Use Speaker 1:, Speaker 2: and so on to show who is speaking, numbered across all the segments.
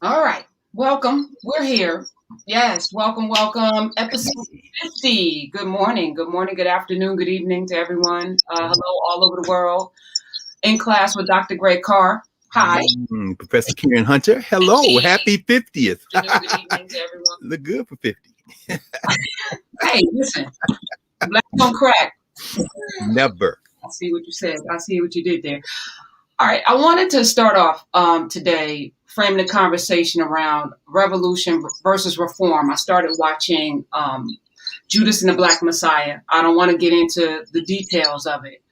Speaker 1: All right. Welcome. We're here. Yes. Welcome. Welcome. Episode 50. Good morning. Good morning. Good afternoon. Good evening to everyone. Hello, all over the world. In class with Dr. Greg Carr. Hi.
Speaker 2: Professor Karen Hunter. Hello. Happy 50th.
Speaker 1: Good afternoon. Good evening to everyone.
Speaker 2: Look good for 50.
Speaker 1: Hey, listen. Black don't crack.
Speaker 2: Never.
Speaker 1: I see what you said. I see what you did there. All right. I wanted to start off today framing the conversation around revolution versus reform. I started watching Judas and the Black Messiah. I don't want to get into the details of it,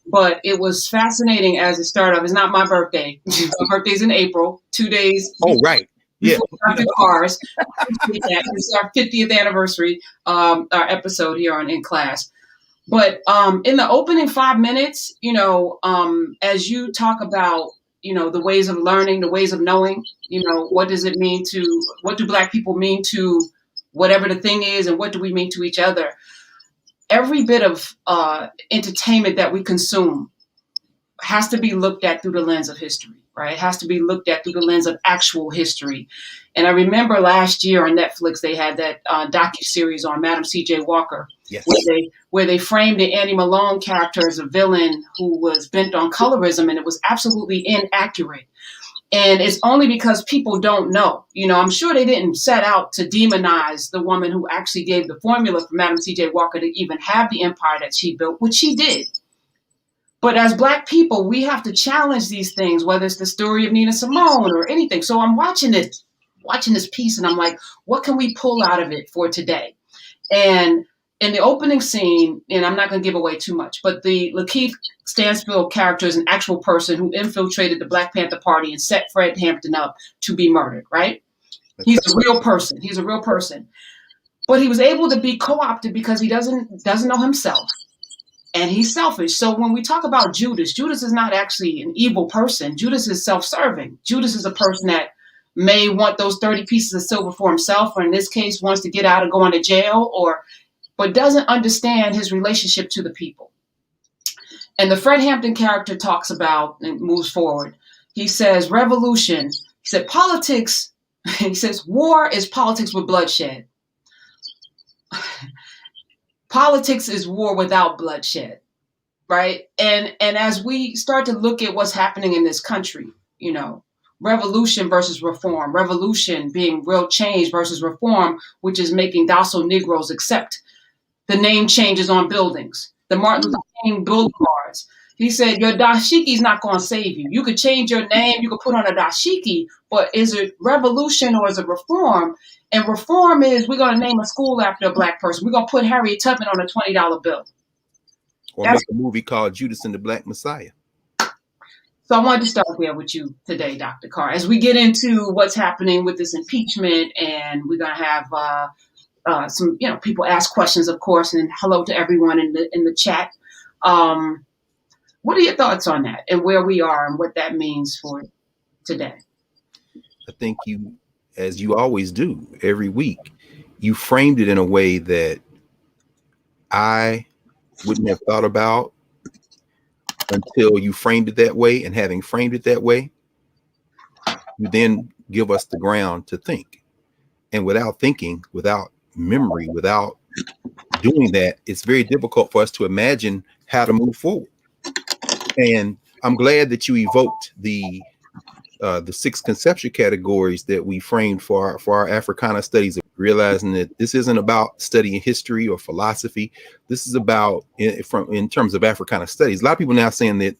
Speaker 1: but it was fascinating as it started off. It's not my birthday. My birthday's in April, 2 days.
Speaker 2: Oh, right. Yeah.
Speaker 1: Dr. Cars. It's our 50th anniversary, our episode here on In Class. But in the opening 5 minutes, as you talk about, the ways of learning, the ways of knowing, what does it mean what do Black people mean to whatever the thing is, and what do we mean to each other? Every bit of entertainment that we consume has to be looked at through the lens of history, right? It has to be looked at through the lens of actual history. And I remember last year on Netflix, they had that docuseries on Madam C.J. Walker,
Speaker 2: yes,
Speaker 1: where they framed the Annie Malone character as a villain who was bent on colorism, and it was absolutely inaccurate. And it's only because people don't know. I'm sure they didn't set out to demonize the woman who actually gave the formula for Madam C.J. Walker to even have the empire that she built, which she did. But as Black people, we have to challenge these things, whether it's the story of Nina Simone or anything. So I'm watching this piece, and I'm like, what can we pull out of it for today? And in the opening scene, and I'm not going to give away too much, but the Lakeith Stanfield character is an actual person who infiltrated the Black Panther Party and set Fred Hampton up to be murdered, right? He's a real person. He's a real person. But he was able to be co-opted because he doesn't know himself. And he's selfish. So when we talk about Judas is not actually an evil person. Judas is self-serving. Judas is a person that may want those 30 pieces of silver for himself, or in this case, wants to get out of going to jail, but doesn't understand his relationship to the people. And the Fred Hampton character talks about and moves forward. He says, revolution. He said, politics. He says, war is politics with bloodshed. Politics is war without bloodshed, right? And as we start to look at what's happening in this country, revolution versus reform, revolution being real change versus reform, which is making docile Negroes accept the name changes on buildings, the Martin Luther King boulevards. He said, your dashiki is not going to save you. You could change your name, you could put on a dashiki, but is it revolution or is it reform? And reform is, we're going to name a school after a Black person. We're going to put Harriet Tubman on a $20 bill.
Speaker 2: Or make a movie called Judas and the Black Messiah.
Speaker 1: So I wanted to start there with you today, Dr. Carr, as we get into what's happening with this impeachment, and we're going to have some, people ask questions, of course, and hello to everyone in the chat. What are your thoughts on that and where we are and what that means for today?
Speaker 2: I think you, as you always do every week, you framed it in a way that I wouldn't have thought about until you framed it that way. And having framed it that way, you then give us the ground to think. And without thinking, without memory, without doing that, it's very difficult for us to imagine how to move forward. And I'm glad that you evoked the 6 conceptual categories that we framed for our Africana studies, realizing that this isn't about studying history or philosophy. This is about, in terms of Africana studies. A lot of people now saying that,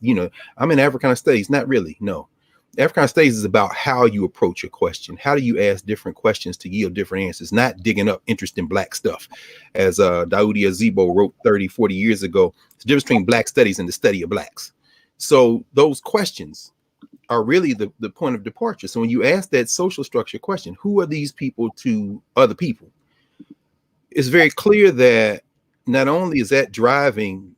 Speaker 2: I'm in Africana studies. Not really. No. Africana studies is about how you approach a question. How do you ask different questions to yield different answers, not digging up interesting Black stuff. As Daoudi Azibo wrote 30, 40 years ago, it's the difference between Black studies and the study of Blacks. So those questions are really the point of departure. So when you ask that social structure question, who are these people to other people? It's very clear that not only is that driving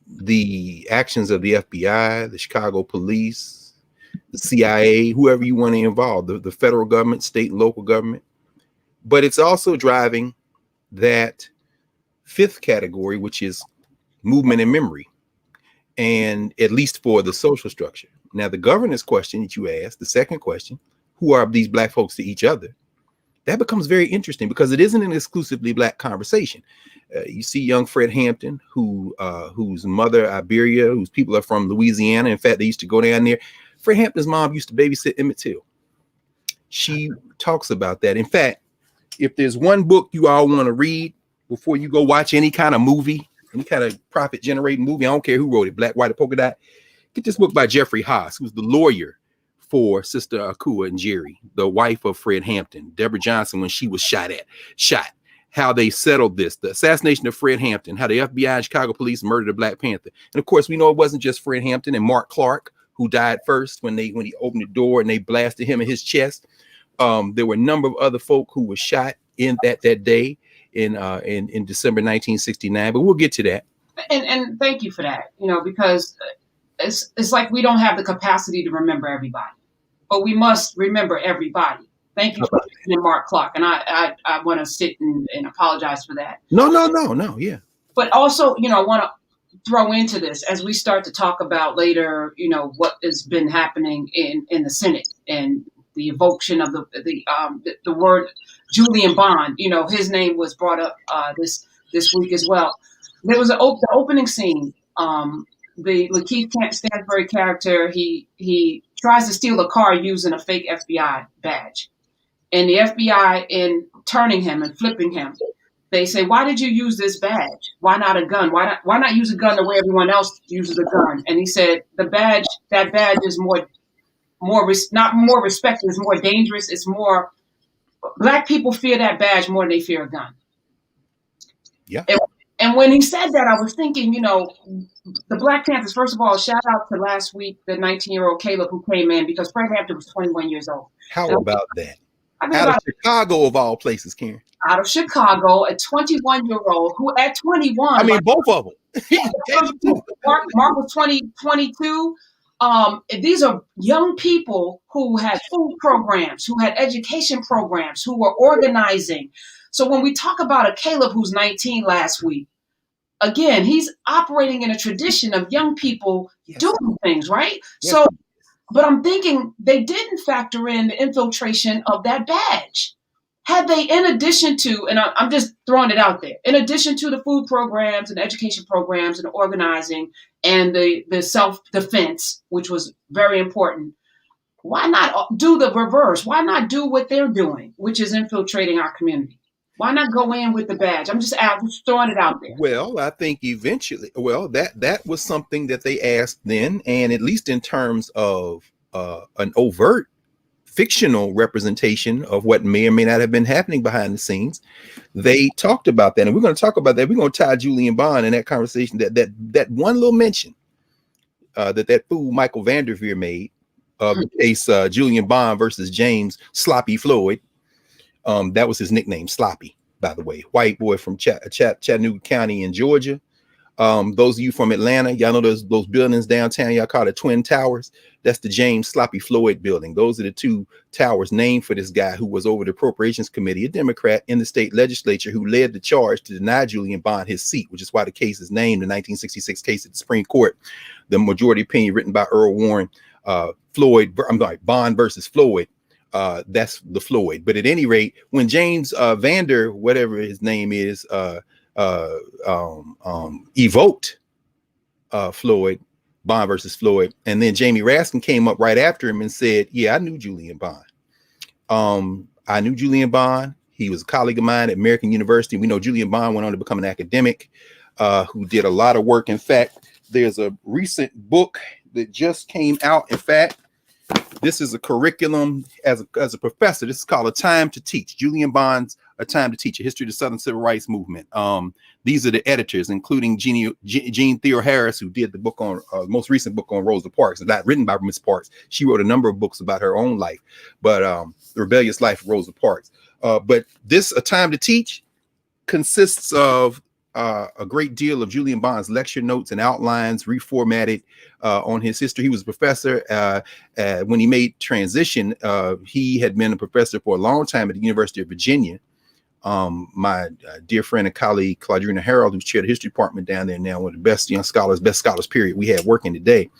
Speaker 2: the actions of the FBI, the Chicago police, the CIA, whoever you want to involve, the federal government, state and local government, but it's also driving that 5th category, which is movement and memory. And at least for the social structure. Now, the governance question that you asked, the second question, who are these black folks to each other? That becomes very interesting because it isn't an exclusively black conversation. You see young Fred Hampton, whose mother, Iberia, whose people are from Louisiana. In fact, they used to go down there. Fred Hampton's mom used to babysit Emmett Till. She talks about that. In fact, if there's one book you all want to read before you go watch any kind of movie, any kind of profit-generating movie, I don't care who wrote it, Black, White, or Polka Dot, get this book by Jeffrey Haas, who's the lawyer for Sister Akua and Jerry, the wife of Fred Hampton, Deborah Johnson, when she was shot, how they settled this, the assassination of Fred Hampton, how the FBI and Chicago police murdered a Black Panther. And of course, we know it wasn't just Fred Hampton and Mark Clark who died first when he opened the door and they blasted him in his chest. There were a number of other folk who were shot in that day in December 1969, but we'll get to that.
Speaker 1: And thank you for that, because it's like we don't have the capacity to remember everybody, but we must remember everybody. Thank you for mentioning Mark Clark, and I want to sit and apologize for that.
Speaker 2: No, yeah.
Speaker 1: But also, I want to throw into this as we start to talk about later, what has been happening in the Senate and the evocation of the word Julian Bond. His name was brought up this week as well. There was the opening scene. The Lakeith Stanfield character, he tries to steal a car using a fake FBI badge. And the FBI, in turning him and flipping him, they say, "Why did you use this badge? Why not a gun? Why not use a gun the way everyone else uses a gun?" And he said, that badge is not more respected, it's more dangerous. It's more, Black people fear that badge more than they fear a gun.
Speaker 2: Yeah.
Speaker 1: And when he said that, I was thinking, the Black Panthers, first of all, shout out to last week, the 19-year-old Caleb who came in, because Fred Hampton was 21 years old.
Speaker 2: How about that? Out of Chicago, of all places, Karen. Out
Speaker 1: of Chicago, a 21-year-old who at 21.
Speaker 2: I mean, both of them.
Speaker 1: Mark was 22. These are young people who had food programs, who had education programs, who were organizing. So when we talk about a Caleb who's 19 last week, again, he's operating in a tradition of young people doing things, right? Yes. So, but I'm thinking they didn't factor in the infiltration of that badge. Had they, in addition to, and I'm just throwing it out there, in addition to the food programs and education programs and organizing and the self-defense, which was very important, why not do the reverse? Why not do what they're doing, which is infiltrating our community? Why not go in with the badge? I'm just throwing it out there.
Speaker 2: Well, I think eventually, that was something that they asked then, and at least in terms of an overt fictional representation of what may or may not have been happening behind the scenes, they talked about that, and we're going to talk about that. We're going to tie Julian Bond in that conversation. That one little mention that fool Michael Vanderveer made of the case Julian Bond versus James Sloppy Floyd. That was his nickname, Sloppy, by the way. White boy from Chattanooga County in Georgia. Those of you from Atlanta, y'all know those buildings downtown, y'all call it Twin Towers. That's the James Sloppy Floyd building. Those are the two towers named for this guy who was over the Appropriations Committee, a Democrat in the state legislature who led the charge to deny Julian Bond his seat, which is why the case is named the 1966 case at the Supreme Court. The majority opinion written by Earl Warren, Bond versus Floyd. That's the Floyd. But at any rate, when James Vander, whatever his name is, evoked Floyd, Bond versus Floyd, and then Jamie Raskin came up right after him and said, "Yeah, I knew Julian Bond. I knew Julian Bond. He was a colleague of mine at American University. We know Julian Bond went on to become an academic who did a lot of work. In fact, there's a recent book that just came out. In fact, this is a curriculum as a professor. This is called A Time to Teach. Julian Bond's A Time to Teach, A History of the Southern Civil Rights Movement. These are the editors, including Jean Theo Harris, who did the book on most recent book on Rosa Parks, and not written by Miss Parks. She wrote a number of books about her own life, but the rebellious life of Rosa Parks. But this A Time to Teach consists of a great deal of Julian Bond's lecture notes and outlines reformatted on his history. He was a professor when he made transition. He had been a professor for a long time at the University of Virginia. My dear friend and colleague, Claudrina Harold, who's chair of the history department down there now, one of the best young scholars, best scholars period we had working today,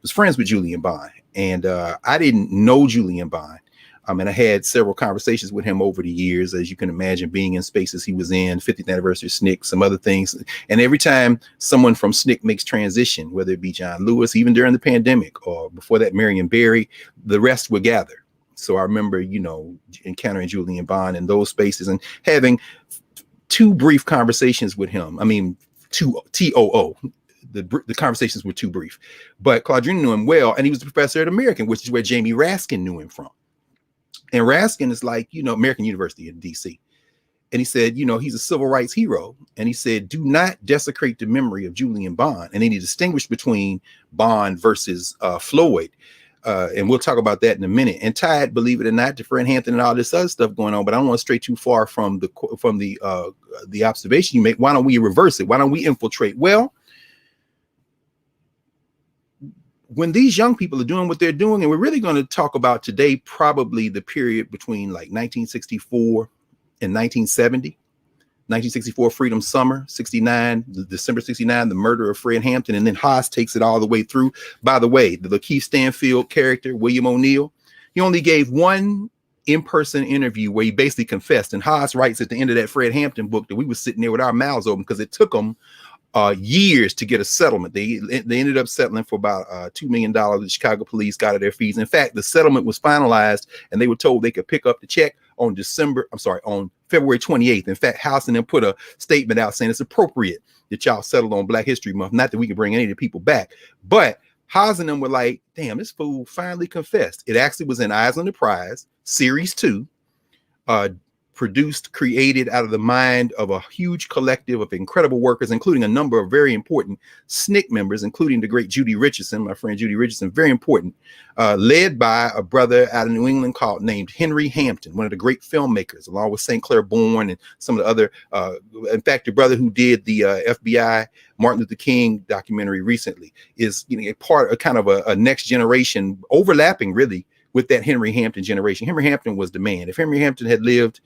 Speaker 2: was friends with Julian Bond. And I didn't know Julian Bond. And I had several conversations with him over the years, as you can imagine, being in spaces he was in, 50th anniversary SNCC, some other things. And every time someone from SNCC makes transition, whether it be John Lewis, even during the pandemic, or before that, Marion Barry, the rest would gather. So I remember, encountering Julian Bond in those spaces and having 2 brief conversations with him. I mean, 2 TOO. The conversations were too brief. But Claudine knew him well, and he was the professor at American, which is where Jamie Raskin knew him from. And Raskin is like, American University in DC. And he said, he's a civil rights hero. And he said, do not desecrate the memory of Julian Bond. And then he distinguished between Bond versus Floyd. And we'll talk about that in a minute. And tied, believe it or not, to Fred Hampton and all this other stuff going on. But I don't want to stray too far from the observation you make. Why don't we reverse it? Why don't we infiltrate? Well, when these young people are doing what they're doing, and we're really going to talk about today, probably the period between like 1964 and 1970, 1964 Freedom Summer, 69, December 69, the murder of Fred Hampton, and then Haas takes it all the way through. By the way, the Lakeith Stanfield character, William O'Neill, he only gave one in-person interview where he basically confessed. And Haas writes at the end of that Fred Hampton book that we were sitting there with our mouths open because it took them years to get a settlement. They ended up settling for about $2 million. The Chicago police got of their fees. In fact, the settlement was finalized and they were told they could pick up the check on February 28th. In fact, House and them put a statement out saying it's appropriate that y'all settled on Black History Month. Not that we can bring any of the people back, but Haas and them were like, damn, this fool finally confessed. It actually was in Eyes on the Prize, Series 2, created out of the mind of a huge collective of incredible workers, including a number of very important SNCC members, including the great Judy Richardson, my friend Judy Richardson, very important, led by a brother out of New England named Henry Hampton, one of the great filmmakers, along with St. Clair Bourne and some of the other, in fact, the brother who did the FBI Martin Luther King documentary recently is a part of kind of a next generation overlapping really with that Henry Hampton generation. Henry Hampton was the man. If Henry Hampton had lived,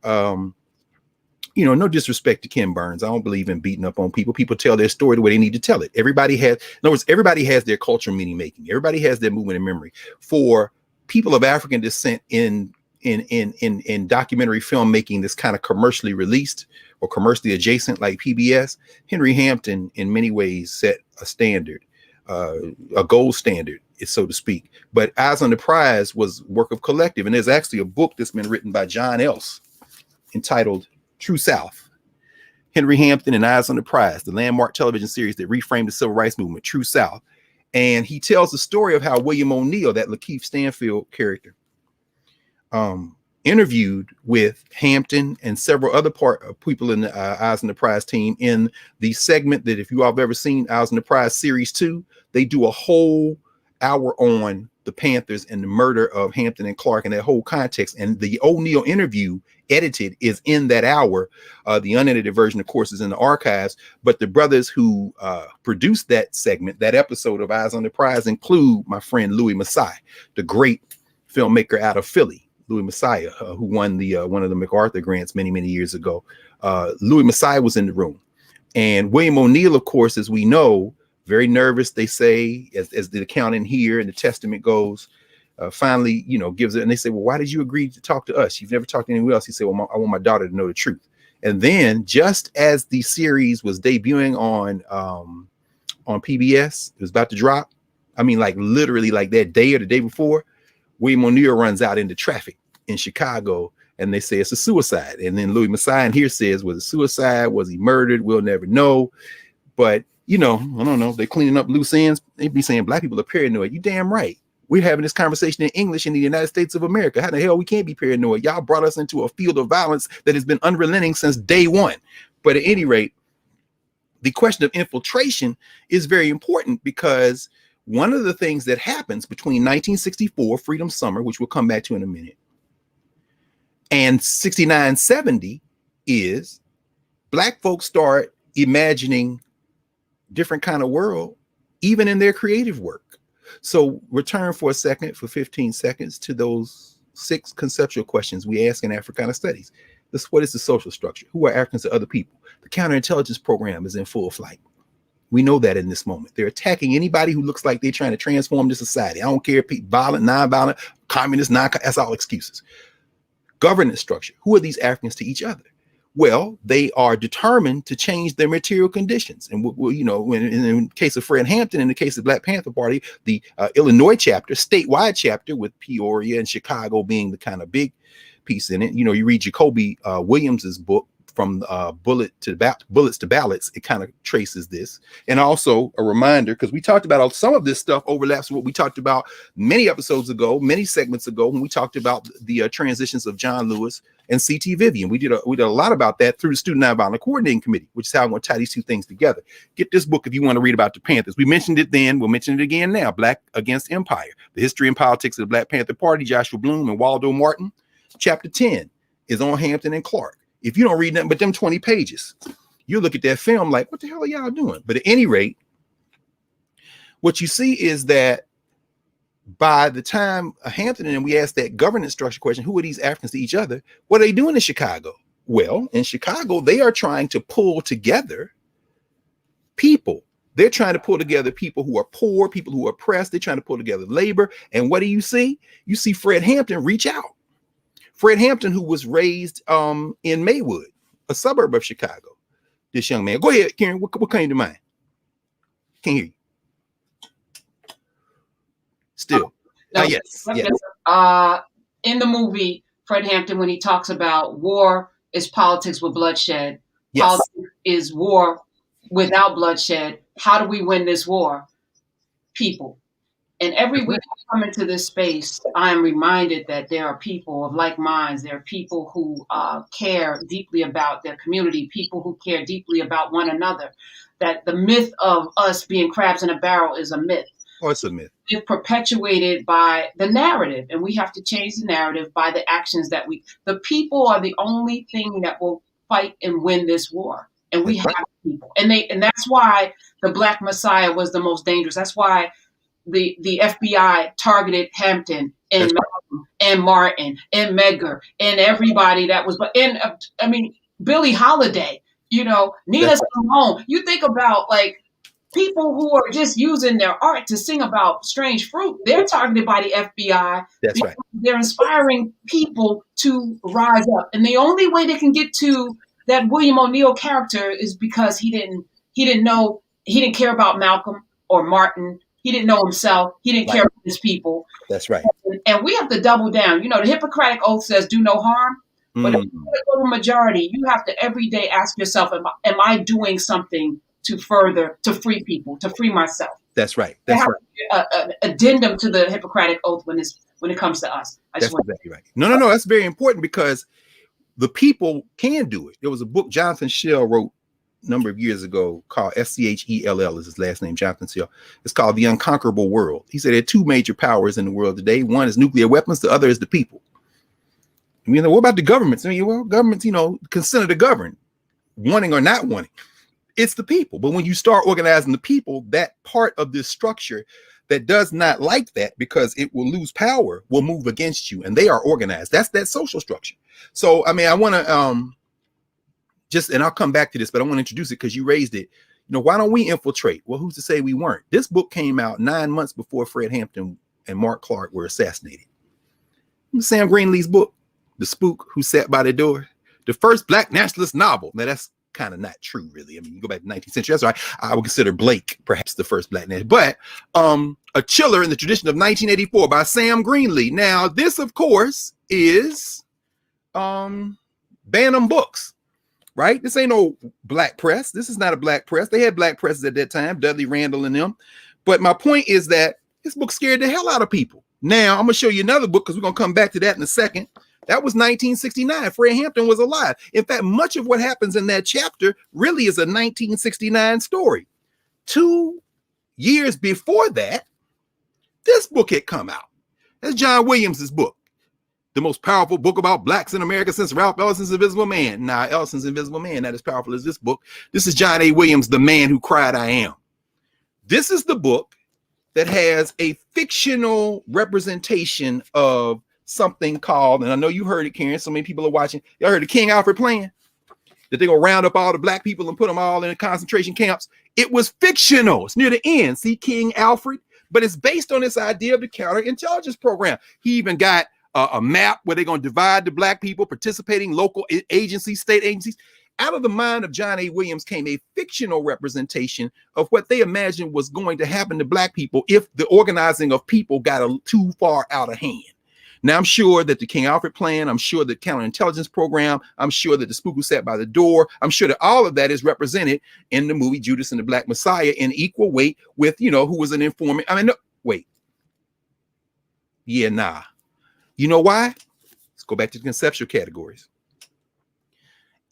Speaker 2: no disrespect to Ken Burns, I don't believe in beating up on people. People tell their story the way they need to tell it. Everybody has their cultural meaning making. Everybody has their movement and memory. For people of African descent in documentary filmmaking that's kind of commercially released or commercially adjacent like PBS, Henry Hampton in many ways set a standard, a gold standard, so to speak. But Eyes on the Prize was work of collective. And there's actually a book that's been written by John Else entitled True South, Henry Hampton and Eyes on the Prize, the landmark television series that reframed the civil rights movement, True South. And he tells the story of how William O'Neill, that Lakeith Stanfield character, interviewed with Hampton and several other people in the Eyes on the Prize team in the segment that, if you all have ever seen Eyes on the Prize Series 2, they do a whole hour on the Panthers and the murder of Hampton and Clark and that whole context. And the O'Neill interview edited is in that hour. The unedited version, of course, is in the archives. But the brothers who produced that segment, that episode of Eyes on the Prize, include my friend Louis Massai, the great filmmaker out of Philly, Louis Massai, who won the one of the MacArthur grants many, many years ago. Louis Massai was in the room. And William O'Neill, of course, as we know, very nervous, they say, as the account in here and the testament goes, finally, gives it. And they say, well, why did you agree to talk to us? You've never talked to anyone else. He said, well, I want my daughter to know the truth. And then just as the series was debuting on PBS, it was about to drop. I mean, like literally like that day or the day before, William O'Neill runs out into traffic in Chicago and they say it's a suicide. And then Louis Massai in here says, was it suicide? Was he murdered? We'll never know. But I don't know. They're cleaning up loose ends. They be saying Black people are paranoid. You damn right. We're having this conversation in English in the United States of America. How the hell we can't be paranoid? Y'all brought us into a field of violence that has been unrelenting since day one. But at any rate, the question of infiltration is very important because one of the things that happens between 1964, Freedom Summer, which we'll come back to in a minute, and 69-70 is Black folks start imagining different kind of world, even in their creative work. So return for a second, for 15 seconds, to those 6 conceptual questions we ask in Africana studies. What is the social structure? Who are Africans to other people? The counterintelligence program is in full flight. We know that in this moment. They're attacking anybody who looks like they're trying to transform the society. I don't care if people violent, non-violent, communist, that's all excuses. Governance structure. Who are these Africans to each other? Well, they are determined to change their material conditions. And, in the case of Fred Hampton, in the case of Black Panther Party, the Illinois chapter, statewide chapter, with Peoria and Chicago being the kind of big piece in it. You read Jacoby Williams's book, From Bullets to Ballots, it kind of traces this. And also a reminder, because we talked about some of this stuff overlaps with what we talked about many episodes ago, many segments ago, when we talked about the transitions of John Lewis and C.T. Vivian. We did a lot about that through the Student Nonviolent Coordinating Committee, which is how I'm going to tie these two things together. Get this book if you want to read about the Panthers. We mentioned it then, we'll mention it again now. Black Against Empire, The History and Politics of the Black Panther Party, Joshua Bloom and Waldo Martin. Chapter 10 is on Hampton and Clark. If you don't read nothing but them 20 pages, you look at that film like, what the hell are y'all doing? But at any rate, what you see is that by the time Hampton and we asked that governance structure question, who are these Africans to each other? What are they doing in Chicago? Well, in Chicago, they are trying to pull together people. They're trying to pull together people who are poor, people who are oppressed. They're trying to pull together labor. And what do you see? You see Fred Hampton reach out. Fred Hampton, who was raised in Maywood, a suburb of Chicago. This young man. Go ahead, Karen. What came to mind? Can't hear you. Still. Yes.
Speaker 1: In the movie, Fred Hampton, when he talks about war is politics with bloodshed. Yes. Politics is war without bloodshed. How do we win this war? People. And every week I come into this space, I am reminded that there are people of like minds. There are people who care deeply about their community, people who care deeply about one another, that the myth of us being crabs in a barrel is a myth.
Speaker 2: Oh, it's a myth.
Speaker 1: It's perpetuated by the narrative, and we have to change the narrative by the actions that the people are the only thing that will fight and win this war. And we have people. And that's why the Black Messiah was the most dangerous. That's why the FBI targeted Hampton and Malcolm and Martin and Medgar and everybody that was, Billie Holiday, Nina Simone. You think about people who are just using their art to sing about strange fruit. They're targeted by the FBI.
Speaker 2: That's right.
Speaker 1: They're inspiring people to rise up. And the only way they can get to that William O'Neill character is because he didn't care about Malcolm or Martin. He didn't know himself. He didn't care about his people.
Speaker 2: That's right.
Speaker 1: And we have to double down. The Hippocratic Oath says do no harm. But if you're a little majority, you have to every day ask yourself, am I doing something to free people, to free myself?
Speaker 2: That's right. That's right.
Speaker 1: An addendum to the Hippocratic Oath when it comes to us.
Speaker 2: That's exactly right. No. That's very important because the people can do it. There was a book Jonathan Schell wrote a number of years ago called Schell is his last name, Jonathan Schell. It's called The Unconquerable World. He said there are two major powers in the world today. One is nuclear weapons. The other is the people. What about the governments? Governments, consider to govern, wanting or not wanting. It's the people. But when you start organizing the people, that part of this structure that does not like that because it will lose power will move against you, and they are organized. That's that social structure. So, I want to and I'll come back to this, but I want to introduce it because you raised it. Why don't we infiltrate? Well, who's to say we weren't? This book came out 9 months before Fred Hampton and Mark Clark were assassinated. Sam Greenlee's book, The Spook Who Sat by the Door, the first Black nationalist novel. Now, that's kind of not true, really. You go back to the 19th century. That's right. I would consider Blake perhaps the first Black nationalist. But A Chiller in the Tradition of 1984 by Sam Greenlee. Now, this, of course, is Bantam Books. Right? This ain't no black press. This is not a black press. They had black presses at that time, Dudley Randall and them. But my point is that this book scared the hell out of people. Now, I'm going to show you another book because we're going to come back to that in a second. That was 1969. Fred Hampton was alive. In fact, much of what happens in that chapter really is a 1969 story. 2 years before that, this book had come out. That's John Williams's book. The most powerful book about blacks in America since Ralph Ellison's Invisible Man. Now, Ellison's Invisible Man, not as powerful as this book. This is John A. Williams, The Man Who Cried I Am. This is the book that has a fictional representation of something called, and I know you heard it, Karen, so many people are watching. Y'all heard of King Alfred plan? that they're going to round up all the black people and put them all in concentration camps. It was fictional. It's near the end. See King Alfred? But it's based on this idea of the counterintelligence program. He even got a map where they're going to divide the black people, participating local agencies, state agencies. Out of the mind of John A. Williams came a fictional representation of what they imagined was going to happen to black people if the organizing of people got too far out of hand. Now, I'm sure that the King Alfred plan, I'm sure the counterintelligence program, I'm sure that the spook who sat by the door, I'm sure that all of that is represented in the movie Judas and the Black Messiah in equal weight with, who was an informant. I mean, no, wait. Yeah, nah. You know why? Let's go back to the conceptual categories.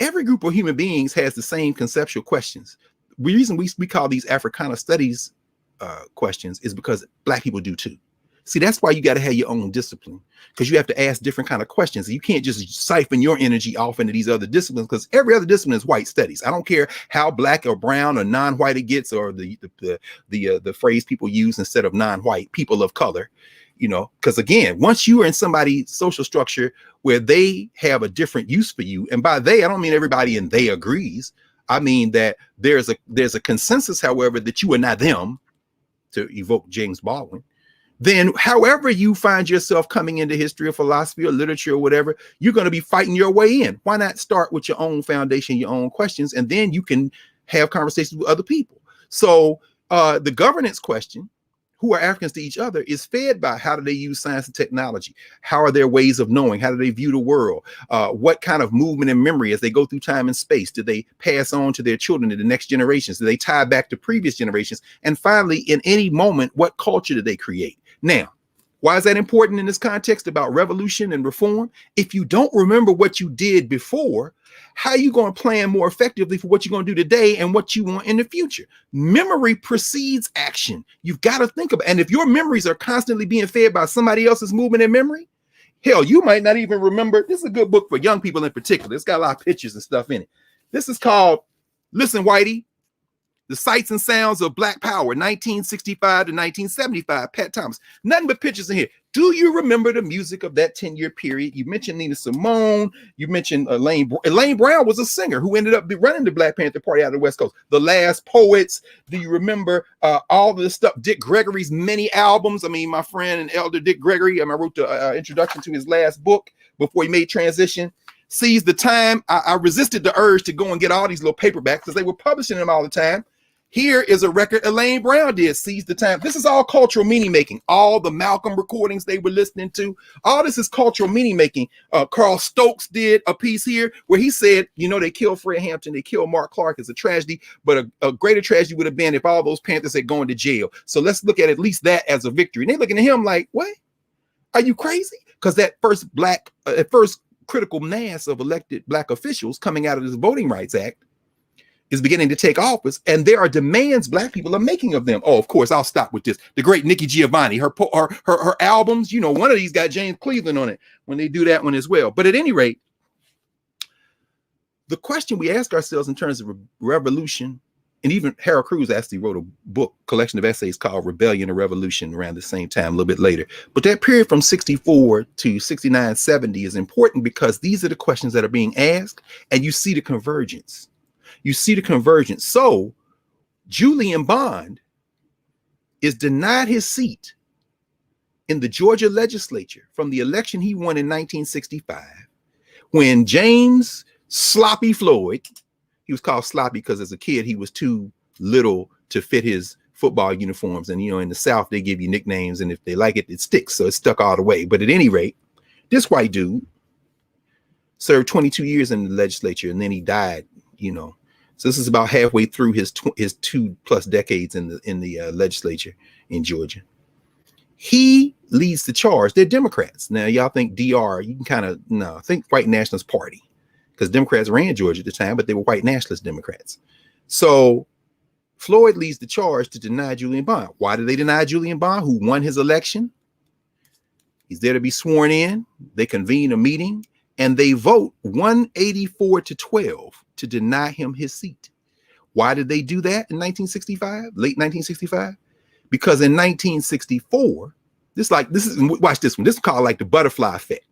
Speaker 2: Every group of human beings has the same conceptual questions. The reason we call these Africana studies questions is because black people do too. See, that's why you got to have your own discipline, because you have to ask different kind of questions. You can't just siphon your energy off into these other disciplines, because every other discipline is white studies. I don't care how black or brown or non-white it gets, or the phrase people use instead of non-white, people of color. Because again, once you are in somebody's social structure where they have a different use for you, and by they, I don't mean everybody and they agrees. I mean that there's a consensus, however, that you are not them, to evoke James Baldwin. Then however you find yourself coming into history or philosophy or literature or whatever, you're going to be fighting your way in. Why not start with your own foundation, your own questions, and then you can have conversations with other people. So the governance question, who are Africans to each other, is fed by how do they use science and technology? How are their ways of knowing? How do they view the world? What kind of movement and memory as they go through time and space do they pass on to their children, to the next generations? Do they tie back to previous generations? And finally, in any moment, what culture do they create? Now, why is that important in this context about revolution and reform? If you don't remember what you did before, how are you going to plan more effectively for what you're going to do today and what you want in the future? Memory precedes action. You've got to think about it. And if your memories are constantly being fed by somebody else's movement and memory, hell, you might not even remember. This is a good book for young people in particular. It's got a lot of pictures and stuff in it. This is called, listen, Whitey, The Sights and Sounds of Black Power, 1965 to 1975, Pat Thomas. Nothing but pictures in here. Do you remember the music of that 10-year period? You mentioned Nina Simone. You mentioned Elaine Brown was a singer who ended up running the Black Panther Party out of the West Coast. The Last Poets. Do you remember all this stuff? Dick Gregory's many albums. I mean, my friend and elder Dick Gregory, I wrote the introduction to his last book before he made transition. Seize the Time. I resisted the urge to go and get all these little paperbacks because they were publishing them all the time. Here is a record Elaine Brown did, Seize the Time. This is all cultural meaning making. All the Malcolm recordings they were listening to. All this is cultural meaning making. Carl Stokes did a piece here where he said, they killed Fred Hampton, they killed Mark Clark. It's a tragedy, but a greater tragedy would have been if all those Panthers had gone to jail. So let's look at least that as a victory. And they're looking at him like, what? Are you crazy? Because that first critical mass of elected black officials coming out of this Voting Rights Act is beginning to take office, and there are demands black people are making of them. Oh, of course, I'll stop with this. The great Nikki Giovanni, her albums, one of these got James Cleveland on it when they do that one as well. But at any rate, the question we ask ourselves in terms of revolution, and even Harold Cruz actually wrote a book, collection of essays called Rebellion and Revolution around the same time, a little bit later. But that period from 64 to 69, 70 is important because these are the questions that are being asked, and you see the convergence. So Julian Bond is denied his seat in the Georgia legislature from the election he won in 1965 when James Sloppy Floyd, he was called Sloppy because as a kid he was too little to fit his football uniforms. And in the South they give you nicknames, and if they like it, it sticks. So it stuck all the way. But at any rate, this white dude served 22 years in the legislature, and then he died, So this is about halfway through his 2+ decades in the legislature in Georgia. He leads the charge. They're Democrats. Now, y'all think DR, you can kind of, think White Nationalist Party, because Democrats ran Georgia at the time, but they were white nationalist Democrats. So Floyd leads the charge to deny Julian Bond. Why did they deny Julian Bond, who won his election? He's there to be sworn in. They convene a meeting, and they vote 184 to 12 to deny him his seat. Why did they do that in 1965, late 1965? Because in 1964, watch this one. This is called like the butterfly effect.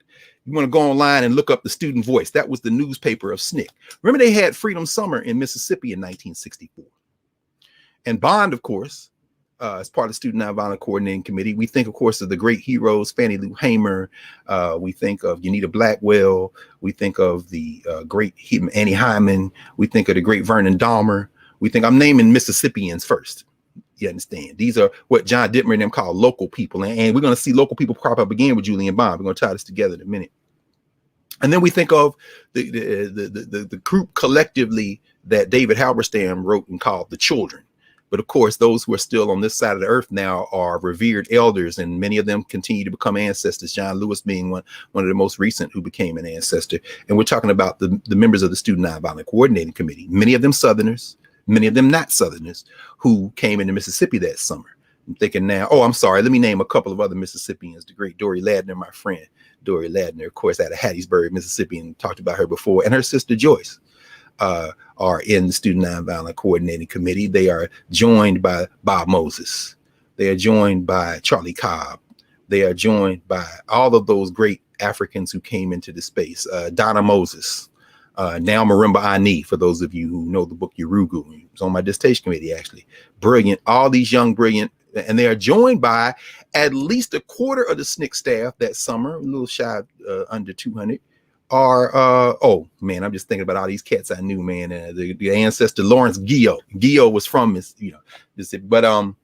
Speaker 2: You want to go online and look up the Student Voice. That was the newspaper of SNCC. Remember, they had Freedom Summer in Mississippi in 1964. And Bond, of course, as part of the Student Nonviolent Coordinating Committee, we think, of course, of the great heroes, Fannie Lou Hamer. We think of Unita Blackwell. We think of the great Annie Hyman. We think of the great Vernon Dahmer. We think, I'm naming Mississippians first. You understand? These are what John Dittmer and them call local people. And we're going to see local people crop up again with Julian Bond. We're going to tie this together in a minute. And then we think of the group collectively that David Halberstam wrote and called the Children. But of course, those who are still on this side of the earth now are revered elders, and many of them continue to become ancestors. John Lewis being one of the most recent who became an ancestor. And we're talking about the members of the Student Nonviolent Coordinating Committee, many of them Southerners, many of them not Southerners, who came into Mississippi that summer. I'm thinking now, oh, I'm sorry, let me name a couple of other Mississippians. The great Dory Ladner, my friend. Dory Ladner, of course, out of Hattiesburg, Mississippi, and talked about her before, and her sister Joyce. Are in the Student Nonviolent Coordinating Committee. They are joined by Bob Moses. They are joined by Charlie Cobb. They are joined by all of those great Africans who came into the space. Donna Moses, now Marimba Ani, for those of you who know the book Urugu. It was on my dissertation committee, actually. Brilliant, all these young, brilliant, and they are joined by at least a quarter of the SNCC staff that summer, a little shy under 200. Are oh man, I'm just thinking about all these cats I knew, man. The ancestor Lawrence Guillot. Guillot was from this, but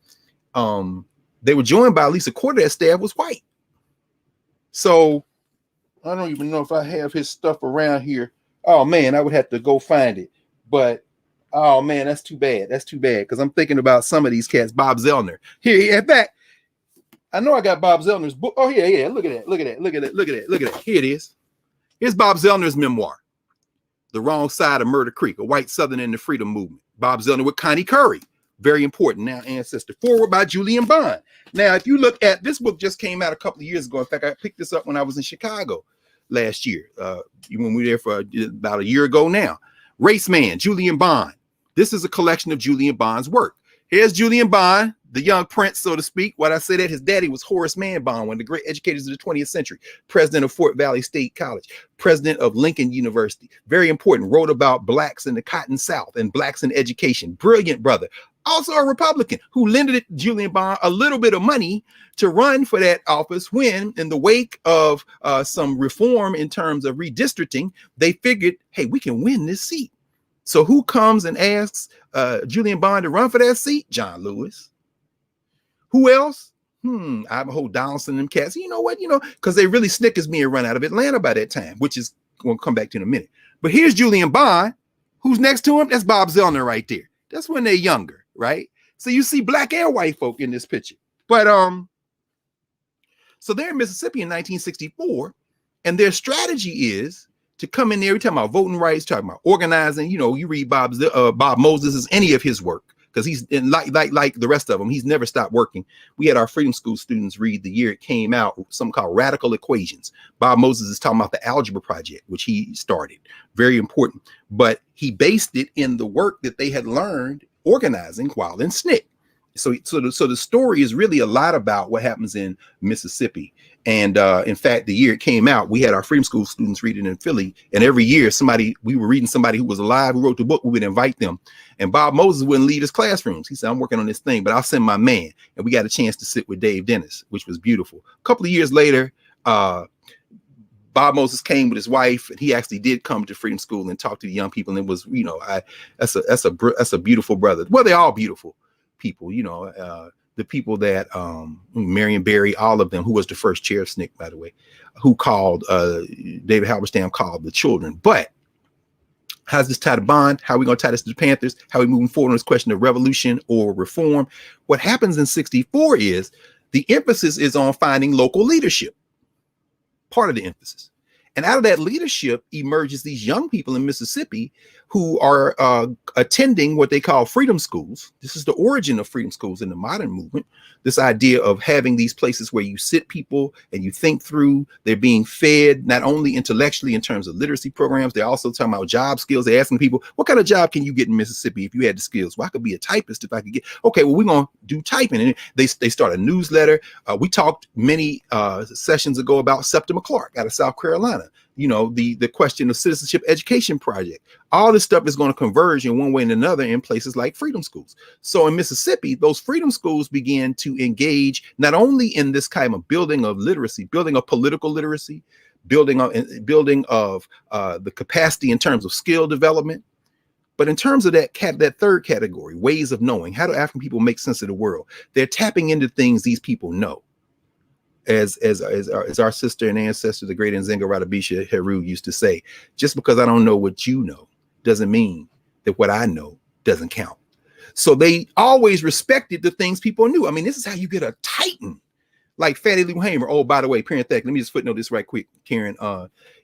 Speaker 2: they were joined by at least a quarter of that staff was white. So I don't even know if I have his stuff around here. Oh man, I would have to go find it. But oh man, that's too bad. That's too bad, because I'm thinking about some of these cats. Bob Zellner. Here, in fact, I know I got Bob Zellner's book. Oh yeah. Look at that. Here it is. Here's Bob Zellner's memoir, The Wrong Side of Murder Creek, a white Southern in the freedom movement. Bob Zellner with Connie Curry, very important, now ancestor. Forward by Julian Bond. Now, if you look at this book, just came out a couple of years ago. In fact, I picked this up when I was in Chicago last year, when we were there for about a year ago now. Race Man, Julian Bond. This is a collection of Julian Bond's work. Here's Julian Bond, the young prince, so to speak. What I say that his daddy was Horace Mann Bond, one of the great educators of the 20th century, president of Fort Valley State College, president of Lincoln University. Very important, wrote about blacks in the Cotton South and blacks in education. Brilliant brother. Also a Republican who lended Julian Bond a little bit of money to run for that office when, in the wake of some reform in terms of redistricting, they figured, hey, we can win this seat. So who comes and asks Julian Bond to run for that seat? John Lewis. Who else? Ivanhoe Donaldson and them cats. You know what? Because they really Snickers being run out of Atlanta by that time, which is going to come back to in a minute. But here's Julian Bond. Who's next to him? That's Bob Zellner right there. That's when they're younger, right? So you see black and white folk in this picture. But so they're in Mississippi in 1964, and their strategy is to come in there. We talking about voting rights, talking about organizing. You read Bob Moses' any of his work, because he's like the rest of them. He's never stopped working. We had our Freedom School students read the year it came out, something called Radical Equations. Bob Moses is talking about the Algebra Project, which he started. Very important. But he based it in the work that they had learned organizing while in SNCC. So the story is really a lot about what happens in Mississippi. And in fact, the year it came out, we had our Freedom School students reading in Philly. And every year we were reading somebody who was alive, who wrote the book, we would invite them. And Bob Moses wouldn't leave his classrooms. He said, I'm working on this thing, but I'll send my man. And we got a chance to sit with Dave Dennis, which was beautiful. A couple of years later, Bob Moses came with his wife, and he actually did come to Freedom School and talk to the young people. And it was, that's a beautiful brother. Well, they're all beautiful people, the people that Marion Barry, all of them, who was the first chair of SNCC, by the way, who called David Halberstam called the Children. But how's this tie to Bond? How are we going to tie this to the Panthers? How are we moving forward on this question of revolution or reform? What happens in 64 is the emphasis is on finding local leadership. Part of the emphasis. And out of that leadership emerges these young people in Mississippi who are attending what they call freedom schools. This is the origin of freedom schools in the modern movement. This idea of having these places where you sit people and you think through, they're being fed not only intellectually in terms of literacy programs, they're also talking about job skills. They're asking people, what kind of job can you get in Mississippi if you had the skills? Well, I could be a typist if I could get, okay, well, we're going to do typing. And they start a newsletter. We talked many sessions ago about Septima Clark out of South Carolina. You know, the question of citizenship education project. All this stuff is going to converge in one way and another in places like freedom schools. So in Mississippi, those freedom schools began to engage not only in this kind of building of literacy, building of political literacy, building of the capacity in terms of skill development, but in terms of that third category, ways of knowing, how do African people make sense of the world? They're tapping into things these people know. As our sister and ancestor, the great Nzinga Radabisha Heru used to say, just because I don't know what you know doesn't mean that what I know doesn't count. So they always respected the things people knew. I mean, this is how you get a titan like Fannie Lou Hamer. Oh, by the way, parenthetic, let me just footnote this right quick, Karen.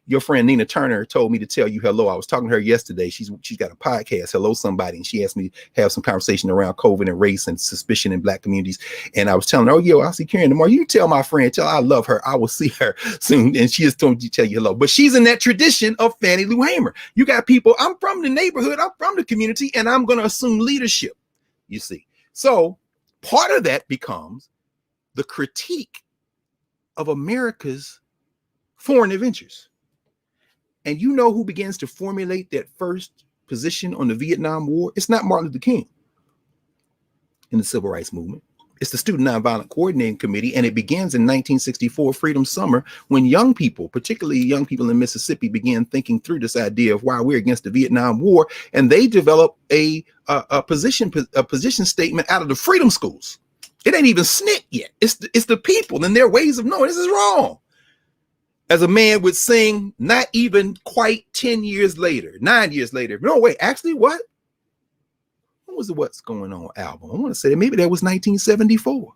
Speaker 2: Your friend Nina Turner told me to tell you hello. I was talking to her yesterday. She's got a podcast, Hello Somebody, and she asked me to have some conversation around COVID and race and suspicion in Black communities. And I was telling her, oh, yo, I'll see Karen tomorrow. You tell my friend, tell her I love her. I will see her soon. And she just told me to tell you hello. But she's in that tradition of Fannie Lou Hamer. You got people, I'm from the neighborhood, I'm from the community, and I'm going to assume leadership, you see. So part of that becomes the critique of America's foreign adventures. And you know who begins to formulate that first position on the Vietnam War? It's not Martin Luther King in the Civil Rights Movement. It's the Student Nonviolent Coordinating Committee, and it begins in 1964, Freedom Summer, when young people, particularly young people in Mississippi, began thinking through this idea of why we're against the Vietnam War, and they developed a position statement out of the freedom schools. It ain't even SNCC yet. It's the people and their ways of knowing this is wrong. As a man would sing, not even quite 10 years later, 9 years later. No, wait, actually, what was the What's Going On album? I want to say that maybe that was 1974.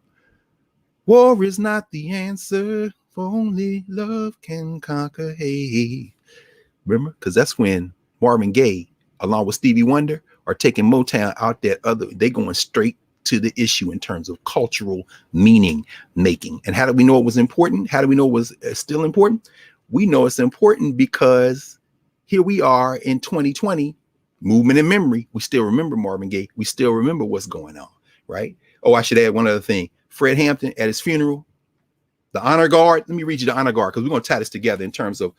Speaker 2: War is not the answer, for only love can conquer hate. Remember? Because that's when Marvin Gaye, along with Stevie Wonder, are taking Motown out that other, they going straight to the issue in terms of cultural meaning making. And how do we know it was important? How do we know it was still important? We know it's important because here we are in 2020, movement and memory. We still remember Marvin Gaye. We still remember what's going on, right? Oh, I should add one other thing. Fred Hampton at his funeral, the honor guard. Let me read you the honor guard because we're going to tie this together in terms of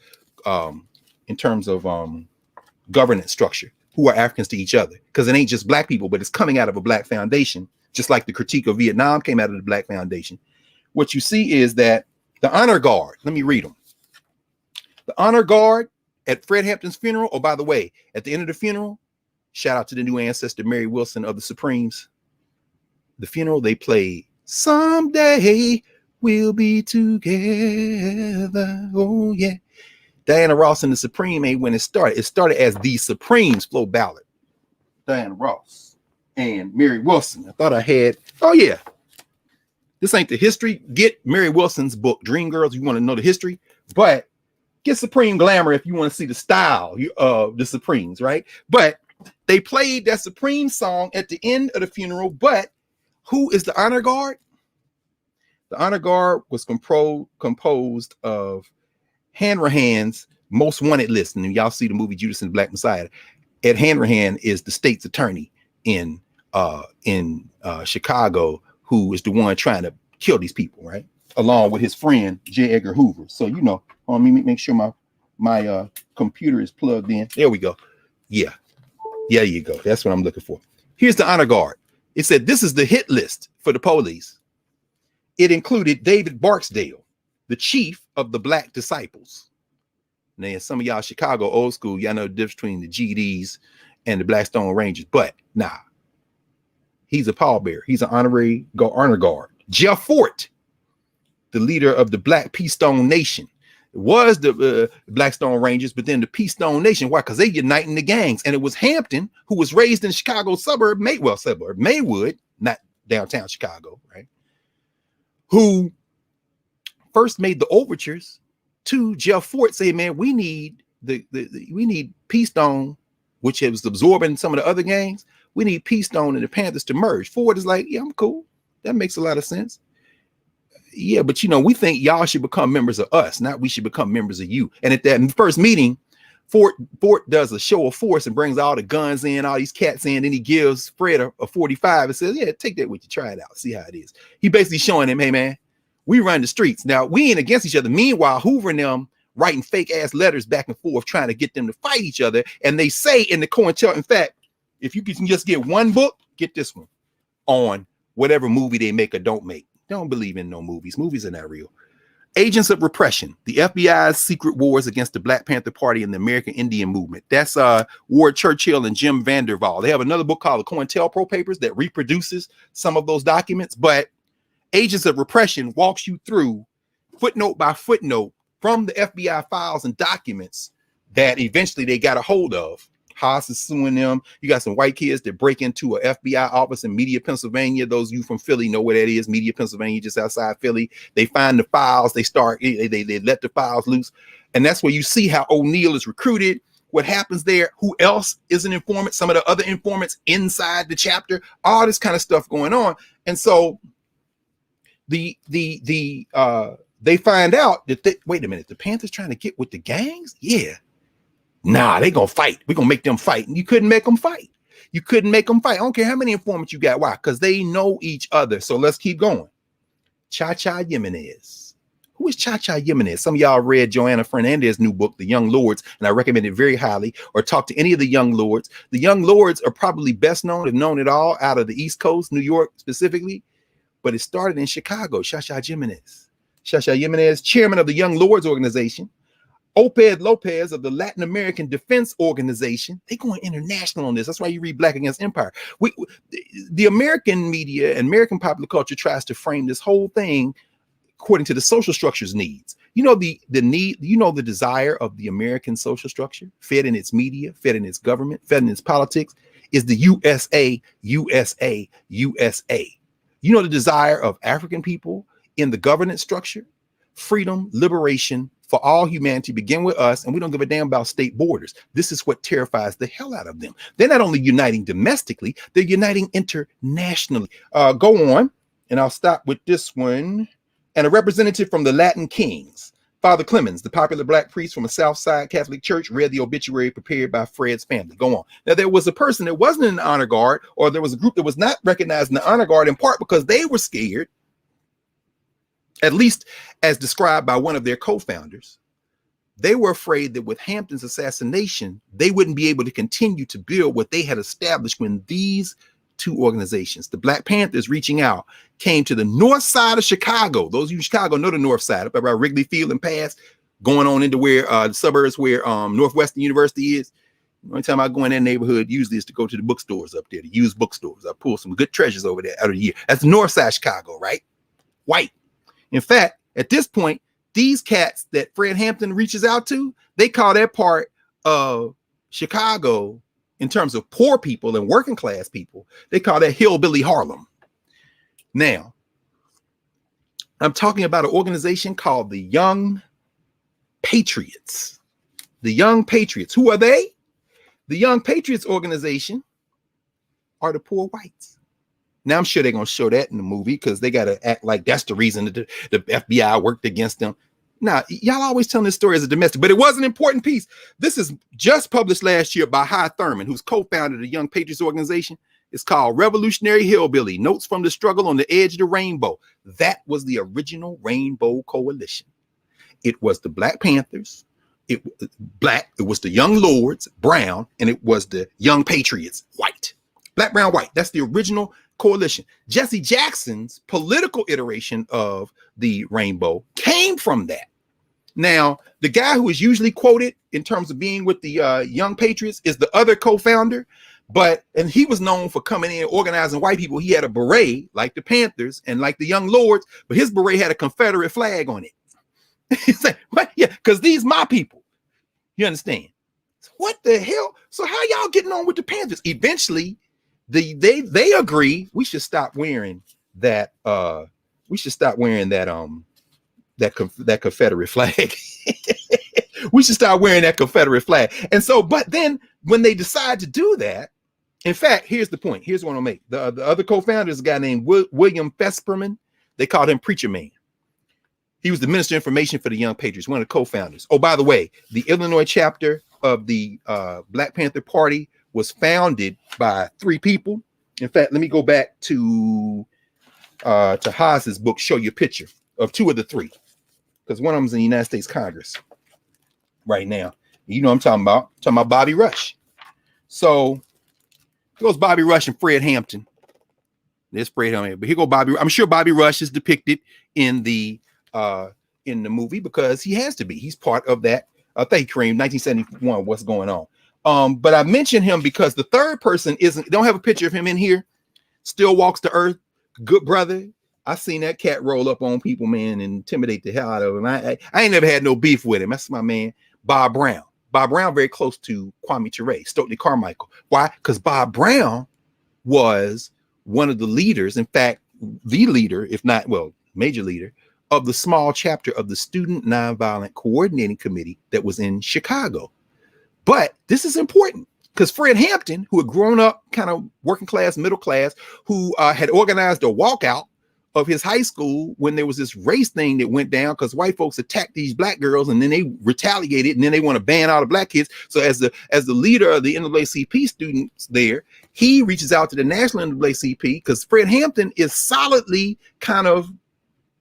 Speaker 2: governance structure. Who are Africans to each other? Because it ain't just Black people, but it's coming out of a Black foundation, just like the critique of Vietnam came out of the Black foundation. What you see is that the honor guard, let me read them. The honor guard at Fred Hampton's funeral. Oh, by the way, at the end of the funeral, shout out to the new ancestor, Mary Wilson of the Supremes. The funeral, they played Someday We'll Be Together. Oh, yeah. Diana Ross and the Supreme ain't when it started. It started as the Supremes flow ballad. Diana Ross and Mary Wilson. I thought I had, oh yeah. This ain't the history. Get Mary Wilson's book, Dreamgirls, if you want to know the history. But get Supreme Glamour if you want to see the style of the Supremes, right? But they played that Supreme song at the end of the funeral. But who is the honor guard? The honor guard was composed of Hanrahan's most wanted list. And y'all see the movie Judas and the Black Messiah. Ed Hanrahan is the state's attorney in Chicago, who is the one trying to kill these people, right? Along with his friend J. Edgar Hoover. So you know, let me make sure my computer is plugged in. There we go. Yeah, you go. That's what I'm looking for. Here's the honor guard. It said this is the hit list for the police. It included David Barksdale, the chief of the Black Disciples. Now, some of y'all Chicago old school, y'all know the difference between the GDs and the Blackstone Rangers, but nah, he's a pallbearer. He's an honorary honor guard. Jeff Fort, the leader of the Black Peastone Nation, was the Blackstone Rangers, but then the Peastone Nation. Why? Because they uniting the gangs. And it was Hampton, who was raised in Chicago suburb, Maywood, not downtown Chicago, right? Who first made the overtures to Jeff Fort, say, man, we need we need Peastone which was absorbing some of the other gangs. We need Peace Stone and the Panthers to merge. Ford is like, yeah, I'm cool. That makes a lot of sense. Yeah, but we think y'all should become members of us, not we should become members of you. And at that first meeting, Ford does a show of force and brings all the guns in, all these cats in, and he gives Fred a 45 and says, yeah, take that with you, try it out, see how it is. He basically showing him, hey man, we run the streets. Now we ain't against each other. Meanwhile, Hoover and them writing fake ass letters back and forth, trying to get them to fight each other. And they say in the COINTEL, in fact, if you can just get one book, get this one on whatever movie they make or don't make. Don't believe in no movies. Movies are not real. Agents of Repression, the FBI's secret wars against the Black Panther Party and the American Indian movement. That's Ward Churchill and Jim Vanderval. They have another book called the COINTELPRO Papers that reproduces some of those documents. But Agents of Repression walks you through footnote by footnote from the FBI files and documents that eventually they got a hold of. Haas is suing them. You got some white kids that break into a FBI office in Media, Pennsylvania. Those of you from Philly know where that is. Media, Pennsylvania, just outside Philly. They find the files. They let the files loose. And that's where you see how O'Neill is recruited. What happens there? Who else is an informant? Some of the other informants inside the chapter. All this kind of stuff going on. And so they find out that wait a minute, the Panthers trying to get with the gangs? Yeah. Nah, they gonna fight. We're gonna make them fight. And you couldn't make them fight. You couldn't make them fight. I don't care how many informants you got. Why? Because they know each other. So let's keep going. Cha-Cha Jimenez. Who is Cha-Cha Jimenez? Some of y'all read Joanna Fernandez's new book, The Young Lords, and I recommend it very highly, or talk to any of the Young Lords. The Young Lords are probably best known, if known at all, out of the East Coast, New York specifically, but it started in Chicago. Cha-Cha Jimenez. Cha-Cha Jimenez, chairman of the Young Lords organization. Oped Lopez of the Latin American Defense Organization. They going international on this. That's why you read Black Against Empire. The American media and American popular culture tries to frame this whole thing according to the social structure's needs. The need, the desire of the American social structure, fed in its media, fed in its government, fed in its politics, is the USA, USA, USA. The desire of African people in the governance structure, freedom, liberation, for all humanity, begin with us, and we don't give a damn about state borders. This is what terrifies the hell out of them. They're not only uniting domestically, they're uniting internationally. Go on, and I'll stop with this one. And a representative from the Latin Kings, Father Clemens, the popular Black priest from a South Side Catholic church, read the obituary prepared by Fred's family. Go on. Now, there was a person that wasn't in the honor guard, or there was a group that was not recognized in the honor guard, in part because they were scared, at least as described by one of their co-founders. They were afraid that with Hampton's assassination, they wouldn't be able to continue to build what they had established when these two organizations, the Black Panthers reaching out, came to the north side of Chicago. Those of you in Chicago know the north side, up around Wrigley Field and Pass, going on into where the suburbs where Northwestern University is. The only time I go in that neighborhood usually is to go to the bookstores up there, the used bookstores. I pull some good treasures over there out of the year. That's the north side of Chicago, right? White. In fact, at this point, these cats that Fred Hampton reaches out to, they call that part of Chicago, in terms of poor people and working class people, they call that hillbilly Harlem. Now, I'm talking about an organization called the Young Patriots. The Young Patriots. Who are they? The Young Patriots organization are the poor whites. Now, I'm sure they're going to show that in the movie because they got to act like that's the reason that the FBI worked against them. Now, y'all always telling this story as a domestic, but it was an important piece. This is just published last year by Hy Thurman, who's co-founder of the Young Patriots organization. It's called Revolutionary Hillbilly, Notes from the Struggle on the Edge of the Rainbow. That was the original Rainbow Coalition. It was the Black Panthers, it was the Young Lords, brown, and it was the Young Patriots, white. Black, brown, white. That's the original coalition. Jesse Jackson's political iteration of the Rainbow came from that. Now, the guy who is usually quoted in terms of being with the Young Patriots is the other co-founder, and he was known for coming in organizing white people. He had a beret like the Panthers and like the Young Lords, but his beret had a Confederate flag on it. He's like, what? Yeah, because these my people. You understand? What the hell? So how y'all getting on with the Panthers? Eventually, they agree we should stop wearing that. We should stop wearing that Confederate flag. We should start wearing that Confederate flag. And so, but then when they decide to do that, in fact, here's the point. Here's what I'll make. The other co-founder is a guy named William Fesperman. They called him Preacher Man. He was the Minister of Information for the Young Patriots, one of the co-founders. Oh, by the way, the Illinois chapter of the Black Panther Party was founded by 3 people. In fact, let me go back to Haas's book, show you a picture of 2 of the 3, because one of them's in the United States Congress right now. You know what I'm talking about Bobby Rush. So here goes Bobby Rush and Fred Hampton. There's Fred Hampton, but here go Bobby. I'm sure Bobby Rush is depicted in the movie because he has to be. He's part of that. Thank you, Kareem. 1971. What's going on? But I mentioned him because the third person don't have a picture of him in here. Still walks the earth. Good brother. I seen that cat roll up on people, man, and intimidate the hell out of him. I ain't never had no beef with him. That's my man, Bob Brown. Bob Brown very close to Kwame Ture, Stokely Carmichael. Why? Because Bob Brown was one of the leaders, in fact, the leader, if not, well, major leader of the small chapter of the Student Nonviolent Coordinating Committee that was in Chicago. But this is important because Fred Hampton, who had grown up kind of working class, middle class, who had organized a walkout of his high school when there was this race thing that went down because white folks attacked these black girls and then they retaliated and then they want to ban all the black kids. So as the leader of the NAACP students there, he reaches out to the national NAACP because Fred Hampton is solidly kind of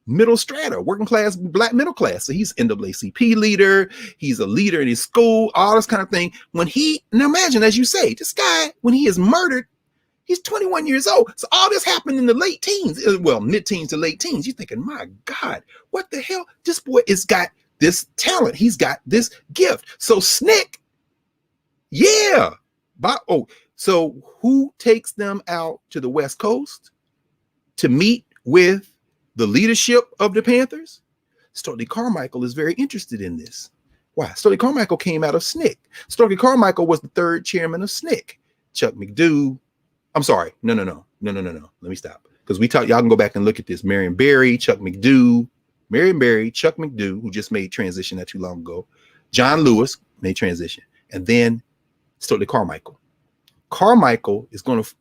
Speaker 2: middle strata, working class, black middle class. So he's NAACP leader. He's a leader in his school, all this kind of thing. Now imagine, as you say, this guy, when he is murdered, he's 21 years old. So all this happened in the late teens, well, mid-teens to late teens. You're thinking, my God, what the hell? This boy has got this talent. He's got this gift. So SNCC, yeah. So who takes them out to the West Coast to meet with the leadership of the Panthers? Stokely Carmichael is very interested in this. Why? Stokely Carmichael came out of SNCC. Stokely Carmichael was the 3rd chairman of SNCC. Chuck McDew. I'm sorry. No. Let me stop. Because y'all can go back and look at this. Marion Barry, Chuck McDew, Chuck McDew, who just made transition not too long ago. John Lewis made transition. And then Stokely Carmichael. Carmichael is going to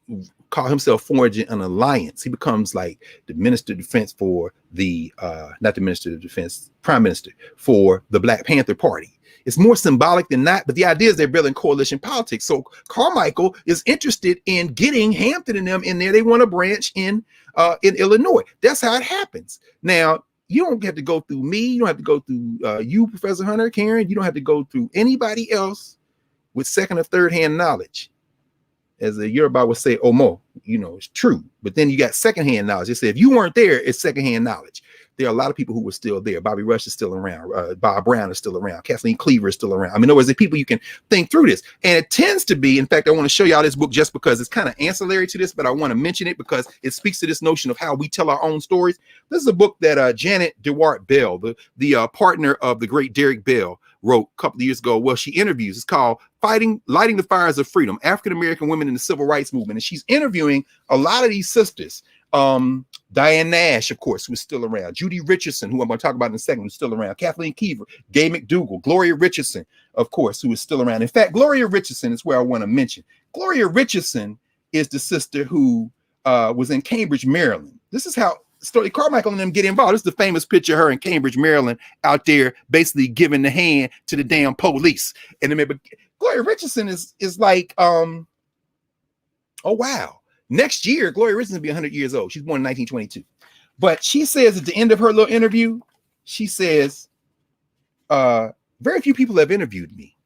Speaker 2: call himself forging an alliance. He becomes like the Minister of Defense for not the Minister of Defense, Prime Minister for the Black Panther Party. It's more symbolic than that, but the idea is they're building coalition politics. So Carmichael is interested in getting Hampton and them in there. They want a branch in Illinois. That's how it happens. Now, you don't have to go through me. You don't have to go through you, Professor Hunter, Karen. You don't have to go through anybody else with second or third hand knowledge. As the Yoruba would say, Omo, it's true. But then you got secondhand knowledge. They say if you weren't there, it's secondhand knowledge. There are a lot of people who were still there. Bobby Rush is still around. Bob Brown is still around. Kathleen Cleaver is still around. I mean, in other words, the people you can think through this. And it tends to be, in fact, I want to show y'all this book just because it's kind of ancillary to this, but I want to mention it because it speaks to this notion of how we tell our own stories. This is a book that Janet DeWart Bell, the partner of the great Derek Bell, wrote a couple of years ago. Well, she interviews. It's called Lighting the Fires of Freedom, African-American Women in the Civil Rights Movement. And she's interviewing a lot of these sisters. Diane Nash, of course, who's still around. Judy Richardson, who I'm going to talk about in a second, who's still around. Kathleen Cleaver, Gay McDougal, Gloria Richardson, of course, who is still around. In fact, Gloria Richardson is where I want to mention. Gloria Richardson is the sister who was in Cambridge, Maryland. This is how Stokely Carmichael and them get involved. This is the famous picture of her in Cambridge, Maryland, out there basically giving the hand to the damn police. And then Gloria Richardson is like, oh, wow. Next year, Gloria Richardson will be 100 years old. She's born in 1922. But she says at the end of her little interview, she says, very few people have interviewed me.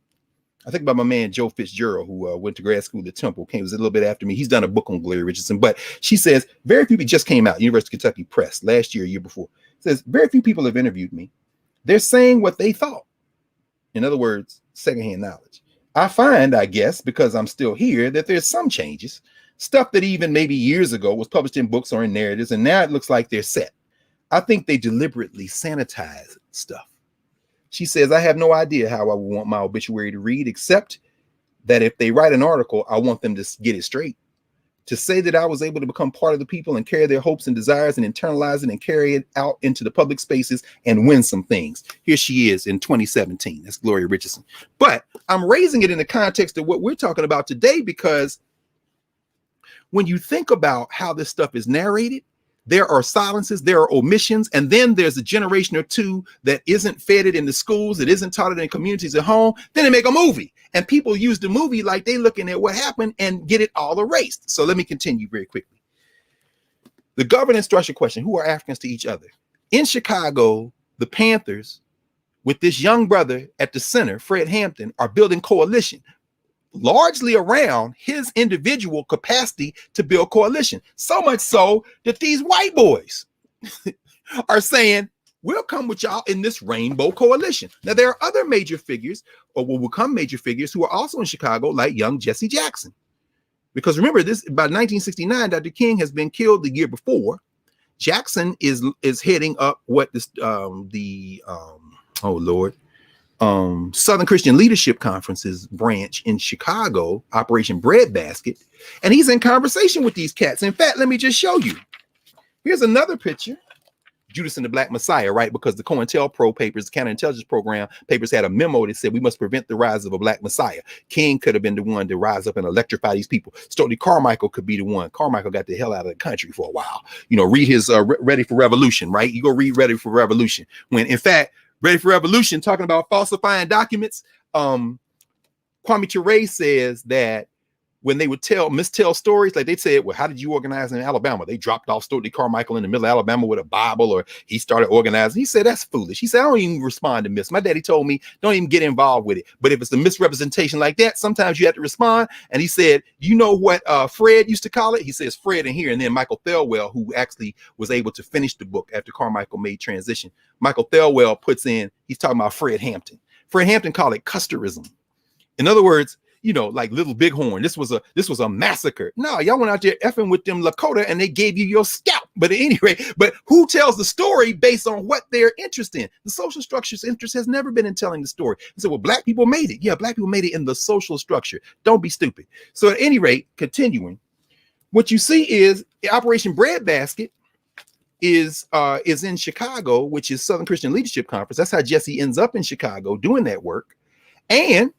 Speaker 2: I think about my man, Joe Fitzgerald, who went to grad school at Temple, was a little bit after me. He's done a book on Gloria Richardson, but she says, very few people just came out, University of Kentucky Press, last year, year before. Says, very few people have interviewed me. They're saying what they thought. In other words, secondhand knowledge. I find, I guess, because I'm still here, that there's some changes. Stuff that even maybe years ago was published in books or in narratives, and now it looks like they're set. I think they deliberately sanitize stuff. She says, I have no idea how I would want my obituary to read, except that if they write an article, I want them to get it straight. To say that I was able to become part of the people and carry their hopes and desires and internalize it and carry it out into the public spaces and win some things. Here she is in 2017. That's Gloria Richardson. But I'm raising it in the context of what we're talking about today, because when you think about how this stuff is narrated, there are silences, there are omissions, and then there's a generation or two that isn't fed it in the schools, that isn't taught it in communities at home. Then they make a movie, and people use the movie like they looking at what happened and get it all erased. So let me continue very quickly. The governance structure question: who are Africans to each other? In Chicago, the Panthers, with this young brother at the center, Fred Hampton, are building coalition, largely around his individual capacity to build coalition. So much so that these white boys are saying, we'll come with y'all in this rainbow coalition. Now, there are other major figures, or will become major figures, who are also in Chicago, like young Jesse Jackson. Because remember, this by 1969, Dr. King has been killed the year before. Jackson is heading up what this Southern Christian Leadership Conference's branch in Chicago, Operation Breadbasket, and he's in conversation with these cats. In fact, let me just show you. Here's another picture. Judas and the Black Messiah, right? Because the COINTELPRO papers, the counterintelligence program papers, had a memo that said we must prevent the rise of a Black Messiah. King could have been the one to rise up and electrify these people. Stokely Carmichael could be the one. Carmichael got the hell out of the country for a while. You know, read his Ready for Revolution, right? You go read Ready for Revolution. When, in fact, Ready for Revolution, talking about falsifying documents, Kwame Ture says that when they would mistell stories, like they said, well, how did you organize in Alabama? They dropped off Stokely Carmichael in the middle of Alabama with a Bible, or he started organizing. He said, that's foolish. He said, I don't even respond to myths. My daddy told me, don't even get involved with it. But if it's a misrepresentation like that, sometimes you have to respond. And he said, you know what Fred used to call it? He says, Fred in here. And then Michael Thelwell, who actually was able to finish the book after Carmichael made transition. Michael Thelwell puts in, he's talking about Fred Hampton. Fred Hampton called it Custerism. In other words, you know, like Little Bighorn, this was a massacre. No, y'all went out there effing with them Lakota and they gave you your scalp. But at any rate, but who tells the story based on what they're interested in? The social structure's interest has never been in telling the story. He said, well, Black people made it. Yeah, Black people made it in the social structure. Don't be stupid. So at any rate, continuing, what you see is Operation Breadbasket is in Chicago, which is Southern Christian Leadership Conference. That's how Jesse ends up in Chicago doing that work. And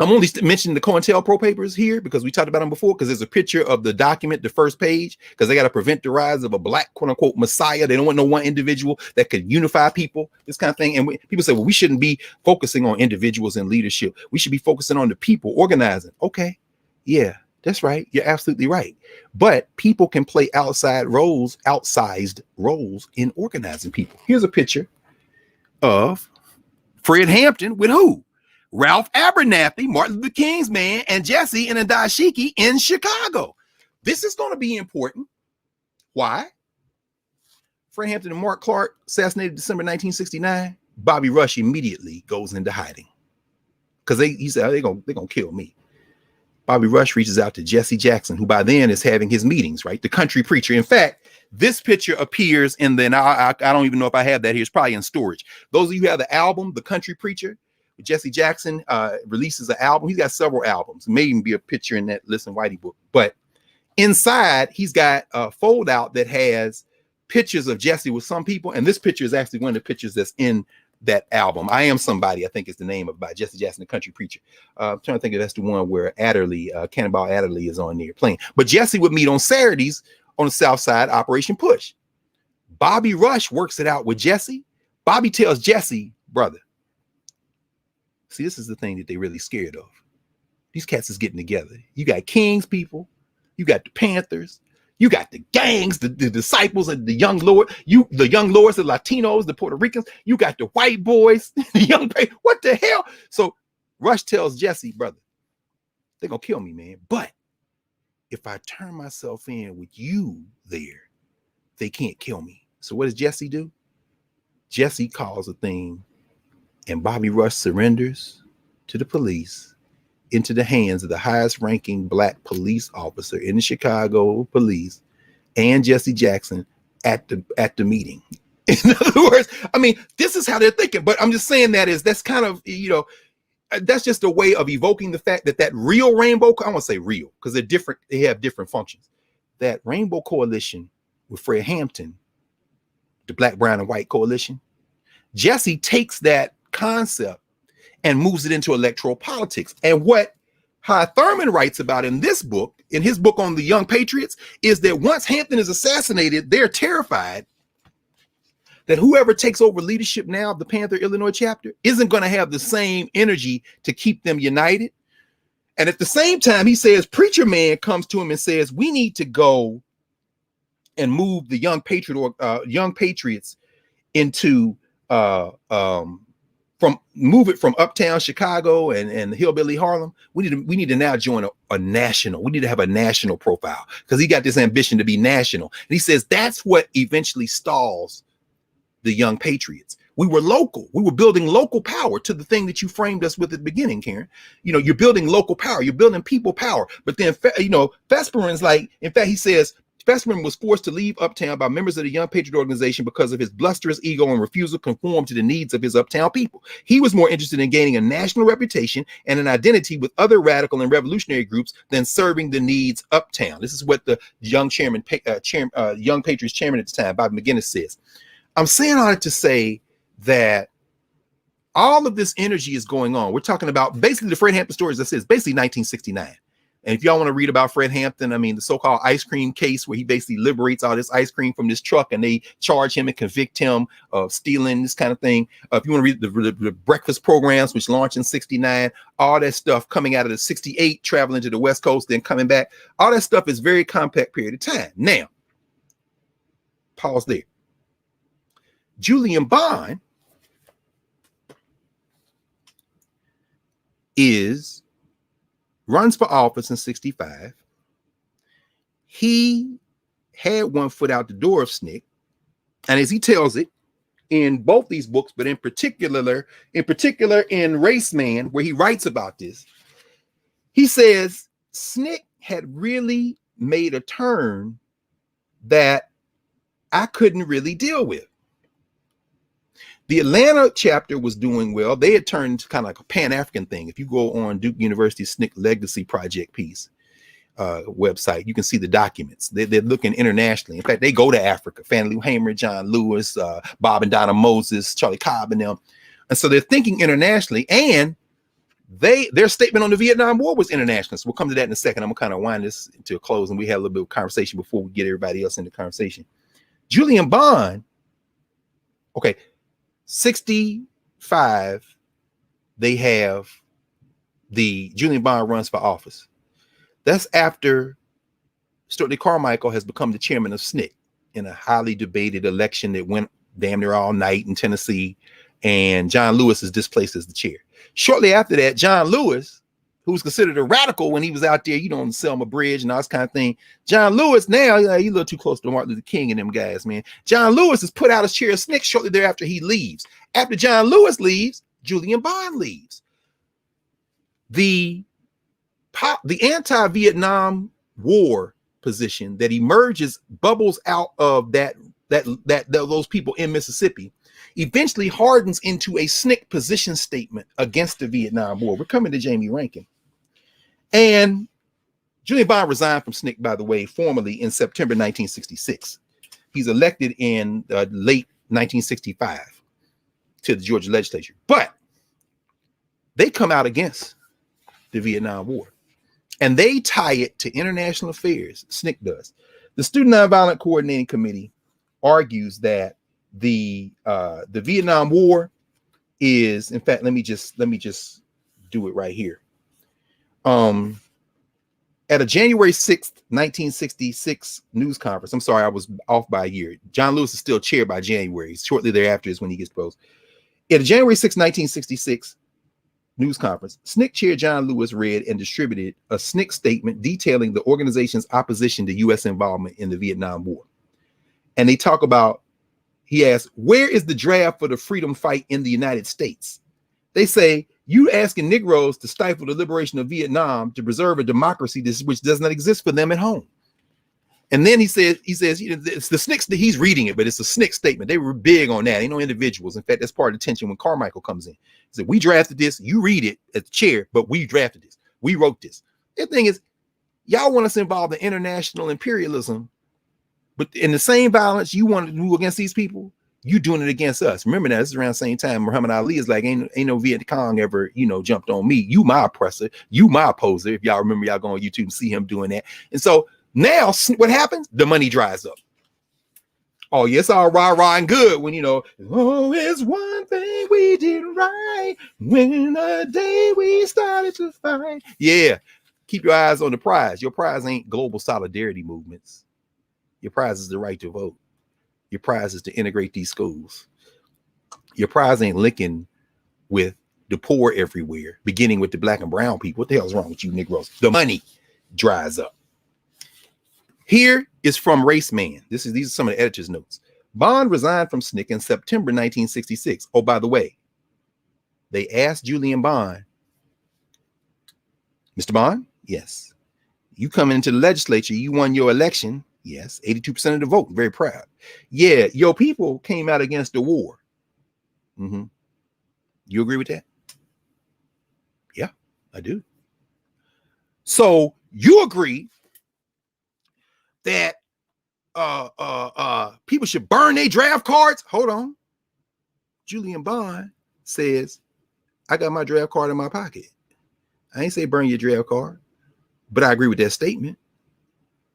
Speaker 2: I'm only mentioning the COINTELPRO papers here because we talked about them before, because there's a picture of the document, the first page, because they got to prevent the rise of a Black, quote unquote, Messiah. They don't want no one individual that could unify people, this kind of thing. And people say, well, we shouldn't be focusing on individuals and leadership. We should be focusing on the people organizing. Okay. Yeah, that's right. You're absolutely right. But people can play outsized roles in organizing people. Here's a picture of Fred Hampton with who? Ralph Abernathy, Martin Luther King's man, and Jesse and a dashiki in Chicago. This is going to be important. Why? Fred Hampton and Mark Clark assassinated December 1969. Bobby Rush immediately goes into hiding because he said they're gonna kill me. Bobby Rush reaches out to Jesse Jackson, who by then is having his meetings, right? The country preacher. In fact, this picture appears in the, I don't even know if I have that here. It's probably in storage. Those of you who have the album, The Country Preacher, Jesse Jackson releases an album. He's got several albums. It may even be a picture in that Listen Whitey book. But inside, he's got a fold out that has pictures of Jesse with some people. And this picture is actually one of the pictures that's in that album. I Am Somebody, I think is the name of by Jesse Jackson, the country preacher. I'm trying to think if that's the one where Adderley, Cannonball Adderley is on there playing. But Jesse would meet on Saturdays on the South Side, Operation Push. Bobby Rush works it out with Jesse. Bobby tells Jesse, brother, see, this is the thing that they're really scared of. These cats is getting together. You got King's people, you got the Panthers, you got the gangs, the disciples and the young lords, the young lords, the Latinos, the Puerto Ricans, you got the white boys, the young, what the hell? So Rush tells Jesse, brother, they're gonna kill me, man. But if I turn myself in with you there, they can't kill me. So what does Jesse do? Jesse calls a thing, and Bobby Rush surrenders to the police into the hands of the highest ranking Black police officer in the Chicago police and Jesse Jackson at the meeting. In other words, I mean, this is how they're thinking, but I'm just saying that's kind of, that's just a way of evoking the fact that real rainbow, I won't say real because they're different, they have different functions. That rainbow coalition with Fred Hampton, the black, brown, and white coalition, Jesse takes that concept and moves it into electoral politics. And what Hy Thurman writes about in this book, in his book on the Young Patriots, is that once Hampton is assassinated, they're terrified that whoever takes over leadership now of the Panther Illinois chapter isn't going to have the same energy to keep them united. And at the same time, he says, Preacher Man comes to him and says, we need to go and move the Young Patriots into move it from uptown Chicago and hillbilly Harlem. We need to now join a national. We need to have a national profile because he got this ambition to be national. And he says that's what eventually stalls the Young Patriots. We were local. We were building local power, to the thing that you framed us with at the beginning, Karen. You know, you're building local power. You're building people power. But then, you know, Fesperin's like, in fact, he says, Fesperin was forced to leave Uptown by members of the Young Patriot organization because of his blusterous ego and refusal to conform to the needs of his Uptown people. He was more interested in gaining a national reputation and an identity with other radical and revolutionary groups than serving the needs Uptown. This is what the Young Patriots chairman at the time, Bob McGinnis, says. I'm saying all that to say that all of this energy is going on. We're talking about basically the Fred Hampton story, as I said, is basically 1969. And if y'all want to read about Fred Hampton, I mean, the so-called ice cream case where he basically liberates all this ice cream from this truck and they charge him and convict him of stealing, this kind of thing. If you want to read the breakfast programs, which launched in 69, all that stuff coming out of the 68, traveling to the West Coast, then coming back, all that stuff is very compact period of time. Now, pause there. Julian Bond runs for office in 65. He had one foot out the door of SNCC. And as he tells it in both these books, but in particular in Race Man, where he writes about this, he says SNCC had really made a turn that I couldn't really deal with. The Atlanta chapter was doing well. They had turned into kind of like a Pan-African thing. If you go on Duke University's SNCC Legacy Project piece website, you can see the documents. They're looking internationally. In fact, they go to Africa. Fannie Hamer, John Lewis, Bob and Donna Moses, Charlie Cobb and them. And so they're thinking internationally. And their statement on the Vietnam War was international. So we'll come to that in a second. I'm going to kind of wind this to a close and we have a little bit of conversation before we get everybody else in the conversation. Julian Bond, okay, 65, they have the Julian Bond runs for office. That's after Stuart D. Carmichael has become the chairman of SNCC in a highly debated election that went damn near all night in Tennessee, and John Lewis is displaced as the chair. Shortly after that, John Lewis, who was considered a radical when he was out there, you know, on Selma Bridge and all this kind of thing. John Lewis, now he's a little too close to Martin Luther King and them guys, man. John Lewis is put out as chair of SNCC shortly thereafter he leaves. After John Lewis leaves, Julian Bond leaves. The anti-Vietnam War position that emerges, bubbles out of those people in Mississippi, eventually hardens into a SNCC position statement against the Vietnam War. We're coming to Jamie Rankin. And Julian Bond resigned from SNCC, by the way, formally in September 1966. He's elected in late 1965 to the Georgia legislature. But they come out against the Vietnam War. And they tie it to international affairs. SNCC does. The Student Nonviolent Coordinating Committee argues that the Vietnam War is, in fact, let me just do it right here. At a January 6th, 1966 news conference, I'm sorry, I was off by a year. John Lewis is still chair by January. Shortly thereafter is when he gets proposed. At a January 6th, 1966 news conference, SNCC chair John Lewis read and distributed a SNCC statement detailing the organization's opposition to U.S. involvement in the Vietnam War. And they talk about, he asked, where is the draft for the freedom fight in the United States? They say, you asking Negroes to stifle the liberation of Vietnam to preserve a democracy which does not exist for them at home. And then he says, you know, it's the SNCC, he's reading it, but it's a SNCC statement. They were big on that. Ain't no individuals. In fact, that's part of the tension when Carmichael comes in. He said, we drafted this, you read it as the chair, but we drafted this. We wrote this. The thing is, y'all want us involved in international imperialism, but in the same violence you want to do against these people, you doing it against us. Remember that this is around the same time Muhammad Ali is like, ain't no Viet Cong ever, you know, jumped on me. You my oppressor, you my opposer. If y'all remember, y'all go on YouTube and see him doing that. And so now what happens? The money dries up. Oh, yes, all rah and good when, you know, oh, it's one thing we did right when the day we started to fight. Yeah, keep your eyes on the prize. Your prize ain't global solidarity movements. Your prize is the right to vote. Your prize is to integrate these schools. Your prize ain't linking with the poor everywhere, beginning with the black and brown people. What the hell is wrong with you, Negroes? The money dries up. Here is from Race Man. These are some of the editor's notes. Bond resigned from SNCC in September 1966. Oh, by the way, they asked Julian Bond, Mr. Bond, yes, you coming into the legislature, you won your election. Yes, 82% of the vote. Very proud. Yeah, your people came out against the war. Mm-hmm. You agree with that? Yeah, I do. So you agree that people should burn their draft cards? Hold on. Julian Bond says, I got my draft card in my pocket. I ain't say burn your draft card, but I agree with that statement.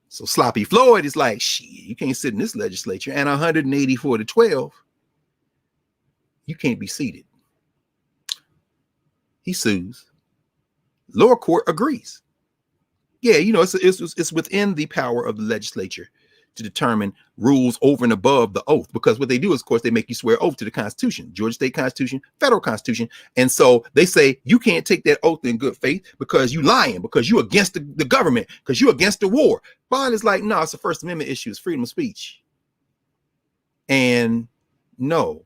Speaker 2: So Sloppy Floyd is like, shit, you can't sit in this legislature, and 184 to 12, you can't be seated. He sues. Lower court agrees. Yeah, you know, it's within the power of the legislature to determine rules over and above the oath, because what they do is, of course, they make you swear oath to the Constitution, Georgia State Constitution, federal Constitution. And so they say you can't take that oath in good faith because you lying, because you against the government, because you against the war. Bond is like, no, it's a First Amendment issue. It's freedom of speech. And no,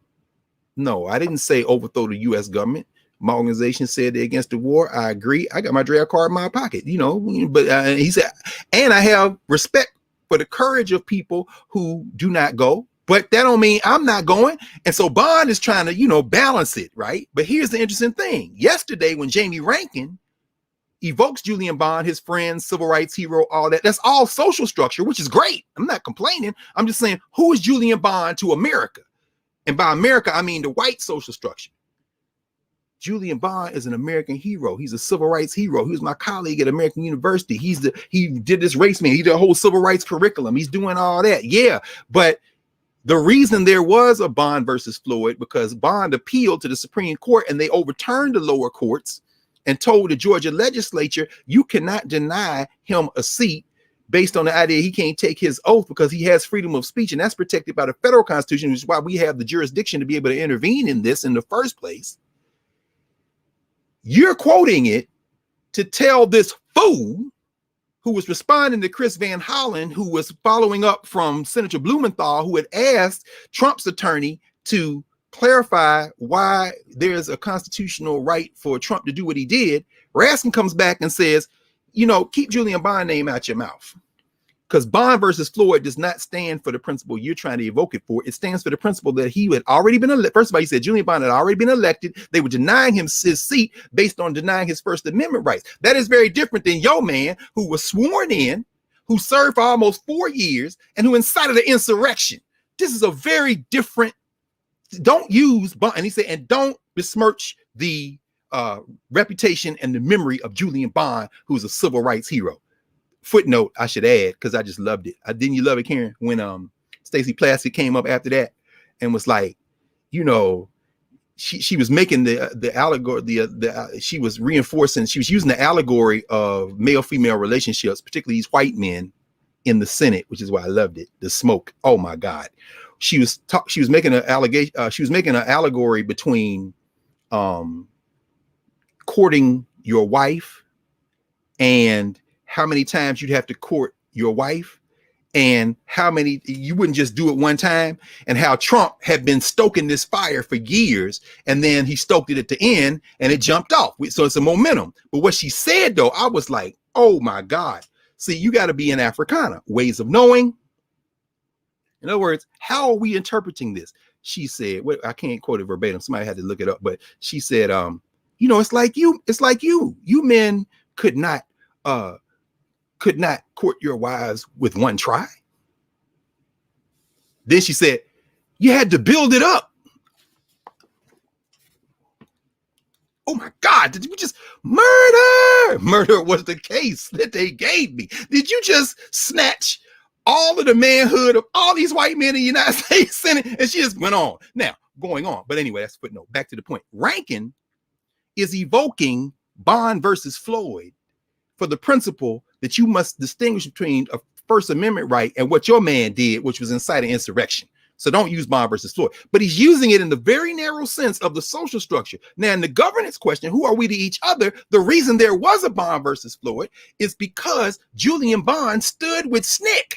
Speaker 2: I didn't say overthrow the U.S. government. My organization said they're against the war. I agree. I got my draft card in my pocket, you know, but he said, and I have respect for the courage of people who do not go, but that don't mean I'm not going. And so Bond is trying to, you know, balance it, right? But here's the interesting thing. Yesterday, when Jamie Rankin evokes Julian Bond, his friend, civil rights hero, all that, that's all social structure, which is great. I'm not complaining. I'm just saying, who is Julian Bond to America? And by America, I mean the white social structure. Julian Bond is an American hero. He's a civil rights hero. He was my colleague at American University. He did this race man. He did a whole civil rights curriculum. He's doing all that. Yeah. But the reason there was a Bond versus Floyd, because Bond appealed to the Supreme Court and they overturned the lower courts and told the Georgia legislature, you cannot deny him a seat based on the idea he can't take his oath because he has freedom of speech. And that's protected by the federal Constitution, which is why we have the jurisdiction to be able to intervene in this in the first place. You're quoting it to tell this fool who was responding to Chris Van Hollen, who was following up from Senator Blumenthal, who had asked Trump's attorney to clarify why there's a constitutional right for Trump to do what he did. Raskin comes back and says, you know, keep Julian Bond name out your mouth. Because Bond versus Floyd does not stand for the principle you're trying to evoke it for. It stands for the principle that he had already been elected. First of all, he said Julian Bond had already been elected. They were denying him his seat based on denying his First Amendment rights. That is very different than your man who was sworn in, who served for almost 4 years, and who incited an insurrection. This is a very different. Don't use Bond. And he said, and don't besmirch the reputation and the memory of Julian Bond, who's a civil rights hero. Footnote, I should add, because I just loved it. Didn't you love it, Karen? When Stacey Plaskett came up after that and was like, you know, she was making the allegory, she was reinforcing, she was using the allegory of male-female relationships, particularly these white men in the Senate, which is why I loved it. The smoke. Oh my God. She was making an allegation, she was making an allegory between courting your wife and how many times you'd have to court your wife and how many you wouldn't just do it one time, and how Trump had been stoking this fire for years. And then he stoked it at the end and it jumped off. So it's a momentum. But what she said though, I was like, oh my God, See, you got to be an Africana. Ways of knowing. In other words, how are we interpreting this? She said, well, I can't quote it verbatim. Somebody had to look it up, but she said, it's like you men could not court your wives with one try. Then she said, you had to build it up. Oh my God, did you just murder? Murder was the case that they gave me. Did you just snatch all of the manhood of all these white men in the United States Senate? And she just went on. Now, going on. But anyway, that's a footnote. Back to the point. Rankin is evoking Bond versus Floyd for the principle that you must distinguish between a First Amendment right and what your man did, which was inciting insurrection. So don't use Bond versus Floyd. But he's using it in the very narrow sense of the social structure. Now, in the governance question, who are we to each other? The reason there was a Bond versus Floyd is because Julian Bond stood with SNCC,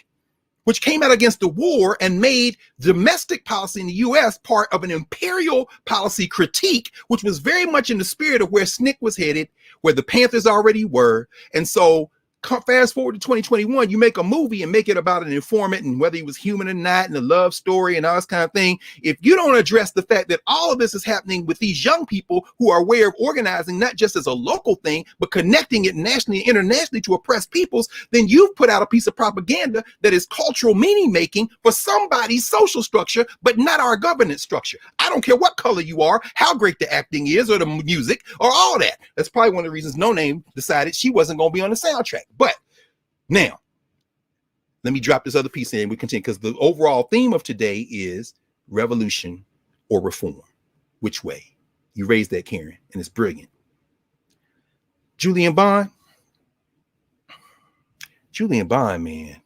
Speaker 2: which came out against the war and made domestic policy in the U.S. part of an imperial policy critique, which was very much in the spirit of where SNCC was headed, where the Panthers already were. And so fast forward to 2021, you make a movie and make it about an informant and whether he was human or not and a love story and all this kind of thing. If you don't address the fact that all of this is happening with these young people who are aware of organizing, not just as a local thing, but connecting it nationally and internationally to oppress peoples, then you've put out a piece of propaganda that is cultural meaning making for somebody's social structure, but not our governance structure. I don't care what color you are, how great the acting is or the music or all that. That's probably one of the reasons No Name decided she wasn't going to be on the soundtrack. But now, let me drop this other piece in and we continue, because the overall theme of today is revolution or reform. Which way? You raised that, Karen, and it's brilliant. Julian Bond, man,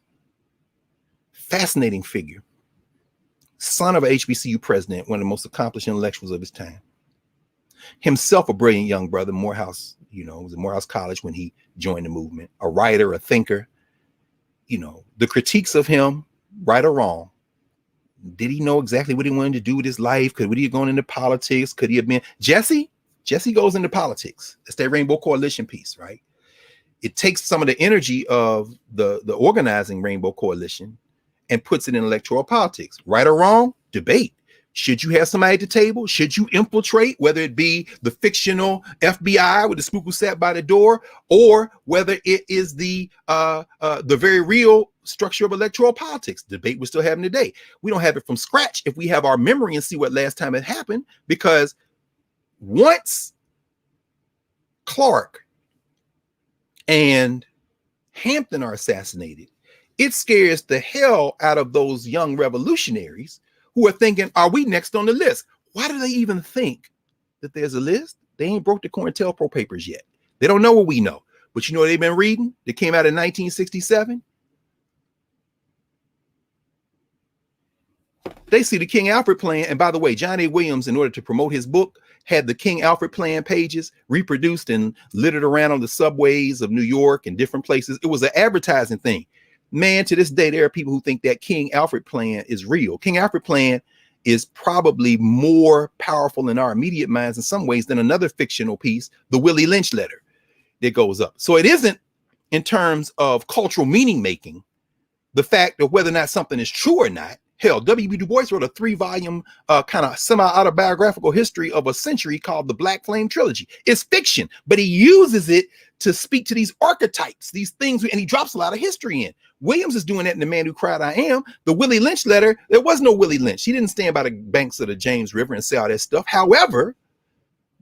Speaker 2: fascinating figure. Son of a HBCU president, one of the most accomplished intellectuals of his time. Himself a brilliant young brother, Morehouse, was at Morehouse College when he joined the movement. A writer, a thinker. The critiques of him, right or wrong. Did he know exactly what he wanted to do with his life? Would he have gone into politics? Could he have been Jesse? Jesse goes into politics. That's that Rainbow Coalition piece, right? It takes some of the energy of the organizing Rainbow Coalition and puts it in electoral politics. Right or wrong? Debate. Should you have somebody at the table? Should you infiltrate, whether it be the fictional FBI with the spook who sat by the door, or whether it is the very real structure of electoral politics? Debate we're still having today. We don't have it from scratch if we have our memory and see what last time it happened, because once Clark and Hampton are assassinated, it scares the hell out of those young revolutionaries who are thinking, are we next on the list? Why do they even think that there's a list? They ain't broke the COINTELPRO papers yet. They don't know what we know. But you know what they've been reading? That came out in 1967. They see the King Alfred plan. And by the way, John A. Williams, in order to promote his book, had the King Alfred plan pages reproduced and littered around on the subways of New York and different places. It was an advertising thing. Man, to this day, there are people who think that King Alfred plan is real. King Alfred plan is probably more powerful in our immediate minds in some ways than another fictional piece, the Willie Lynch letter that goes up. So it isn't in terms of cultural meaning making, the fact of whether or not something is true or not. Hell, W.B. Du Bois wrote a 3-volume kind of semi-autobiographical history of a century called the Black Flame Trilogy. It's fiction, but he uses it to speak to these archetypes, these things, and he drops a lot of history in. Williams is doing that in The Man Who Cried I Am. The Willie Lynch letter, there was no Willie Lynch. He didn't stand by the banks of the James River and say all that stuff. However,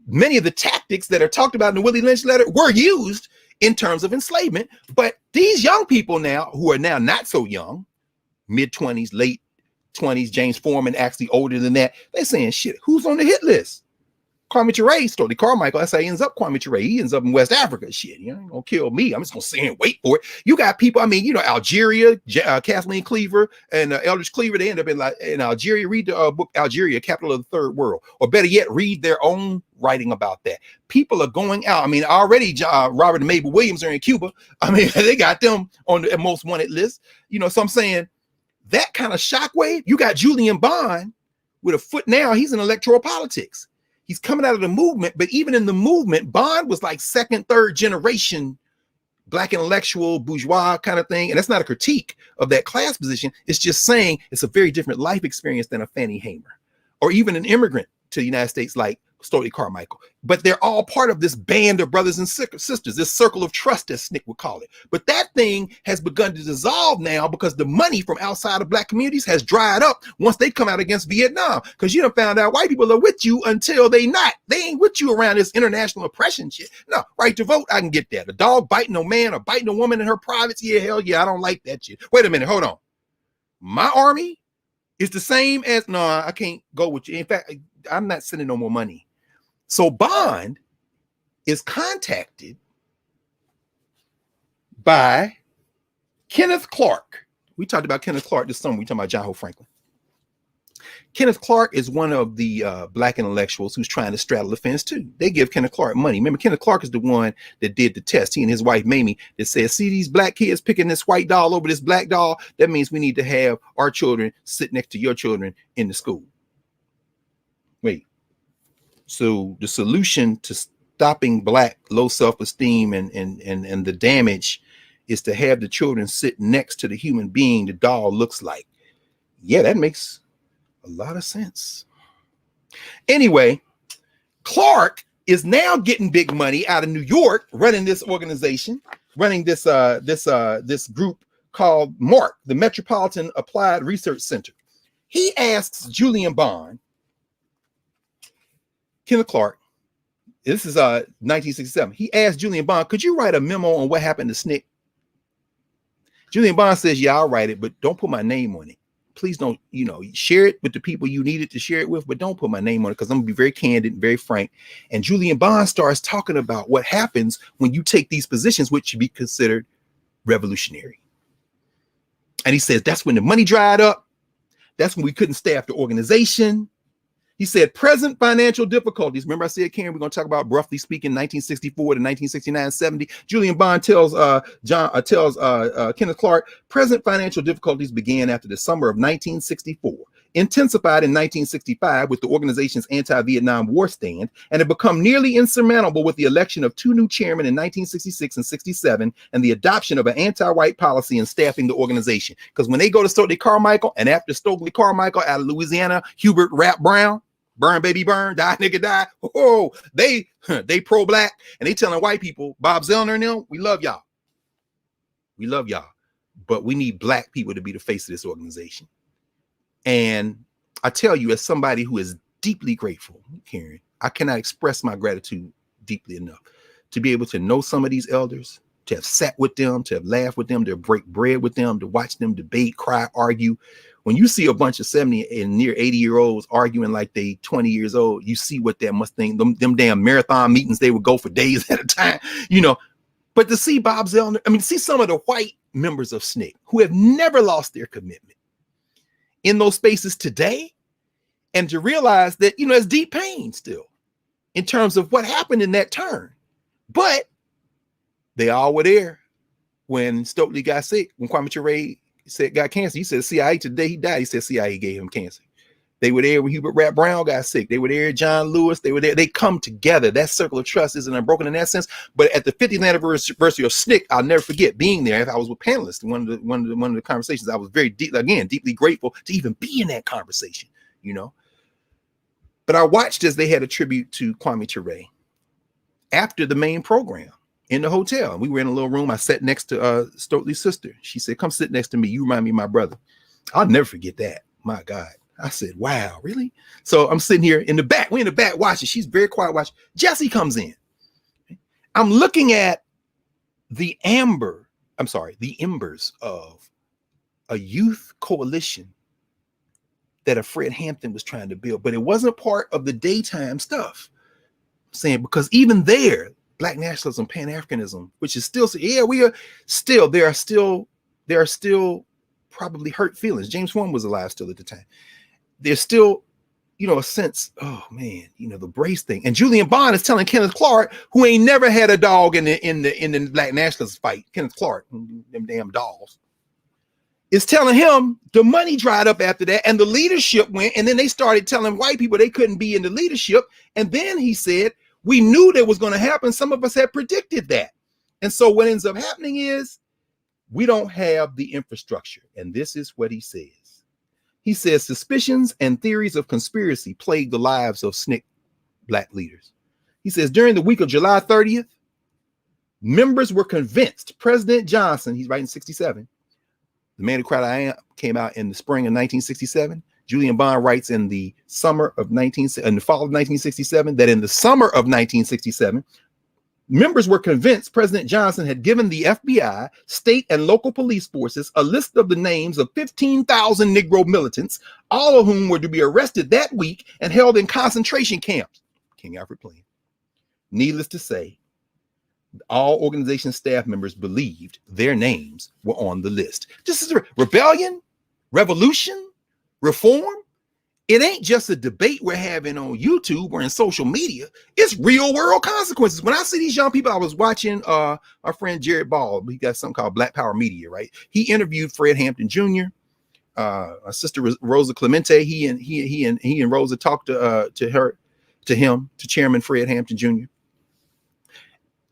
Speaker 2: many of the tactics that are talked about in the Willie Lynch letter were used in terms of enslavement. But these young people now, who are now not so young, mid-20s, late 20s, James Foreman actually older than that, they're saying, shit, who's on the hit list? Kwame Ture, Stokely Carmichael, that's how he ends up. Kwame Ture, he ends up in West Africa. Shit, you ain't gonna kill me. I'm just gonna sit here and wait for it. You got people, I mean, Algeria, Kathleen Cleaver and Eldridge Cleaver, they end up in Algeria. Read the book Algeria, Capital of the Third World, or better yet, read their own writing about that. People are going out. I mean, already Robert and Mabel Williams are in Cuba. I mean, they got them on the most wanted list. So I'm saying that kind of shockwave. You got Julian Bond with a foot now. He's in electoral politics. He's coming out of the movement, but even in the movement, Bond was like second, third generation black intellectual bourgeois kind of thing. And that's not a critique of that class position. It's just saying it's a very different life experience than a Fannie Hamer or even an immigrant to the United States like Stokely Carmichael. But they're all part of this band of brothers and sisters, this circle of trust, as Snick would call it. But that thing has begun to dissolve now because the money from outside of black communities has dried up once they come out against Vietnam. Because you done found out white people are with you until they not. They ain't with you around this international oppression shit. No, right to vote, I can get that. A dog biting a man or biting a woman in her privates, yeah, hell yeah, I don't like that shit. Wait a minute, hold on. My army is the same as, no, I can't go with you. In fact, I'm not sending no more money. So Bond is contacted by Kenneth Clark. We talked about Kenneth Clark this summer. We talked about John Hope Franklin. Kenneth Clark is one of the black intellectuals who's trying to straddle the fence too. They give Kenneth Clark money. Remember, Kenneth Clark is the one that did the test. He and his wife Mamie that said, see these black kids picking this white doll over this black doll? That means we need to have our children sit next to your children in the school. Wait. So the solution to stopping black low self-esteem and the damage is to have the children sit next to the human being the doll looks like. Yeah, that makes a lot of sense. Anyway, Clark is now getting big money out of New York, running this organization, running this group called MARC, the Metropolitan Applied Research Center. He asks Julian Bond, Kenneth Clark, this is 1967. He asked Julian Bond, could you write a memo on what happened to Snick? Julian Bond says, yeah, I'll write it, but don't put my name on it. Please don't, share it with the people you needed to share it with, but don't put my name on it because I'm gonna be very candid and very frank. And Julian Bond starts talking about what happens when you take these positions, which should be considered revolutionary. And he says, that's when the money dried up. That's when we couldn't staff the organization. He said, present financial difficulties. Remember I said, Karen, we're going to talk about, roughly speaking, 1964 to 1969, 70. Julian Bond tells Kenneth Clark, present financial difficulties began after the summer of 1964, intensified in 1965 with the organization's anti-Vietnam War stand, and had become nearly insurmountable with the election of two new chairmen in 1966 and 67, and the adoption of an anti-white policy in staffing the organization. Because when they go to Stokely Carmichael, and after Stokely Carmichael out of Louisiana, Hubert Rap Brown, burn baby burn, die nigga die. Oh, they pro-black, and they telling white people, Bob Zellner and them, we love y'all. We love y'all. But we need black people to be the face of this organization. And I tell you, as somebody who is deeply grateful, Karen, I cannot express my gratitude deeply enough to be able to know some of these elders, to have sat with them, to have laughed with them, to break bread with them, to watch them debate, cry, argue. When you see a bunch of 70 and near 80-year-olds arguing like they 20 years old, you see what that must think. Them damn marathon meetings, they would go for days at a time, But to see Bob Zellner, see some of the white members of SNCC who have never lost their commitment in those spaces today, and to realize that, it's deep pain still in terms of what happened in that turn. But they all were there when Stokely got sick, when Kwame Ture got cancer. He said CIA today he died. He said CIA gave him cancer. They were there when Hubert Rap Brown got sick. They were there, John Lewis. They were there. They come together. That circle of trust isn't unbroken in that sense. But at the 50th anniversary of SNCC, I'll never forget being there. I was with panelists in one of the conversations. I was very deeply grateful to even be in that conversation. But I watched as they had a tribute to Kwame Ture after the main program in the hotel. We were in a little room. I sat next to Stokely's sister. She said, come sit next to me. You remind me of my brother. I'll never forget that. My God. I said, wow, really? So I'm sitting here in the back. We're in the back watching. She's very quiet watching. Jesse comes in. I'm looking at the embers of a youth coalition that a Fred Hampton was trying to build, but it wasn't part of the daytime stuff. I'm saying, because even there, Black nationalism, Pan-Africanism, which is still, there are still probably hurt feelings. James Swan was alive still at the time. There's still, a sense, oh man, the brace thing. And Julian Bond is telling Kenneth Clark, who ain't never had a dog in the Black nationalist fight, Kenneth Clark, them damn dogs, is telling him the money dried up after that, and the leadership went, and then they started telling white people they couldn't be in the leadership. And then he said, we knew that was going to happen. Some of us had predicted that. And so what ends up happening is we don't have the infrastructure. And this is what he says. He says suspicions and theories of conspiracy plague the lives of SNCC Black leaders. He says during the week of July 30th, members were convinced President Johnson, he's writing 67, The Man Who Cried I Am came out in the spring of 1967. Julian Bond writes in the fall of 1967 that in the summer of 1967, members were convinced President Johnson had given the FBI, state and local police forces a list of the names of 15,000 Negro militants, all of whom were to be arrested that week and held in concentration camps. King Alfred plan. Needless to say, all organization staff members believed their names were on the list. This is a rebellion, revolution, reform. It ain't just a debate we're having on YouTube or in social media. It's real world consequences. When I see these young people, I was watching our friend Jared Ball. He got something called Black Power Media, right? He interviewed Fred Hampton Jr., our sister Rosa Clemente. He and Rosa talked to Chairman Fred Hampton Jr.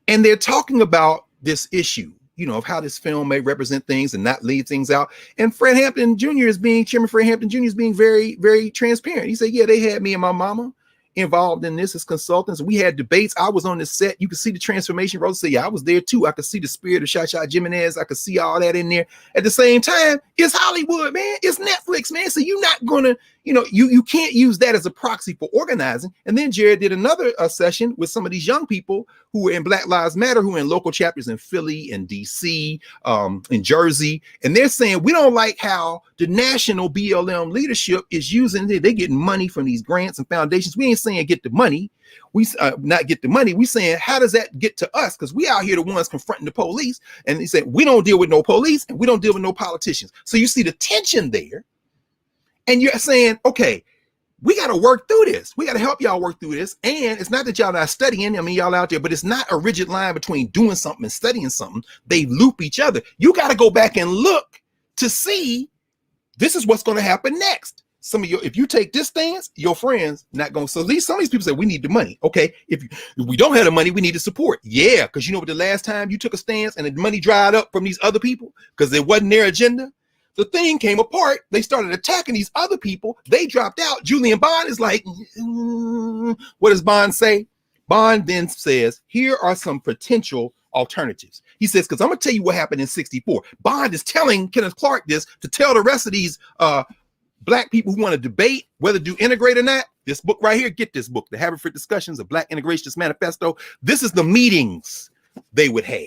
Speaker 2: And they're talking about this issue, you know, of how this film may represent things and not leave things out. And Chairman Fred Hampton Jr. is being very, very transparent. He said, yeah, they had me and my mama involved in this as consultants. We had debates. I was on the set. You could see the transformation. Rosa said, yeah, I was there too. I could see the spirit of Shasha Jimenez. I could see all that in there. At the same time, it's Hollywood, man. It's Netflix, man. So you're not going to, you know, you can't use that as a proxy for organizing. And then Jared did another session with some of these young people who were in Black Lives Matter, who are in local chapters in Philly and DC, in Jersey. And they're saying, we don't like how the national BLM leadership is using it. They're getting money from these grants and foundations. We ain't saying get the money. We not get the money. We saying, how does that get to us? Because we out here the ones confronting the police. And they said, we don't deal with no police and we don't deal with no politicians. So you see the tension there. And you're saying, okay, we got to work through this. We got to help y'all work through this. And it's not that y'all not studying. I mean, y'all out there, but it's not a rigid line between doing something and studying something. They loop each other. You got to go back and look to see this is what's going to happen next. Some of you, if you take this stance, your friends not going to. So some of these people say we need the money. Okay, if we don't have the money, we need the support. Yeah, because you know what, the last time you took a stance and the money dried up from these other people because it wasn't their agenda, the thing came apart. They started attacking these other people. They dropped out. Julian Bond is like, what does Bond say? Bond then says, here are some potential alternatives. He says, because I'm going to tell you what happened in 64. Bond is telling Kenneth Clark this to tell the rest of these Black people who want to debate whether to integrate or not. This book right here, get this book, The Haverford Discussions of Black Integrationist Manifesto. This is the meetings they would have.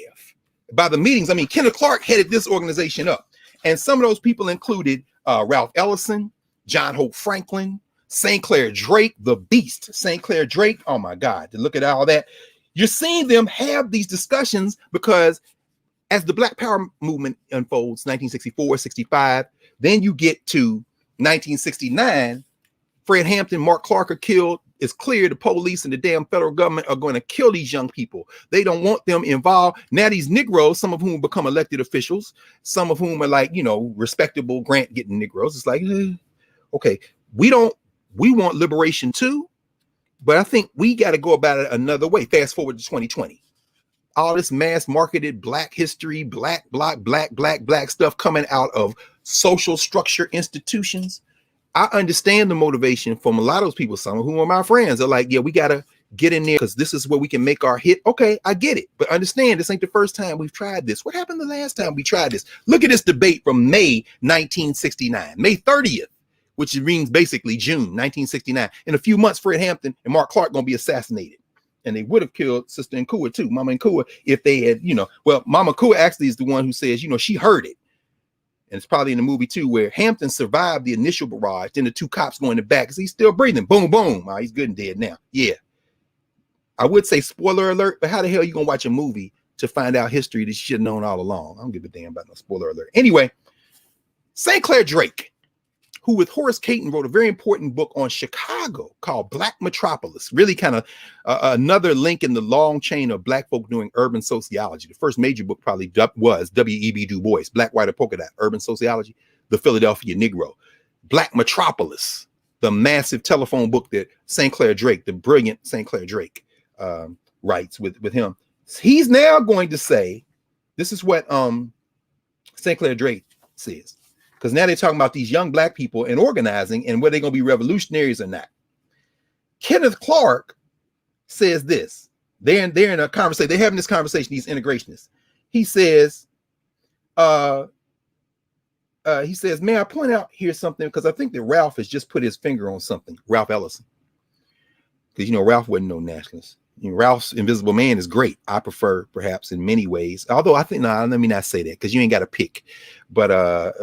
Speaker 2: By the meetings, I mean, Kenneth Clark headed this organization up. And some of those people included Ralph Ellison, John Hope Franklin, St. Clair Drake, the beast, St. Clair Drake. Oh my God, to look at all that. You're seeing them have these discussions because as the Black Power movement unfolds, 1964, 65, then you get to 1969, Fred Hampton, Mark Clark are killed. It's clear the police and the damn federal government are going to kill these young people. They don't want them involved. Now these Negroes, some of whom become elected officials, some of whom are like, you know, respectable grant getting Negroes. It's like, okay, we want liberation too, but I think we got to go about it another way. Fast forward to 2020. All this mass marketed Black history, black stuff coming out of social structure institutions. I understand the motivation from a lot of those people. Some of whom are my friends are like, yeah, we got to get in there because this is where we can make our hit. Okay, I get it. But understand, this ain't the first time we've tried this. What happened the last time we tried this? Look at this debate from May 1969, May 30th, which means basically June 1969. In a few months, Fred Hampton and Mark Clark going to be assassinated. And they would have killed Sister Nkua too, Mama Nkua, if they had, you know, well, Mama Nkua actually is the one who says, you know, she heard it. And it's probably in the movie too, where Hampton survived the initial barrage. Then the two cops go in the back because he's still breathing. Boom, boom. Oh, he's good and dead now. Yeah. I would say spoiler alert, but how the hell are you going to watch a movie to find out history that you should have known all along? I don't give a damn about no spoiler alert. Anyway, St. Clair Drake, who with Horace Caton wrote a very important book on Chicago called Black Metropolis, really kind of another link in the long chain of Black folk doing urban sociology. The first major book probably was W.E.B. Du Bois, Black, White, or Polka Dot, Urban Sociology, the Philadelphia Negro. Black Metropolis, the massive telephone book that St. Clair Drake, the brilliant St. Clair Drake writes with him. He's now going to say, this is what St. Clair Drake says, because now they're talking about these young black people and organizing and whether they're going to be revolutionaries or not. Kenneth Clark says this. They're in a conversation. They're having this conversation, these integrationists. He says, may I point out here something? Because I think that Ralph has just put his finger on something. Ralph Ellison. Because, Ralph wasn't no nationalist. Ralph's Invisible Man is great. I prefer, perhaps, in many ways. Although I think, let me not say that, because you ain't got to pick. But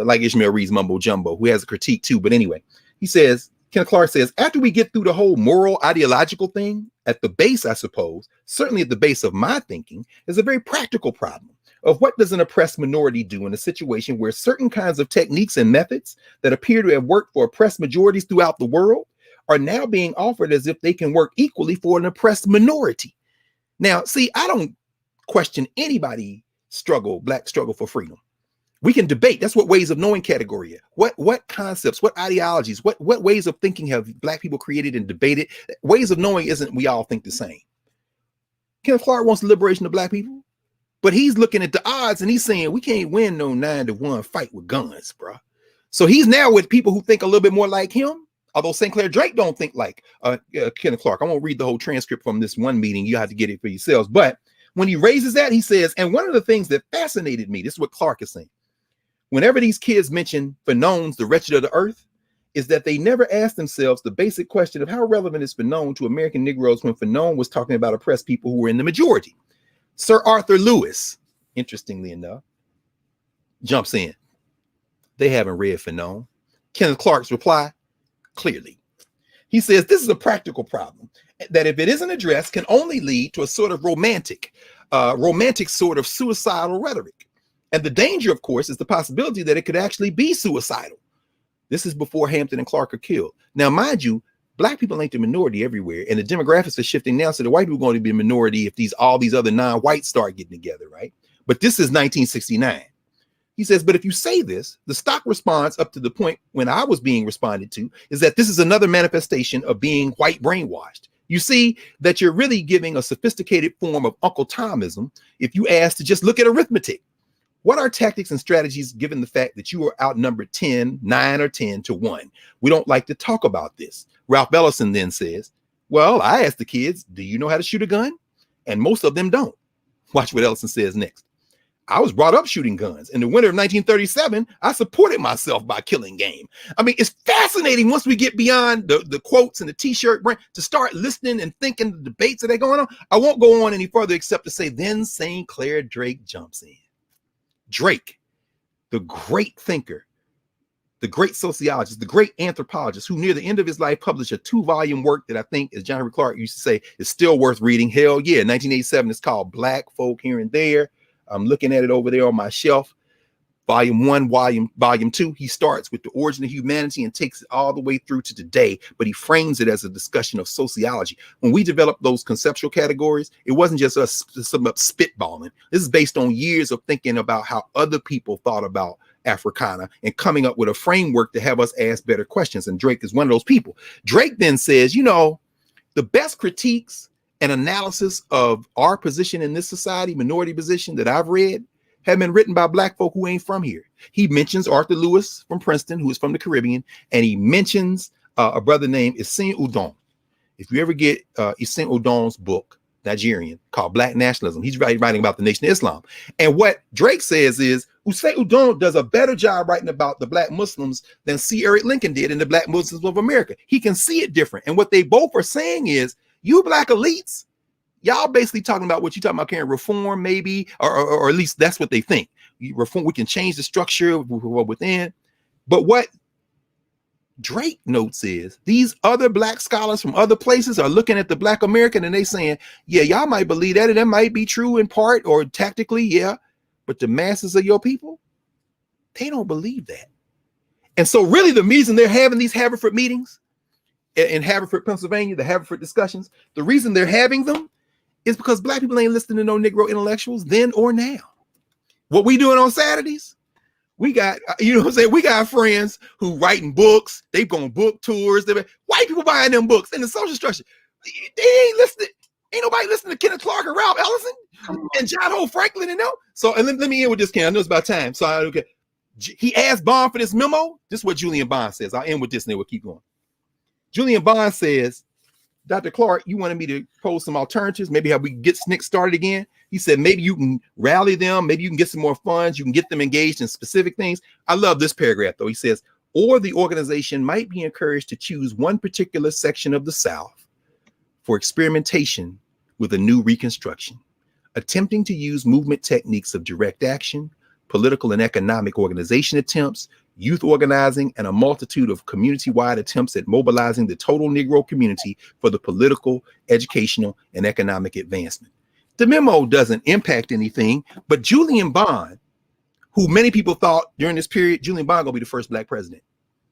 Speaker 2: like Ishmael Reed's Mumbo Jumbo, who has a critique too. But anyway, he says, Kenneth Clark says, after we get through the whole moral ideological thing, at the base, I suppose, certainly at the base of my thinking, is a very practical problem of what does an oppressed minority do in a situation where certain kinds of techniques and methods that appear to have worked for oppressed majorities throughout the world are now being offered as if they can work equally for an oppressed minority. Now, see, I don't question anybody black struggle for freedom. We can debate. That's what ways of knowing category is. What concepts, what ideologies, what ways of thinking have black people created and debated? Ways of knowing isn't we all think the same. Kenneth Clark wants the liberation of black people, but he's looking at the odds and he's saying we can't win no 9-1 fight with guns, bro. So he's now with people who think a little bit more like him. Although St. Clair Drake don't think like Kenneth Clark. I won't read the whole transcript from this one meeting. You have to get it for yourselves. But when he raises that, he says, and one of the things that fascinated me, this is what Clark is saying. Whenever these kids mention Fanon's The Wretched of the Earth, is that they never ask themselves the basic question of how relevant is Fanon to American Negroes when Fanon was talking about oppressed people who were in the majority. Sir Arthur Lewis, interestingly enough, jumps in. They haven't read Fanon. Kenneth Clark's reply, clearly. He says this is a practical problem that if it isn't addressed can only lead to a sort of romantic sort of suicidal rhetoric. And the danger, of course, is the possibility that it could actually be suicidal. This is before Hampton and Clark are killed. Now, mind you, black people ain't the minority everywhere, and the demographics are shifting now, so the white people are going to be a minority if all these other non-whites start getting together, right? But this is 1969. He says, but if you say this, the stock response up to the point when I was being responded to is that this is another manifestation of being white brainwashed. You see that you're really giving a sophisticated form of Uncle Tomism if you ask to just look at arithmetic. What are tactics and strategies given the fact that you are outnumbered 9 or 10 to 1? We don't like to talk about this. Ralph Ellison then says, well, I asked the kids, do you know how to shoot a gun? And most of them don't. Watch what Ellison says next. I was brought up shooting guns. In the winter of 1937, I supported myself by killing game. I mean, it's fascinating once we get beyond the quotes and the t-shirt brand to start listening and thinking the debates that are going on. I won't go on any further except to say then St. Clair Drake jumps in. Drake, the great thinker, the great sociologist, the great anthropologist who near the end of his life published a 2-volume work that I think, as John Henry Clark used to say, is still worth reading. Hell yeah, 1987, it's called Black Folk Here and There. I'm looking at it over there on my shelf. Volume 1, volume 2, he starts with the origin of humanity and takes it all the way through to today, but he frames it as a discussion of sociology. When we developed those conceptual categories, it wasn't just us spitballing. This is based on years of thinking about how other people thought about Africana and coming up with a framework to have us ask better questions. And Drake is one of those people. Drake then says, the best critiques and analysis of our position in this society, minority position that I've read, have been written by black folk who ain't from here. He mentions Arthur Lewis from Princeton, who is from the Caribbean, and he mentions a brother named Isin Udon. If you ever get Isin Udon's book, Nigerian, called Black Nationalism, he's writing about the Nation of Islam. And what Drake says is, Isin Udon does a better job writing about the black Muslims than C. Eric Lincoln did in the Black Muslims of America. He can see it different. And what they both are saying is, you black elites, y'all basically talking about what you talking about, Karen, reform maybe, or at least that's what they think. Reform, we can change the structure within. But what Drake notes is these other black scholars from other places are looking at the black American and they saying, yeah, y'all might believe that and that might be true in part or tactically, yeah, but the masses of your people, they don't believe that. And so really the reason they're having these Haverford meetings in Haverford, Pennsylvania, the Haverford discussions, the reason they're having them is because black people ain't listening to no Negro intellectuals then or now. What we doing on Saturdays, we got, we got friends who writing books, they've gone book tours, white people buying them books in the social structure. They ain't listening. Ain't nobody listening to Kenneth Clark or Ralph Ellison and John Hope Franklin and them. So, and let me end with this, Ken. I know it's about time. So, okay. He asked Bond for this memo. This is what Julian Bond says. I'll end with this and then we'll keep going. Julian Bond says, Dr. Clark, you wanted me to pose some alternatives, maybe how we get SNCC started again. He said, maybe you can rally them, maybe you can get some more funds, you can get them engaged in specific things. I love this paragraph, though. He says, or the organization might be encouraged to choose one particular section of the South for experimentation with a new reconstruction, attempting to use movement techniques of direct action, political and economic organization attempts, youth organizing, and a multitude of community-wide attempts at mobilizing the total Negro community for the political, educational, and economic advancement. The memo doesn't impact anything, but Julian Bond, who many people thought during this period, Julian Bond gonna be the first Black president,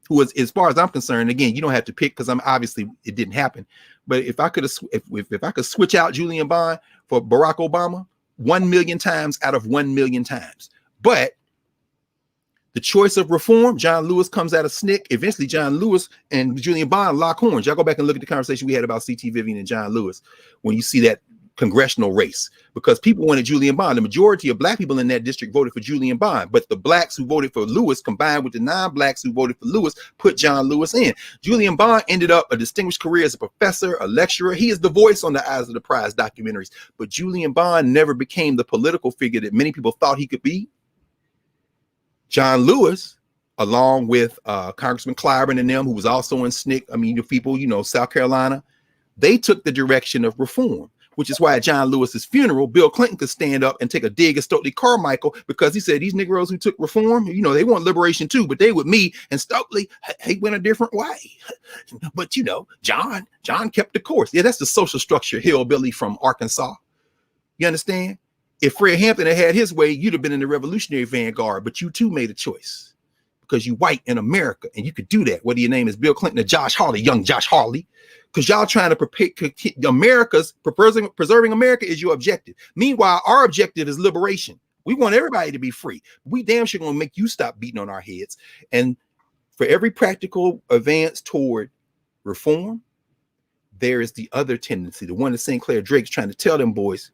Speaker 2: who was, as far as I'm concerned, again, you don't have to pick because I'm obviously it didn't happen. But if I could if I could switch out Julian Bond for Barack Obama 1 million times out of 1 million times. But the choice of reform, John Lewis comes out of SNCC. Eventually, John Lewis and Julian Bond lock horns. Y'all go back and look at the conversation we had about C.T. Vivian and John Lewis when you see that congressional race, because people wanted Julian Bond. The majority of Black people in that district voted for Julian Bond, but the Blacks who voted for Lewis combined with the non-Blacks who voted for Lewis put John Lewis in. Julian Bond ended up a distinguished career as a professor, a lecturer. He is the voice on the Eyes of the Prize documentaries, but Julian Bond never became the political figure that many people thought he could be. John Lewis, along with Congressman Clyburn and them, who was also in SNCC, I mean, the people, South Carolina, they took the direction of reform, which is why at John Lewis's funeral, Bill Clinton could stand up and take a dig at Stokely Carmichael, because he said these Negroes who took reform, they want liberation too, but they with me, and Stokely, he went a different way. But John kept the course. Yeah, that's the social structure hillbilly from Arkansas. You understand? If Fred Hampton had his way, you'd have been in the revolutionary vanguard, but you too made a choice because you white in America and you could do that. Whether your name is Bill Clinton or Josh Hawley, young Josh Hawley, because y'all trying to prepare preserving America is your objective. Meanwhile, our objective is liberation. We want everybody to be free. We damn sure gonna make you stop beating on our heads. And for every practical advance toward reform, there is the other tendency, the one that St. Clair Drake's trying to tell them boys,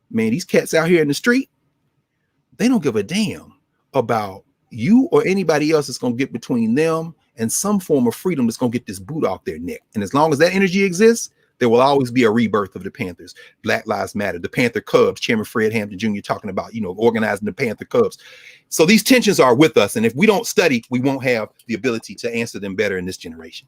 Speaker 2: man, these cats out here in the street, they don't give a damn about you or anybody else that's going to get between them and some form of freedom that's going to get this boot off their neck. And as long as that energy exists, there will always be a rebirth of the Panthers. Black Lives Matter, the Panther Cubs, Chairman Fred Hampton Jr. talking about, organizing the Panther Cubs. So these tensions are with us. And if we don't study, we won't have the ability to answer them better in this generation.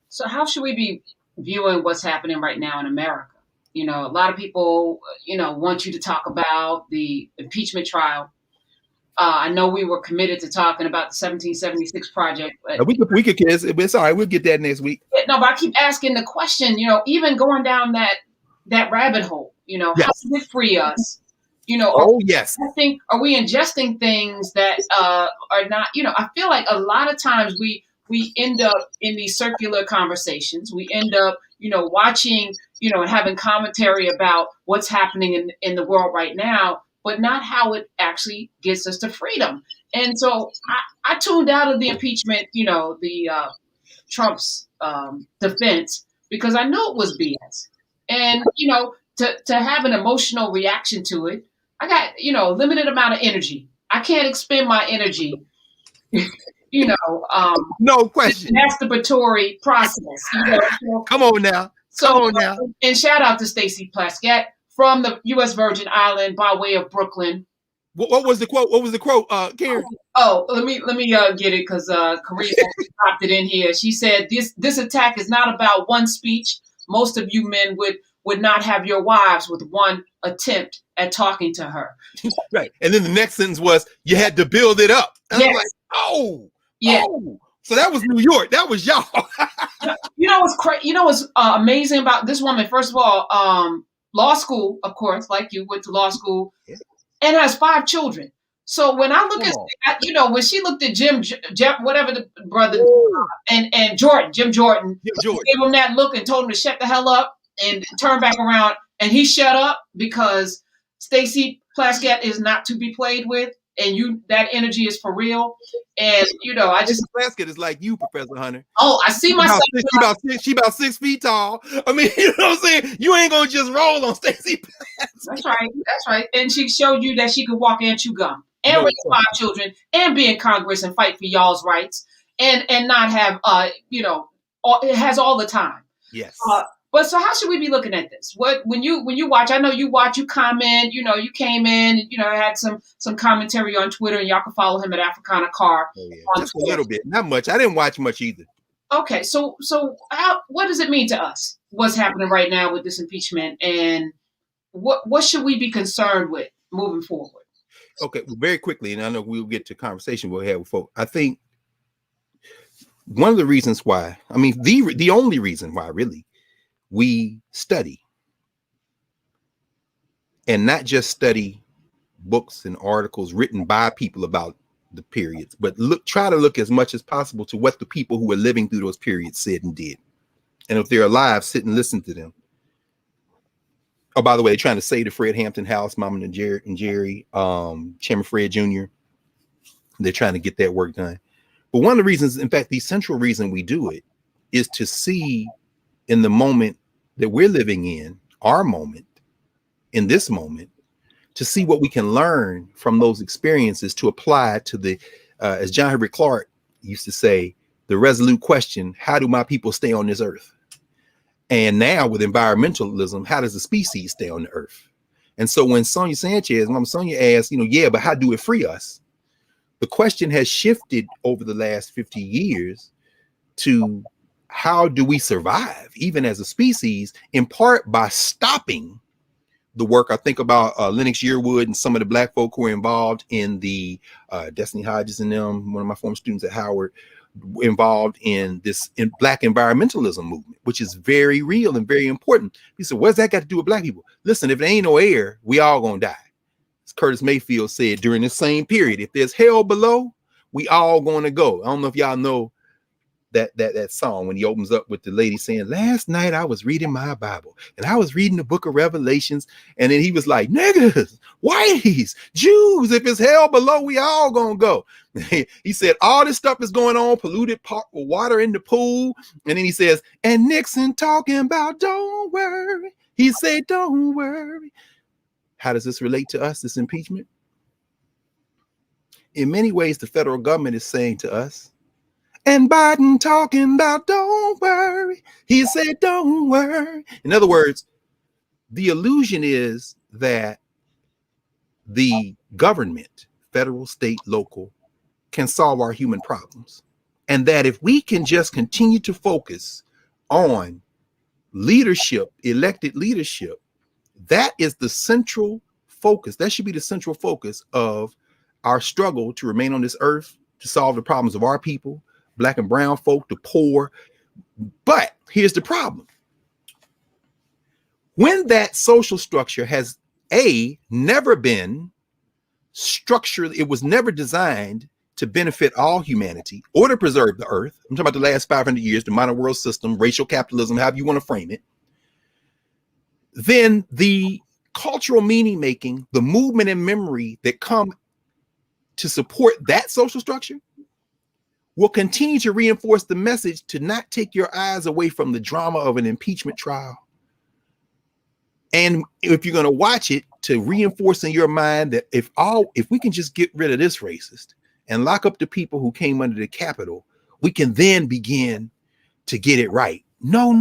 Speaker 1: So how should we be viewing what's happening right now in America? A lot of people, want you to talk about the impeachment trial. I know we were committed to talking about the 1776 project. But
Speaker 2: we could kiss. It's all right. We'll get that next week.
Speaker 1: No, but I keep asking the question, even going down that rabbit hole, yes. How does it free us?
Speaker 2: Yes.
Speaker 1: Are we ingesting things that are not, I feel like a lot of times we end up in these circular conversations. We end up, watching, and having commentary about what's happening in the world right now, but not how it actually gets us to freedom. And so I tuned out of the impeachment, the Trump's defense, because I knew it was BS. And, to have an emotional reaction to it, I got, limited amount of energy. I can't expend my energy
Speaker 2: no question.
Speaker 1: Masturbatory process.
Speaker 2: Come on now.
Speaker 1: And shout out to Stacey Plaskett from the U.S. Virgin Island by way of Brooklyn.
Speaker 2: What was the quote? Karen?
Speaker 1: Oh, let me get it because Karina popped it in here. She said this attack is not about one speech. Most of you men would not have your wives with one attempt at talking to her.
Speaker 2: Right, and then the next sentence was you had to build it up. And yes. I was like,
Speaker 1: yeah.
Speaker 2: Oh, so that was New York. That was y'all.
Speaker 1: What's amazing about this woman? First of all, law school, of course, like you went to law school, yeah. And has 5 children. So when I look at, when she looked at Jim, whatever the brother, and Jim Jordan, gave him that look and told him to shut the hell up and turn back around, and he shut up because Stacey Plaskett is not to be played with. and that energy is for real. And I just
Speaker 2: Plaskett is like you, Professor Hunter.
Speaker 1: I see myself.
Speaker 2: She about 6 feet tall. I mean, you know what I'm saying? You ain't gonna just roll on Stacey Plaskett.
Speaker 1: That's right. And she showed you that she could walk and chew gum and raise 5 children and be in Congress and fight for y'all's rights and not have it has all the time.
Speaker 2: Yes.
Speaker 1: But so how should we be looking at this? When you watch, I know you watch, you comment, you came in, had some commentary on Twitter, and y'all can follow him at Africana Carr.
Speaker 2: Just a little bit, not much. I didn't watch much either.
Speaker 1: Okay, so what does it mean to us? What's happening right now with this impeachment, and what should we be concerned with moving forward? Okay,
Speaker 2: well, very quickly, and I know we'll get to conversation we'll have with folks. I think one of the reasons why, I mean, the only reason why really we study, and not just study books and articles written by people about the periods, but try to look as much as possible to what the people who were living through those periods said and did. And if they're alive, sit and listen to them. Oh, by the way, they're trying to save the Fred Hampton house, Mama and Jerry, Chairman Fred Jr. They're trying to get that work done. But one of the reasons, in fact, the central reason we do it is to see in the moment that we're living in, our moment, in this moment, to see what we can learn from those experiences to apply to the, as John Henry Clark used to say, the resolute question, how do my people stay on this earth? And now with environmentalism, how does the species stay on the earth? And so when Sonia Sanchez, Mama Sonia asked, but how do it free us? The question has shifted over the last 50 years to how do we survive, even as a species, in part by stopping the work. I think about Lennox Yearwood and some of the Black folk who are involved in the Destiny Hodges and them, one of my former students at Howard, involved in this Black environmentalism movement, which is very real and very important. He said, what's that got to do with Black people? Listen, if there ain't no air, we all gonna die. As Curtis Mayfield said during this same period, if there's hell below, we all gonna go. I don't know if y'all know that song when he opens up with the lady saying, last night I was reading my Bible and I was reading the book of Revelations, and then he was like, niggas, whiteys, Jews, if it's hell below, we all gonna go. He said all this stuff is going on, polluted water in the pool, and then he says, and Nixon talking about don't worry. He said don't worry. How does this relate to us, this impeachment? In many ways, the federal government is saying to us, and Biden talking about don't worry. He said don't worry. In other words, the illusion is that the government, federal, state, local, can solve our human problems. And that if we can just continue to focus on leadership, elected leadership, that is the central focus. That should be the central focus of our struggle to remain on this earth, to solve the problems of our people, Black and brown folk, the poor. But here's the problem. When that social structure has never been structured, it was never designed to benefit all humanity or to preserve the earth. I'm talking about the last 500 years, the modern world system, racial capitalism, however you want to frame it. Then the cultural meaning making, the movement and memory that come to support that social structure will continue to reinforce the message to not take your eyes away from the drama of an impeachment trial. And if you're going to watch it, to reinforce in your mind that if we can just get rid of this racist and lock up the people who came under the Capitol, we can then begin to get it right. No.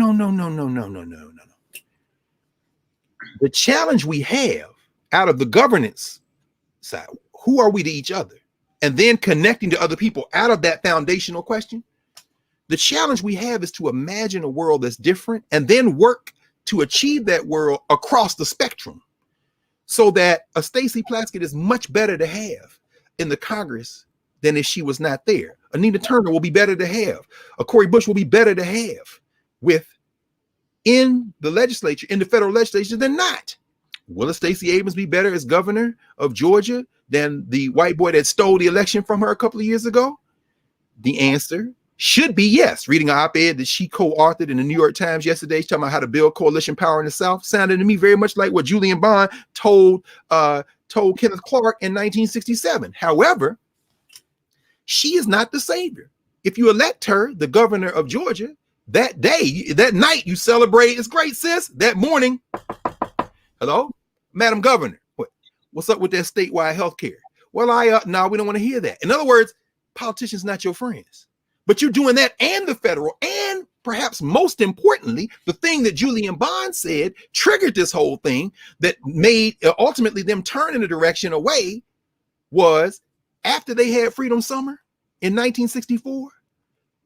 Speaker 2: The challenge we have out of the governance side, who are we to each other? And then connecting to other people out of that foundational question. The challenge we have is to imagine a world that's different and then work to achieve that world across the spectrum so that a Stacey Plaskett is much better to have in the Congress than if she was not there. Anita Turner will be better to have. A Cori Bush will be better to have in the legislature, in the federal legislature than not. Will a Stacey Abrams be better as governor of Georgia than the white boy that stole the election from her a couple of years ago? The answer should be yes. Reading an op-ed that she co-authored in the New York Times yesterday, talking about how to build coalition power in the South, sounded to me very much like what Julian Bond told told Kenneth Clark in 1967. However, she is not the savior. If you elect her, the governor of Georgia, that day, that night, you celebrate. It's great, sis. That morning, hello, Madam Governor, what's up with that statewide health care? Well, no, we don't want to hear that. In other words, politicians not your friends. But you're doing that and the federal, and perhaps most importantly, the thing that Julian Bond said triggered this whole thing that made ultimately them turn in a direction away was after they had Freedom Summer in 1964.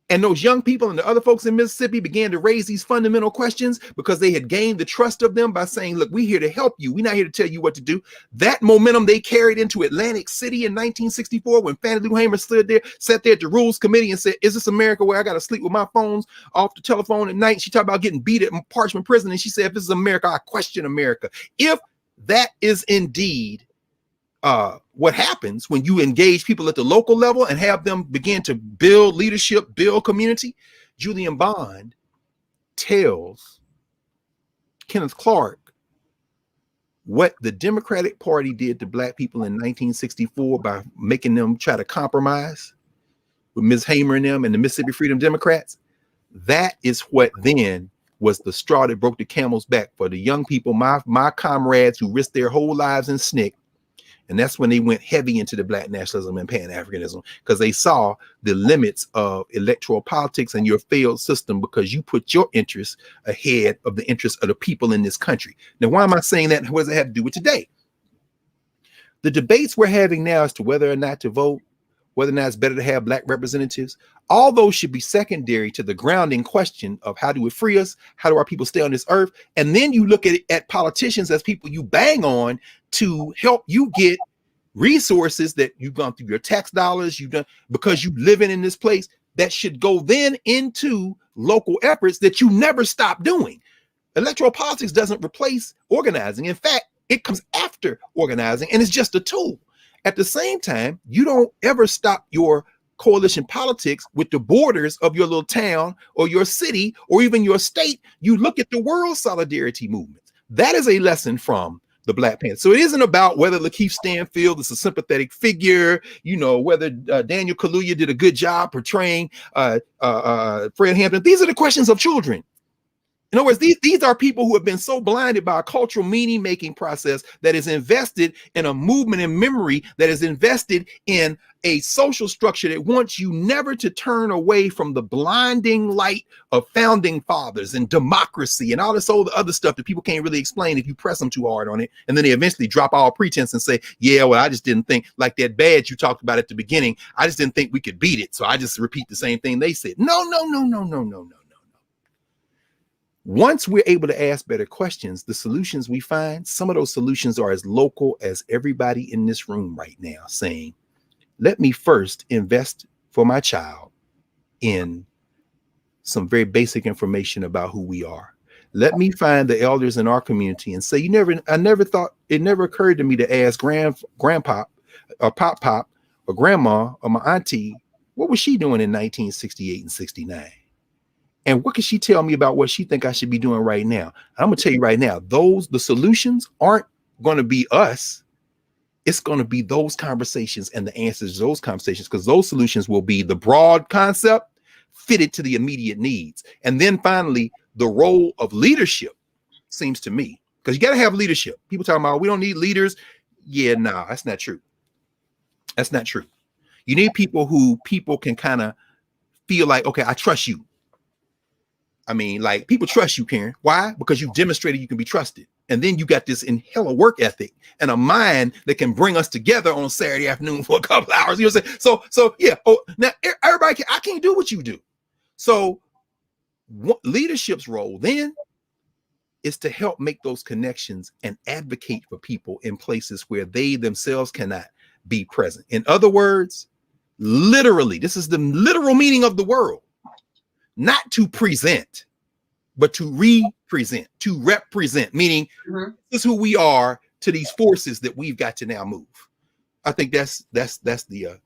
Speaker 2: And those young people and the other folks in Mississippi began to raise these fundamental questions because they had gained the trust of them by saying, look, we're here to help you. We're not here to tell you what to do. That momentum they carried into Atlantic City in 1964 when Fannie Lou Hamer sat there at the Rules Committee and said, is this America where I got to sleep with my phones off the telephone at night? She talked about getting beat at Parchment Prison. And she said, if this is America, I question America. If that is indeed what happens when you engage people at the local level and have them begin to build leadership, build community, Julian Bond tells Kenneth Clark what the Democratic Party did to black people in 1964 by making them try to compromise with Ms. Hamer and them and the Mississippi Freedom Democrats. That is what then was the straw that broke the camel's back for the young people, my comrades who risked their whole lives in SNCC. And that's when they went heavy into the black nationalism and Pan-Africanism, because they saw the limits of electoral politics and your failed system because you put your interests ahead of the interests of the people in this country. Now, why am I saying that? What does it have to do with today? The debates we're having now as to whether or not to vote, whether or not it's better to have black representatives, all those should be secondary to the grounding question of how do it free us? How do our people stay on this earth? And then you look at politicians as people you bang on to help you get resources that you've gone through your tax dollars, you've done because you living in this place that should go then into local efforts that you never stop doing. Electoral politics doesn't replace organizing. In fact, it comes after organizing and it's just a tool. At the same time, you don't ever stop your coalition politics with the borders of your little town or your city or even your state. You look at the world solidarity movements. That is a lesson from the Black Panthers. So it isn't about whether Lakeith Stanfield is a sympathetic figure, you know, whether Daniel Kaluuya did a good job portraying Fred Hampton. These are the questions of children. In other words, these are people who have been so blinded by a cultural meaning-making process that is invested in a movement and memory that is invested in a social structure that wants you never to turn away from the blinding light of founding fathers and democracy and all this other stuff that people can't really explain if you press them too hard on it. And then they eventually drop all pretense and say, yeah, well, I just didn't think, like that badge you talked about at the beginning, I just didn't think we could beat it. So I just repeat the same thing they said. No. Once we're able to ask better questions, the solutions we find, some of those solutions are as local as everybody in this room right now saying, let me first invest for my child in some very basic information about who we are. Let me find the elders in our community and say, I never thought, it never occurred to me to ask grandpa or pop or grandma or my auntie, what was she doing in 1968 and 69? And what can she tell me about what she think I should be doing right now? I'm gonna tell you right now, the solutions aren't going to be us. It's going to be those conversations and the answers to those conversations, because those solutions will be the broad concept fitted to the immediate needs. And then finally, the role of leadership seems to me, because you got to have leadership. People talking about, we don't need leaders. Yeah, no, that's not true. That's not true. You need people who people can kind of feel like, okay, I trust you. I mean, like, people trust you, Karen. Why? Because you've demonstrated you can be trusted. And then you got this in hella work ethic and a mind that can bring us together on Saturday afternoon for a couple hours. You know what I'm saying? So yeah. Oh, now everybody I can't do what you do. So leadership's role then is to help make those connections and advocate for people in places where they themselves cannot be present. In other words, literally, this is the literal meaning of the word. Not to present, but to represent, to represent, meaning this is who we are to these forces that we've got to now move. I think that's the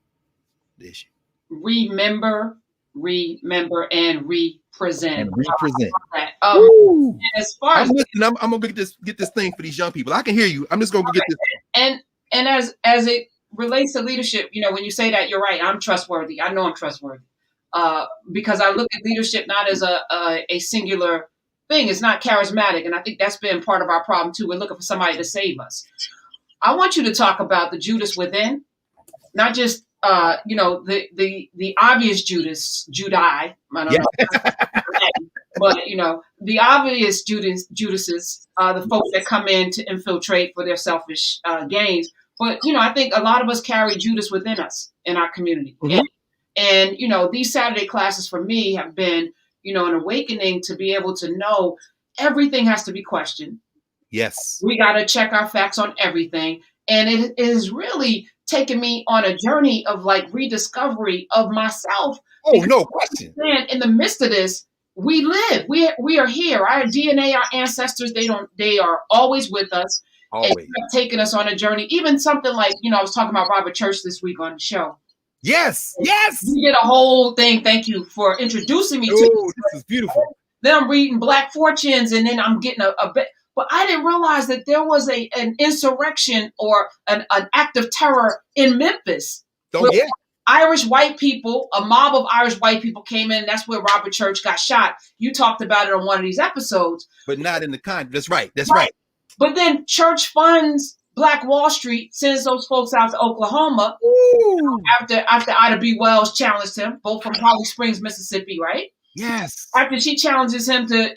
Speaker 2: issue.
Speaker 1: Remember, and represent.
Speaker 2: And represent.
Speaker 1: And as far as
Speaker 2: I'm gonna get this thing for these young people. I can hear you. I'm just gonna get this.
Speaker 1: And And as it relates to leadership, when you say that, you're right. I'm trustworthy. I know I'm trustworthy because I look at leadership not as a singular thing. It's not charismatic, and I think that's been part of our problem too. We're looking for somebody to save us. I want you to talk about the Judas within, not just the obvious Judi. I don't know. But the obvious Judases, the folks that come in to infiltrate for their selfish gains. But I think a lot of us carry Judas within us in our community. Mm-hmm. And these Saturday classes for me have been an awakening to be able to know everything has to be questioned.
Speaker 2: Yes,
Speaker 1: we got to check our facts on everything, and it is really taken me on a journey of rediscovery of myself.
Speaker 2: Oh, no question.
Speaker 1: In the midst of this, we live. We are here. Our DNA, our ancestors, they are always with us.
Speaker 2: Always.
Speaker 1: And have taken us on a journey. Even something like, I was talking about Robert Church this week on the show.
Speaker 2: Yes.
Speaker 1: We did a whole thing. Thank you for introducing me to
Speaker 2: this is beautiful.
Speaker 1: Then I'm reading Black Fortunes, and then I'm getting a bit. But I didn't realize that there was an insurrection or an act of terror in Memphis.
Speaker 2: Oh, yeah.
Speaker 1: Irish white people, a mob of Irish white people came in. That's where Robert Church got shot. You talked about it on one of these episodes.
Speaker 2: But not in the That's right. That's right.
Speaker 1: But then Church funds Black Wall Street, sends those folks out to Oklahoma after Ida B. Wells challenged him, both from Holly Springs, Mississippi, right?
Speaker 2: Yes.
Speaker 1: After she challenges him to,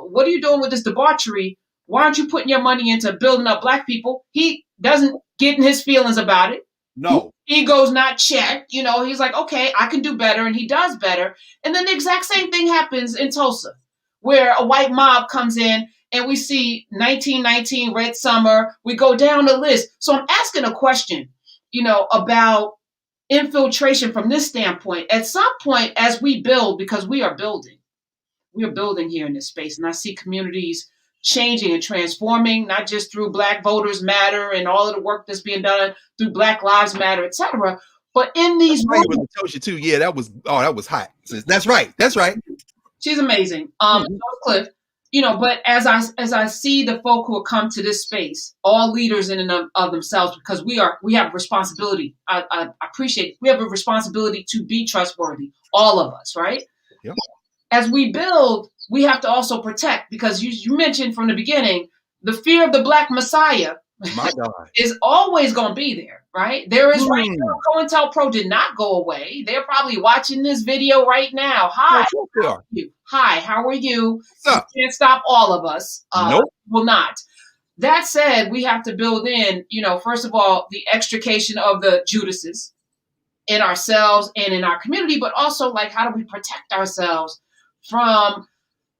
Speaker 1: what are you doing with this debauchery? Why aren't you putting your money into building up Black people? He doesn't get in his feelings about it.
Speaker 2: No.
Speaker 1: Ego's not checked. He's like, okay, I can do better. And he does better. And then the exact same thing happens in Tulsa, where a white mob comes in and we see 1919 Red Summer. We go down the list. So I'm asking a question, about infiltration from this standpoint. At some point, as we build, because we are building here in this space. And I see communities changing and transforming, not just through Black Voters Matter and all of the work that's being done through Black Lives Matter, et cetera. But in these
Speaker 2: moments, too, yeah, that was hot. That's right.
Speaker 1: She's amazing. Cliff, but as I see the folk who have come to this space, all leaders in and of themselves, because we have a responsibility. I appreciate it. We have a responsibility to be trustworthy, all of us, right?
Speaker 2: Yep.
Speaker 1: As we build, we have to also protect, because you mentioned from the beginning, the fear of the Black Messiah
Speaker 2: My God.
Speaker 1: is always going to be there, right? There is right now. COINTELPRO did not go away. They're probably watching this video right now. Hi, how are you? Hi, how are you? You can't stop all of us.
Speaker 2: Nope.
Speaker 1: Will not. That said, we have to build in, first of all, the extrication of the Judases in ourselves and in our community, but also how do we protect ourselves from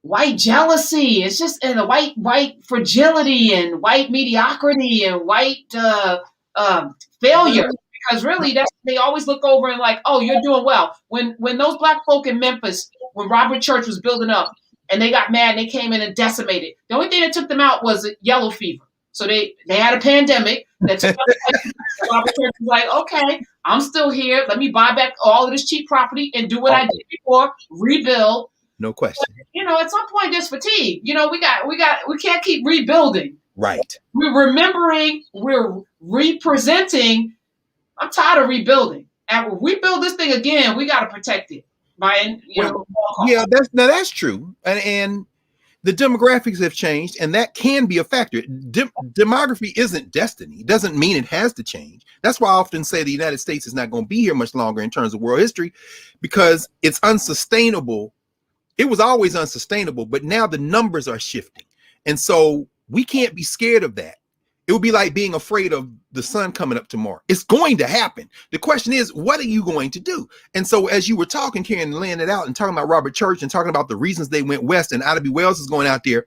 Speaker 1: white jealousy? It's just in the white fragility and white mediocrity and white failure. Because really, they always look over and oh, you're doing well. When those Black folk in Memphis, when Robert Church was building up, and they got mad, and they came in and decimated. The only thing that took them out was yellow fever. So they had a pandemic that took Robert Church was like, okay, I'm still here. Let me buy back all of this cheap property and do what I did before, rebuild.
Speaker 2: No question.
Speaker 1: But, at some point there's fatigue. We can't keep rebuilding.
Speaker 2: Right.
Speaker 1: We're remembering, we're representing. I'm tired of rebuilding. And when we build this thing again, we got to protect it
Speaker 2: that's true. And the demographics have changed, and that can be a factor. Demography isn't destiny. It doesn't mean it has to change. That's why I often say the United States is not going to be here much longer in terms of world history, because it's unsustainable. It was always unsustainable, but now the numbers are shifting. And so we can't be scared of that. It would be like being afraid of the sun coming up tomorrow. It's going to happen. The question is, what are you going to do? And so as you were talking, Karen, laying it out and talking about Robert Church and talking about the reasons they went west and Ida B. Wells is going out there,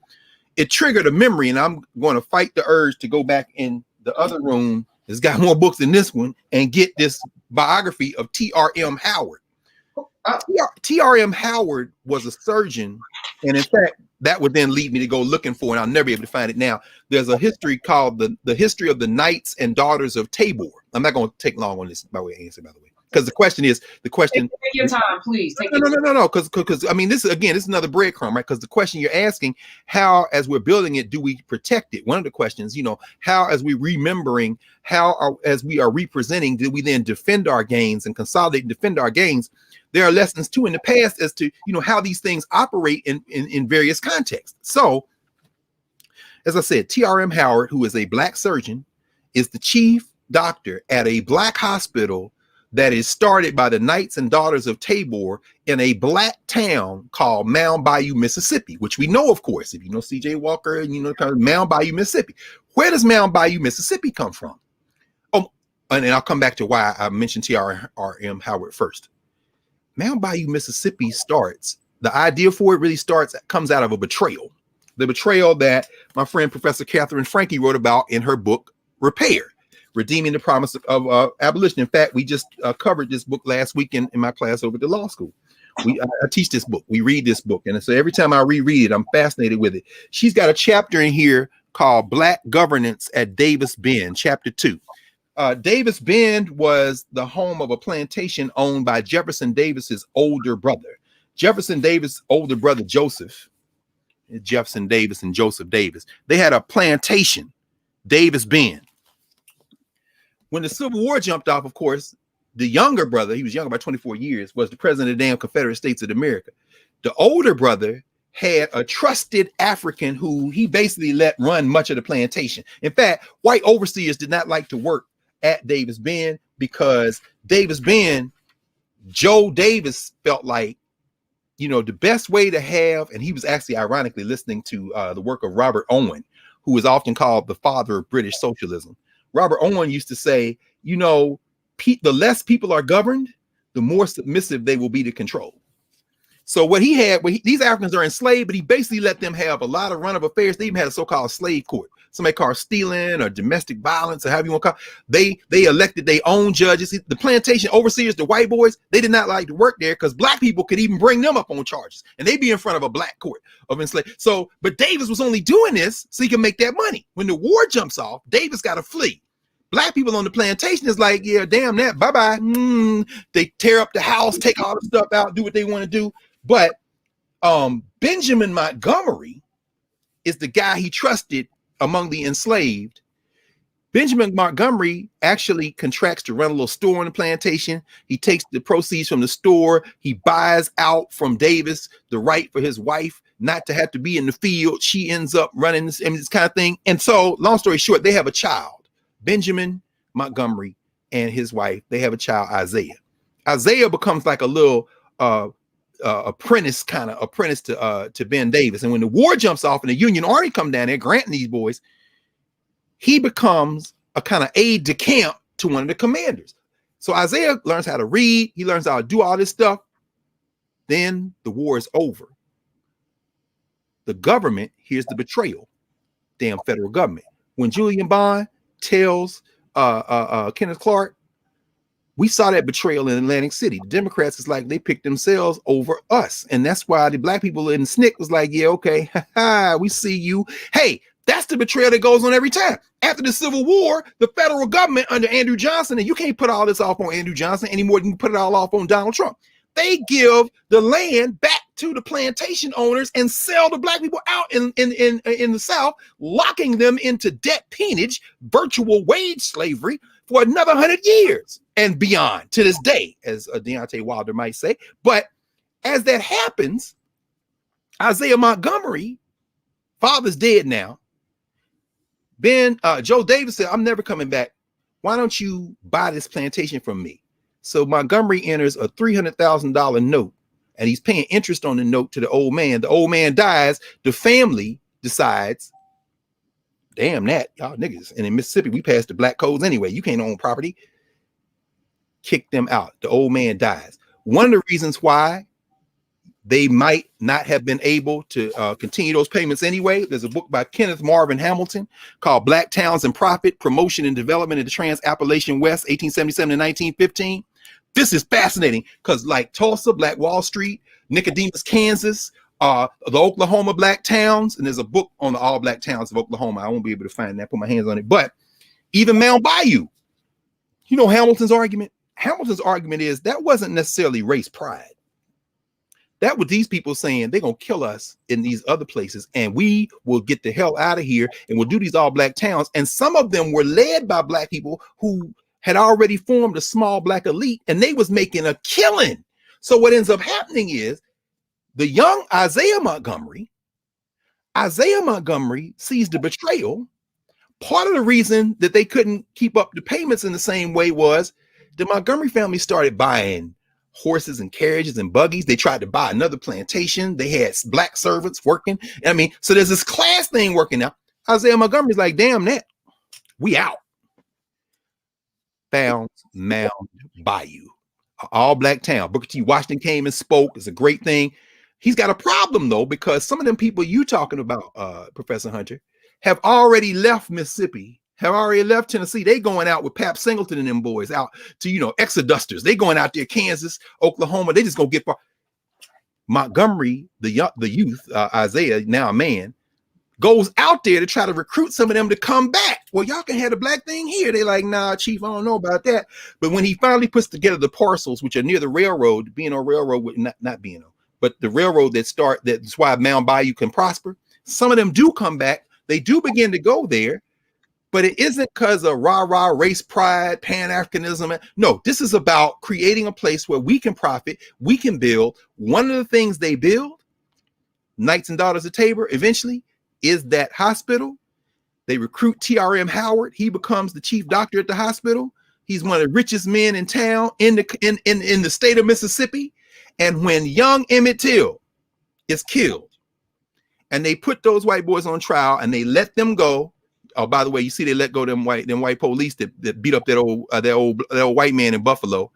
Speaker 2: it triggered a memory. And I'm going to fight the urge to go back in the other room. It's got more books than this one, and get this biography of T.R.M. Howard. T.R.M. Howard was a surgeon, and in fact, that would then lead me to go looking for, and I'll never be able to find it now. There's a history called the History of the Knights and Daughters of Tabor. I'm not going to take long on this by way of answer, by the way. because the question,
Speaker 1: Take your time, please.
Speaker 2: No. Because I mean, this is another breadcrumb, right? Because the question you're asking, how, as we're building it, do we protect it? One of the questions, how, as we remembering, as we are representing, do we then defend our gains and consolidate and defend our gains? There are lessons too in the past as to how these things operate in various contexts. So, as I said, T.R.M. Howard, who is a Black surgeon, is the chief doctor at a Black hospital that is started by the Knights and Daughters of Tabor in a Black town called Mound Bayou, Mississippi, which we know, of course, if you know C.J. Walker and Mound Bayou, Mississippi. Where does Mound Bayou, Mississippi come from? Oh, and I'll come back to why I mentioned T.R.M. Howard first. Mound Bayou, Mississippi the idea for it comes out of a betrayal. The betrayal that my friend Professor Catherine Franke wrote about in her book, Repair, Redeeming the Promise of Abolition. In fact, we just covered this book last week in my class over at the law school. I teach this book. We read this book. And so every time I reread it, I'm fascinated with it. She's got a chapter in here called Black Governance at Davis Bend, Chapter 2. Davis Bend was the home of a plantation owned by Jefferson Davis's older brother. Jefferson Davis' older brother, Joseph, Jefferson Davis and Joseph Davis, they had a plantation, Davis Bend. When the Civil War jumped off, of course, the younger brother, he was younger by 24 years, was the president of the damn Confederate States of America. The older brother had a trusted African who he basically let run much of the plantation. In fact, white overseers did not like to work at Davis Bend because Davis Bend, Joe Davis felt like, the best way to have, and he was actually ironically listening to the work of Robert Owen, who is often called the father of British socialism. Robert Owen used to say, the less people are governed, the more submissive they will be to control. So what he had, these Africans are enslaved, but he basically let them have a lot of run of affairs. They even had a so-called slave court. Somebody called stealing or domestic violence or however you want to call it. They elected their own judges. The plantation overseers, the white boys, they did not like to work there because Black people could even bring them up on charges. And they'd be in front of a Black court of enslaved. So, but Davis was only doing this so he could make that money. When the war jumps off, Davis got to flee. Black people on the plantation is like, yeah, damn that, bye-bye. They tear up the house, take all the stuff out, do what they want to do. But Benjamin Montgomery is the guy he trusted among the enslaved. Benjamin Montgomery actually contracts to run a little store on the plantation. He takes the proceeds from the store. He buys out from Davis the right for his wife not to have to be in the field. She ends up running this kind of thing. And so, long story short, they have a child, Benjamin Montgomery and his wife. They have a child, Isaiah. Isaiah becomes like a little apprentice to Ben Davis. And when the war jumps off and the Union Army come down there granting these boys, he becomes a kind of aide de camp to one of the commanders. So Isaiah learns how to read. He learns how to do all this stuff. Then the war is over. The government hears the betrayal. Damn federal government. When Julian Bond tells Kenneth Clark, we saw that betrayal in Atlantic City. The Democrats is like, they picked themselves over us. And that's why the Black people in SNCC was like, yeah, okay, we see you. Hey, that's the betrayal that goes on every time. After the Civil War, the federal government under Andrew Johnson, and you can't put all this off on Andrew Johnson anymore than you put it all off on Donald Trump. They give the land back to the plantation owners and sell the Black people out in the South, locking them into debt peonage, virtual wage slavery for another 100 years and beyond to this day, as Deontay Wilder might say. But as that happens, Isaiah Montgomery, father's dead now. Joe Davis said, I'm never coming back. Why don't you buy this plantation from me? So Montgomery enters a $300,000 note, and he's paying interest on the note to the old man. The old man dies. The family decides, damn that, y'all niggas. And in Mississippi, we passed the black codes anyway. You can't own property. Kick them out. The old man dies. One of the reasons why they might not have been able to continue those payments anyway. There's a book by Kenneth Marvin Hamilton called Black Towns and Profit, Promotion and Development in the Trans-Appalachian West, 1877 to 1915. This is fascinating because like Tulsa, Black Wall Street, Nicodemus, Kansas, the Oklahoma Black Towns, and there's a book on the all Black towns of Oklahoma. I won't be able to find that, put my hands on it. But even Mound Bayou, you know Hamilton's argument? Hamilton's argument is that wasn't necessarily race pride. That was these people saying they're going to kill us in these other places and we will get the hell out of here and we'll do these all black towns. And some of them were led by black people who had already formed a small black elite and they was making a killing. So what ends up happening is the young Isaiah Montgomery sees the betrayal. Part of the reason that they couldn't keep up the payments in the same way was the Montgomery family started buying horses and carriages and buggies. They tried to buy another plantation. They had black servants working. I mean, so there's this class thing working out. Isaiah Montgomery's like, damn that, we out. Found Mound Bayou, all black town. Booker T. Washington came and spoke. It's a great thing. He's got a problem though, because some of them people you talking about, Professor Hunter, have already left Mississippi, have already left Tennessee. They going out with Pap Singleton and them boys out to, exodusters. They going out there, Kansas, Oklahoma. They just gonna get far. Montgomery, the youth, Isaiah, now a man, goes out there to try to recruit some of them to come back. Well, y'all can have the black thing here. They like, nah, Chief, I don't know about that. But when he finally puts together the parcels, which are near the railroad, being on railroad, with not being on, but the railroad that's why Mound Bayou can prosper. Some of them do come back. They do begin to go there, but it isn't because of rah-rah race pride, Pan-Africanism. No, this is about creating a place where we can profit, we can build. One of the things they build, Knights and Daughters of Tabor, eventually, is that hospital. They recruit TRM Howard. He becomes the chief doctor at the hospital. He's one of the richest men in town in the state of Mississippi. And when young Emmett Till is killed, and they put those white boys on trial and they let them go. Oh, by the way, you see, they let go them white police that beat up that old white man in Buffalo.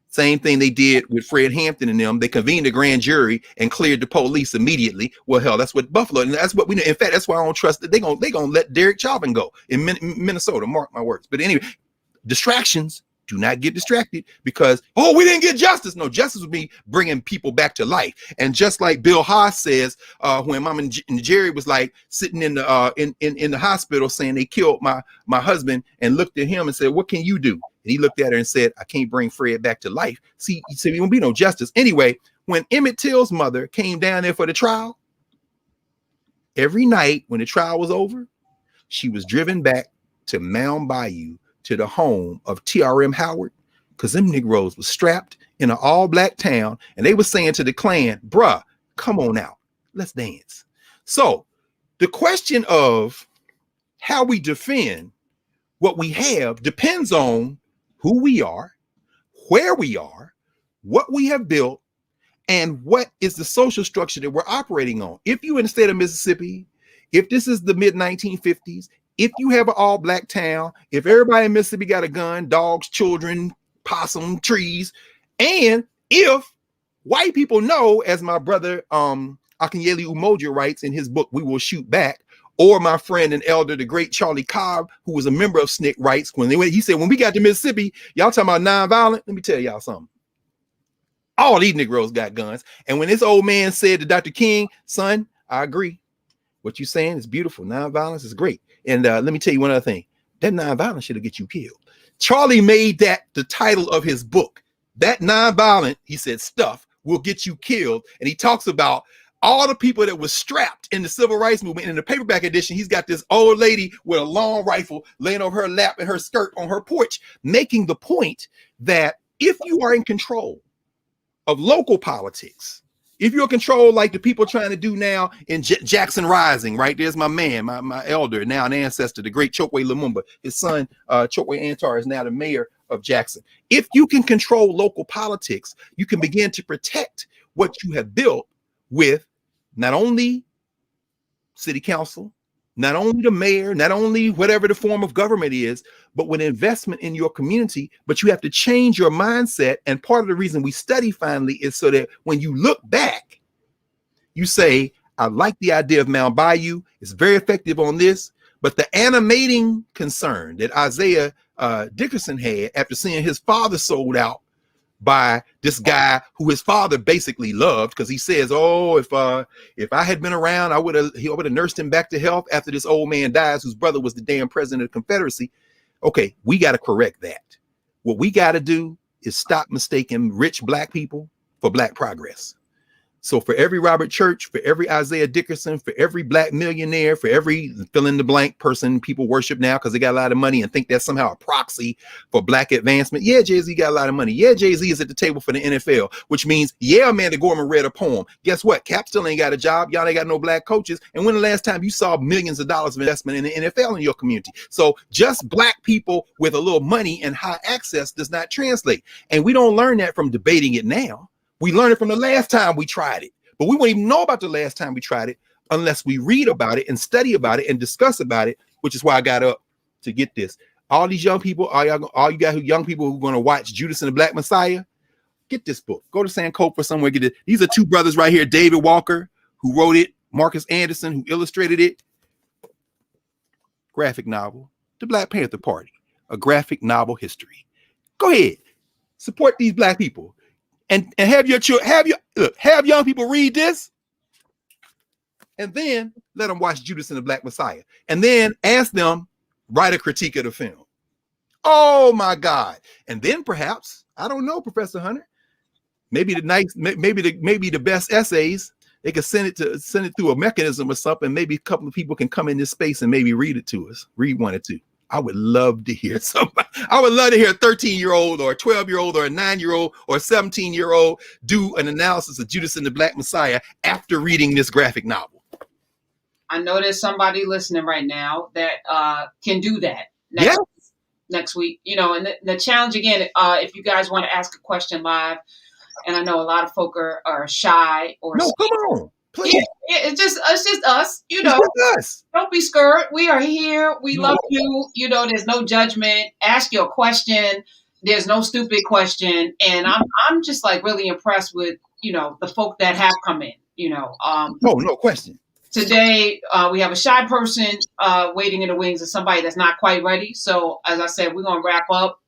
Speaker 2: Same thing they did with Fred Hampton and them. They convened a grand jury and cleared the police immediately. Well, hell, that's what Buffalo, and that's what we know. In fact, that's why I don't trust that they're gonna let Derek Chauvin go in Minnesota. Mark my words. But anyway, distractions. Do not get distracted because, we didn't get justice. No, justice would be bringing people back to life. And just like Bill Haas says, when Mom and Jerry was like sitting in the hospital saying they killed my husband, and looked at him and said, what can you do? And he looked at her and said, I can't bring Fred back to life. See, there won't be no justice. Anyway, when Emmett Till's mother came down there for the trial, every night when the trial was over, she was driven back to Mound Bayou, to the home of TRM Howard, because them Negroes was strapped in an all-black town, and they were saying to the Klan, bruh, come on out, let's dance. So the question of how we defend what we have depends on who we are, where we are, what we have built, and what is the social structure that we're operating on. If you're in the state of Mississippi, if this is the mid-1950s, if you have an all-black town, if everybody in Mississippi got a gun, dogs, children, possum, trees, and if white people know, as my brother Akinyele Umoja writes in his book, We Will Shoot Back, or my friend and elder, the great Charlie Cobb, who was a member of SNCC, writes, he said, when we got to Mississippi, y'all talking about nonviolent, let me tell y'all something. All these Negroes got guns. And when this old man said to Dr. King, son, I agree. What you're saying is beautiful. Nonviolence is great. And let me tell you one other thing. That nonviolence should get you killed. Charlie made that the title of his book. That nonviolent, he said, stuff will get you killed. And he talks about all the people that were strapped in the civil rights movement. And in the paperback edition, he's got this old lady with a long rifle laying over her lap and her skirt on her porch, making the point that if you are in control of local politics, if you're in control like the people trying to do now in Jackson Rising, right? There's my man, my elder, now an ancestor, the great Chokwe Lumumba. His son, Chokwe Antar, is now the mayor of Jackson. If you can control local politics, you can begin to protect what you have built with not only city council, not only the mayor, not only whatever the form of government is, but with investment in your community. But you have to change your mindset. And part of the reason we study finally is so that when you look back, you say, I like the idea of Mound Bayou. It's very effective on this. But the animating concern that Isaiah Dickerson had after seeing his father sold out by this guy who his father basically loved, because he says, if I had been around, I would have nursed him back to health after this old man dies, whose brother was the damn president of the Confederacy. Okay, we got to correct that. What we got to do is stop mistaking rich black people for black progress. So for every Robert Church, for every Isaiah Dickerson, for every black millionaire, for every fill in the blank person people worship now because they got a lot of money and think that's somehow a proxy for black advancement. Yeah, Jay-Z got a lot of money. Yeah, Jay-Z is at the table for the NFL, which means, yeah, Amanda Gorman read a poem. Guess what? Cap still ain't got a job. Y'all ain't got no black coaches. And when the last time you saw millions of dollars of investment in the NFL in your community? So just black people with a little money and high access does not translate. And we don't learn that from debating it now. We learned it from the last time we tried it, but we won't even know about the last time we tried it unless we read about it and study about it and discuss about it, which is why I got up to get this. All these young people, all you got young people who are going to watch Judas and the Black Messiah, get this book. Go to Sankofa somewhere, get it. These are two brothers right here, David Walker, who wrote it, Marcus Anderson, who illustrated it. Graphic novel, The Black Panther Party, a graphic novel history. Go ahead, support these black people. And have young people read this, and then let them watch Judas and the Black Messiah, and then ask them write a critique of the film. Oh my God! And then perhaps, I don't know, Professor Hunter, maybe the best essays they could send it through a mechanism or something. Maybe a couple of people can come in this space and maybe read it to us. Read one or two. I would love to hear somebody. I would love to hear a 13-year-old or a 12-year-old or a 9-year-old or a 17-year-old do an analysis of Judas and the Black Messiah after reading this graphic novel.
Speaker 1: I know there's somebody listening right now that can do that next week. You know, and the challenge again, if you guys want to ask a question live, and I know a lot of folk are shy or
Speaker 2: no, come on. Please.
Speaker 1: Yeah, it's just us, you know.
Speaker 2: Us.
Speaker 1: Don't be scared. We are here. We love you. You know, there's no judgment. Ask your question. There's no stupid question. And I'm just like really impressed with, you know, the folk that have come in, you know.
Speaker 2: No question.
Speaker 1: Today, we have a shy person waiting in the wings and somebody that's not quite ready. So as I said, we're going to wrap up.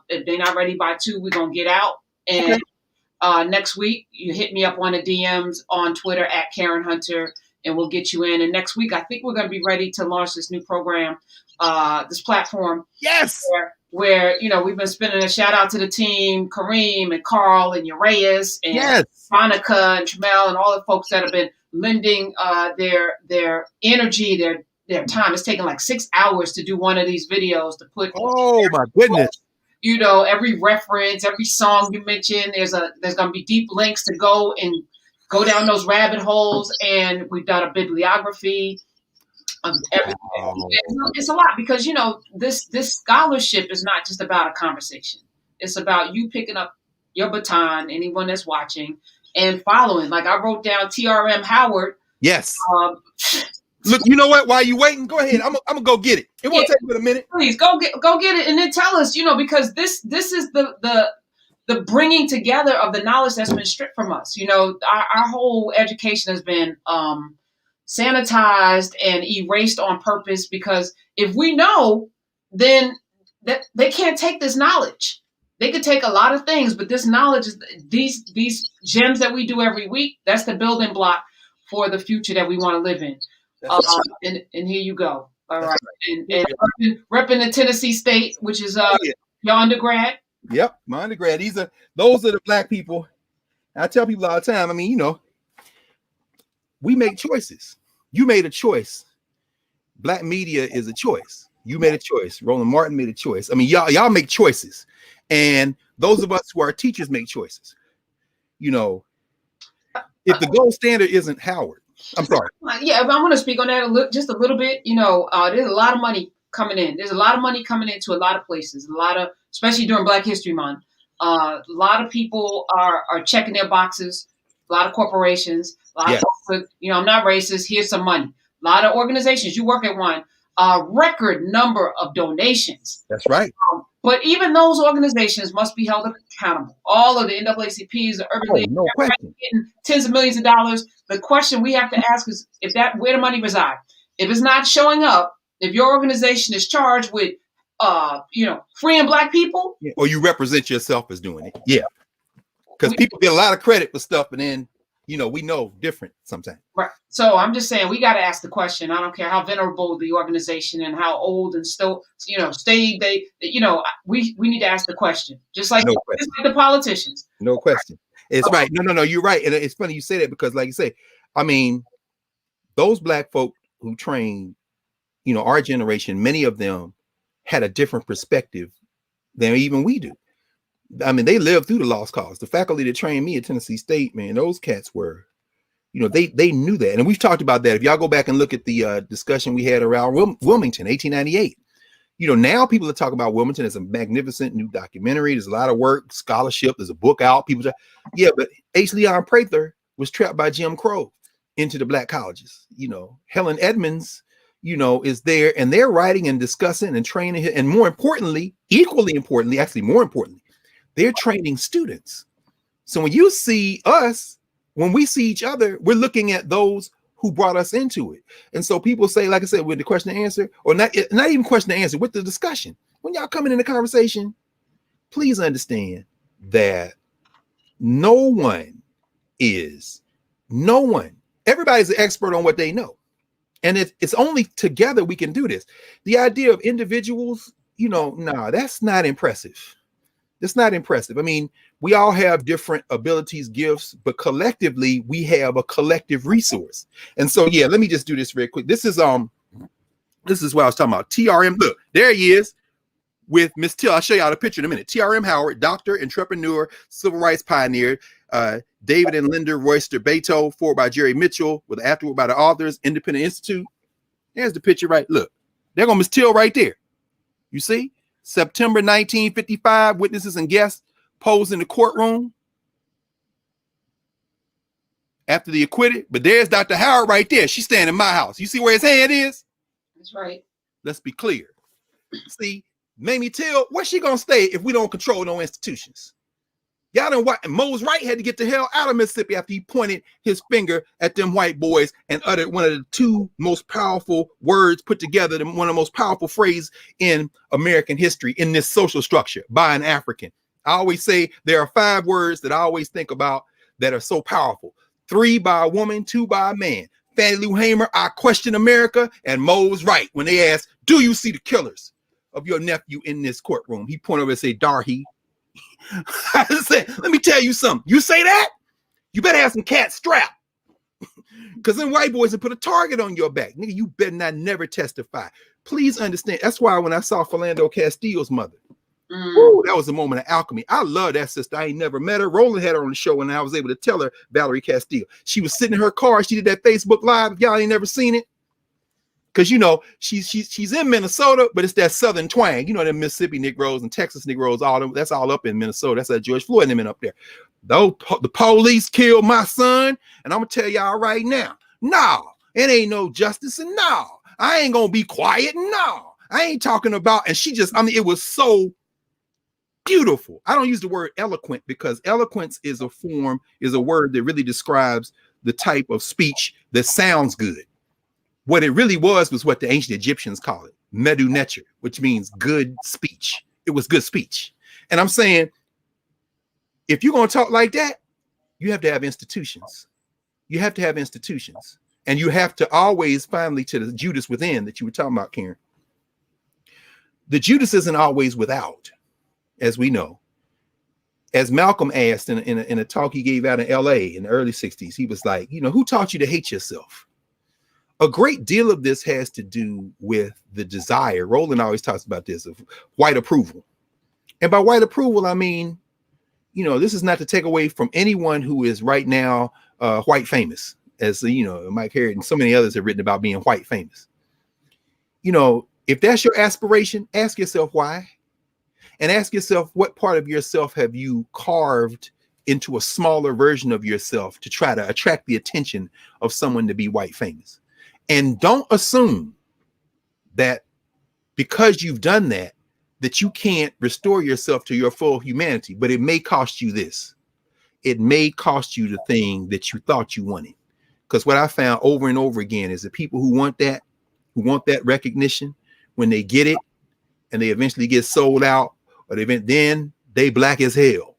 Speaker 1: If they're not ready by 2, we're going to get out. And okay. Next week, you hit me up on the DMs on Twitter at Karen Hunter, and we'll get you in. And next week, I think we're going to be ready to launch this new program, this platform.
Speaker 2: Yes.
Speaker 1: Where you know, we've been spending a shout out to the team, Kareem and Carl and Urias and Monica and Tramel and all the folks that have been lending their energy, their time. It's taken like 6 hours to do one of these videos to put.
Speaker 2: Oh my goodness.
Speaker 1: You know, every reference, every song you mention, there's going to be deep links to go down those rabbit holes. And we've done a bibliography of everything. Wow. It's a lot because, you know, this scholarship is not just about a conversation. It's about you picking up your baton, anyone that's watching, and following. Like I wrote down TRM Howard.
Speaker 2: Yes. Look, you know what? While you waiting, go ahead. I'm gonna go get it. It won't take but a minute.
Speaker 1: Please go get it, and then tell us. You know, because this is the bringing together of the knowledge that's been stripped from us. You know, our whole education has been sanitized and erased on purpose. Because if we know, then that they can't take this knowledge. They could take a lot of things, but this knowledge is these gems that we do every week. That's the building block for the future that we want to live in. And here you go. All right. And repping the Tennessee State, which is your undergrad.
Speaker 2: Yep, my undergrad. Those are the black people. I tell people all the time, I mean, you know, we make choices. You made a choice. Black media is a choice. You made a choice. Roland Martin made a choice. I mean, y'all make choices. And those of us who are teachers make choices. You know, if the gold standard isn't Howard, I'm sorry.
Speaker 1: Yeah, but I want to speak on that just a little bit. You know, there's a lot of money coming in. There's a lot of money coming into a lot of places. Especially during Black History Month, a lot of people are checking their boxes. A lot of corporations. A lot of folks, you know, I'm not racist. Here's some money. A lot of organizations. You work at one. Record number of donations.
Speaker 2: That's right.
Speaker 1: But even those organizations must be held accountable. All of the NAACPs, the Urban League, getting tens of millions of dollars. The question we have to ask is where the money resides. If it's not showing up, if your organization is charged with, freeing Black people,
Speaker 2: or you represent yourself as doing it, because people get a lot of credit for stuff, and then we know different sometimes.
Speaker 1: Right. So I'm just saying we got to ask the question. I don't care how venerable the organization and how old and still, stay. We need to ask the question, just like the politicians.
Speaker 2: No question. It's right. No. You're right. And it's funny you say that because, like you say, I mean, those black folk who trained, our generation, many of them had a different perspective than even we do. I mean, they lived through the lost cause. The faculty that trained me at Tennessee State, man, those cats were, they knew that. And we've talked about that. If y'all go back and look at the discussion we had around Wilmington, 1898, now people are talking about Wilmington as a magnificent new documentary. There's a lot of work, scholarship. There's a book out. People, but H. Leon Prather was trapped by Jim Crow into the black colleges. Helen Edmonds, is there, and they're writing and discussing and training. And more importantly, more importantly, they're training students. So when you see us, when we see each other, we're looking at those who brought us into it. And so people say, like I said, with the question and answer, or not even question and answer, with the discussion, when y'all coming in the conversation, please understand that everybody's an expert on what they know. And it's only together we can do this. The idea of individuals, that's not impressive. It's not impressive. I mean, we all have different abilities, gifts, but collectively we have a collective resource. And so, let me just do this very quick. This is what I was talking about. TRM, look, there he is with Miss Till. I'll show y'all the picture in a minute. TRM Howard, doctor, entrepreneur, civil rights pioneer, David and Linda Royster Beto, forward by Jerry Mitchell, with afterward by the authors, Independent Institute. There's the picture, right? Look, there goes Miss Till right there. You see? September 1955, witnesses and guests posed in the courtroom after the acquitted. But there's Dr. Howard right there. She's standing in my house. You see where his hand is?
Speaker 1: That's right.
Speaker 2: Let's be clear. See, Mamie Till, where's she gonna stay if we don't control no institutions? Y'all know what? Mose Wright had to get the hell out of Mississippi after he pointed his finger at them white boys and uttered one of the two most powerful words put together, one of the most powerful phrases in American history in this social structure, by an African. I always say there are 5 words that I always think about that are so powerful. 3 by a woman, 2 by a man. Fannie Lou Hamer, I Question America, and Mose Wright, when they asked, do you see the killers of your nephew in this courtroom? He pointed over and said, Darhy. I said, let me tell you something. You say that, you better have some cat strap. Because then white boys will put a target on your back. Nigga, you better not never testify. Please understand. That's why when I saw Philando Castillo's mother, ooh, that was a moment of alchemy. I love that sister. I ain't never met her. Roland had her on the show and I was able to tell her, Valerie Castillo. She was sitting in her car. She did that Facebook Live. If y'all ain't never seen it. Because, she's in Minnesota, but it's that Southern twang. Them Mississippi Negroes and Texas Negroes, that's all up in Minnesota. That's that George Floyd and them in up there. The police killed my son. And I'm going to tell y'all right now, no, it ain't no justice. And no, I ain't going to be quiet. No, I ain't talking about. And it was so beautiful. I don't use the word eloquent because eloquence is a word that really describes the type of speech that sounds good. What it really was what the ancient Egyptians call it, medu neter, which means good speech. It was good speech. And I'm saying, if you're going to talk like that, you have to have institutions. You have to have institutions. And you have to always, finally, to the Judas within that you were talking about, Karen. The Judas isn't always without, as we know. As Malcolm asked in a talk he gave out in LA in the early 60s, he was like, who taught you to hate yourself? A great deal of this has to do with the desire. Roland always talks about this, of white approval. And by white approval, I mean, this is not to take away from anyone who is right now white famous, as Mike Harriet and so many others have written about being white famous. If that's your aspiration, ask yourself why. And ask yourself, what part of yourself have you carved into a smaller version of yourself to try to attract the attention of someone to be white famous? And don't assume that because you've done that you can't restore yourself to your full humanity, but it may cost you this. It may cost you the thing that you thought you wanted. Because what I found over and over again is that people who want that recognition, when they get it and they eventually get sold out, or then they black as hell.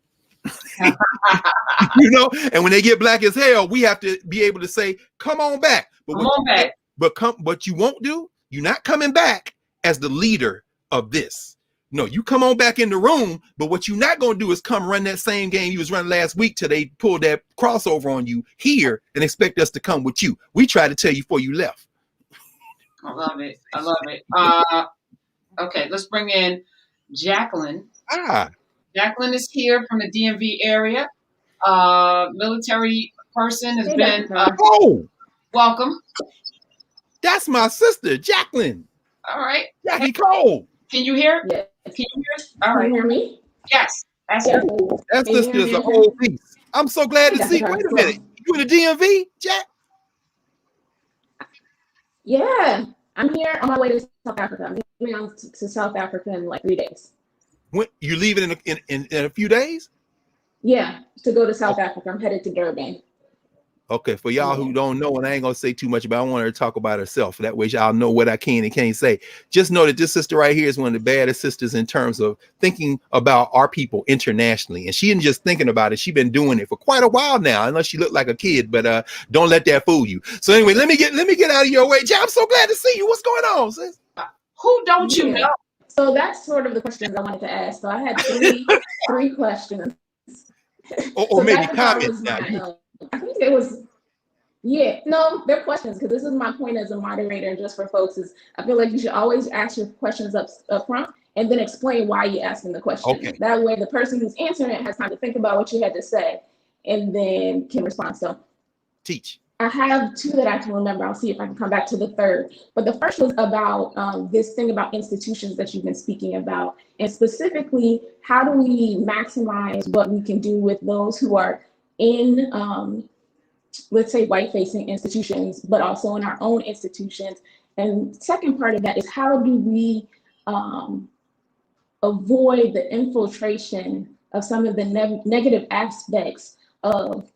Speaker 2: You know, and when they get black as hell, we have to be able to say, come on back. But you won't do, you're not coming back as the leader of this. No, you come on back in the room, but what you're not going to do is come run that same game you was running last week till they pulled that crossover on you here and expect us to come with you. We tried to tell you before you left.
Speaker 1: I love it. I love it. Okay, let's bring in Jacqueline. Jacqueline is here from the DMV area. Military person has been welcome.
Speaker 2: That's my sister, Jacqueline.
Speaker 1: All right.
Speaker 2: Jackie Cole.
Speaker 1: Can you hear?
Speaker 3: Yes.
Speaker 1: Can you hear? All right.
Speaker 3: Can you hear me?
Speaker 1: Yes. That's
Speaker 2: that sister is a whole piece. I'm so glad to see. Wait a minute. You in the DMV, Jack?
Speaker 3: Yeah. I'm here on my way to South Africa. I'm going on to South Africa in like 3 days.
Speaker 2: When you leaving in a few days?
Speaker 3: Yeah, to go to South Africa. I'm headed to Durban.
Speaker 2: Okay, for y'all who don't know, and I ain't gonna say too much about it, I want her to talk about herself. That way y'all know what I can and can't say. Just know that this sister right here is one of the baddest sisters in terms of thinking about our people internationally. And she isn't just thinking about it, she's been doing it for quite a while now, unless she looked like a kid, but don't let that fool you. So anyway, let me get out of your way. Jack, I'm so glad to see you. What's going on, sis?
Speaker 1: Who don't you know?
Speaker 3: So that's sort of the questions I wanted to ask. So I had three questions.
Speaker 2: Or
Speaker 3: so
Speaker 2: maybe comments.
Speaker 3: I think it was, they're questions, because this is my point as a moderator, just for folks, is I feel like you should always ask your questions up front and then explain why you're asking the question.
Speaker 2: Okay.
Speaker 3: That way the person who's answering it has time to think about what you had to say and then can respond. So
Speaker 2: teach.
Speaker 3: I have two that I can remember. I'll see if I can come back to the third. But the first was about this thing about institutions that you've been speaking about, and specifically, how do we maximize what we can do with those who are in, let's say, white-facing institutions, but also in our own institutions. And second part of that is, how do we avoid the infiltration of some of the negative aspects of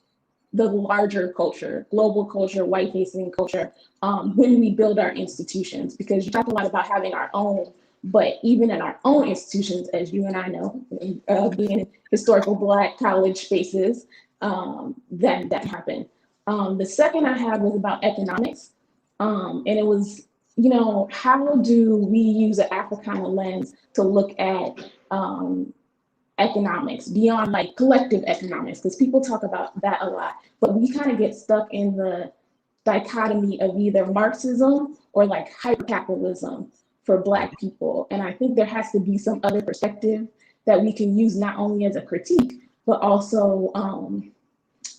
Speaker 3: the larger culture, global culture, white-facing culture, when we build our institutions? Because you talk a lot about having our own, but even in our own institutions, as you and I know, being historical Black college spaces, that happened. The second I had was about economics, and it was, how do we use an Africana lens to look at economics beyond like collective economics, because people talk about that a lot, but we kind of get stuck in the dichotomy of either Marxism or like hypercapitalism for Black people. And I think there has to be some other perspective that we can use, not only as a critique, but also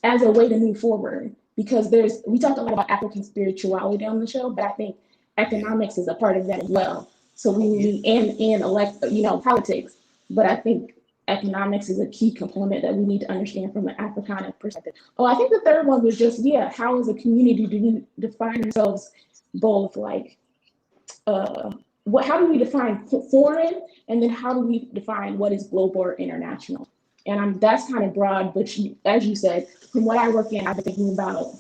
Speaker 3: as a way to move forward. Because we talked a lot about African spirituality on the show, but I think economics is a part of that as well. So we need, and politics, but I think economics is a key component that we need to understand from an Africana perspective. Oh, I think the third one was just, how as a community do we define ourselves both, like, how do we define foreign, and then how do we define what is global or international? And that's kind of broad, but as you said, from what I work in, I've been thinking about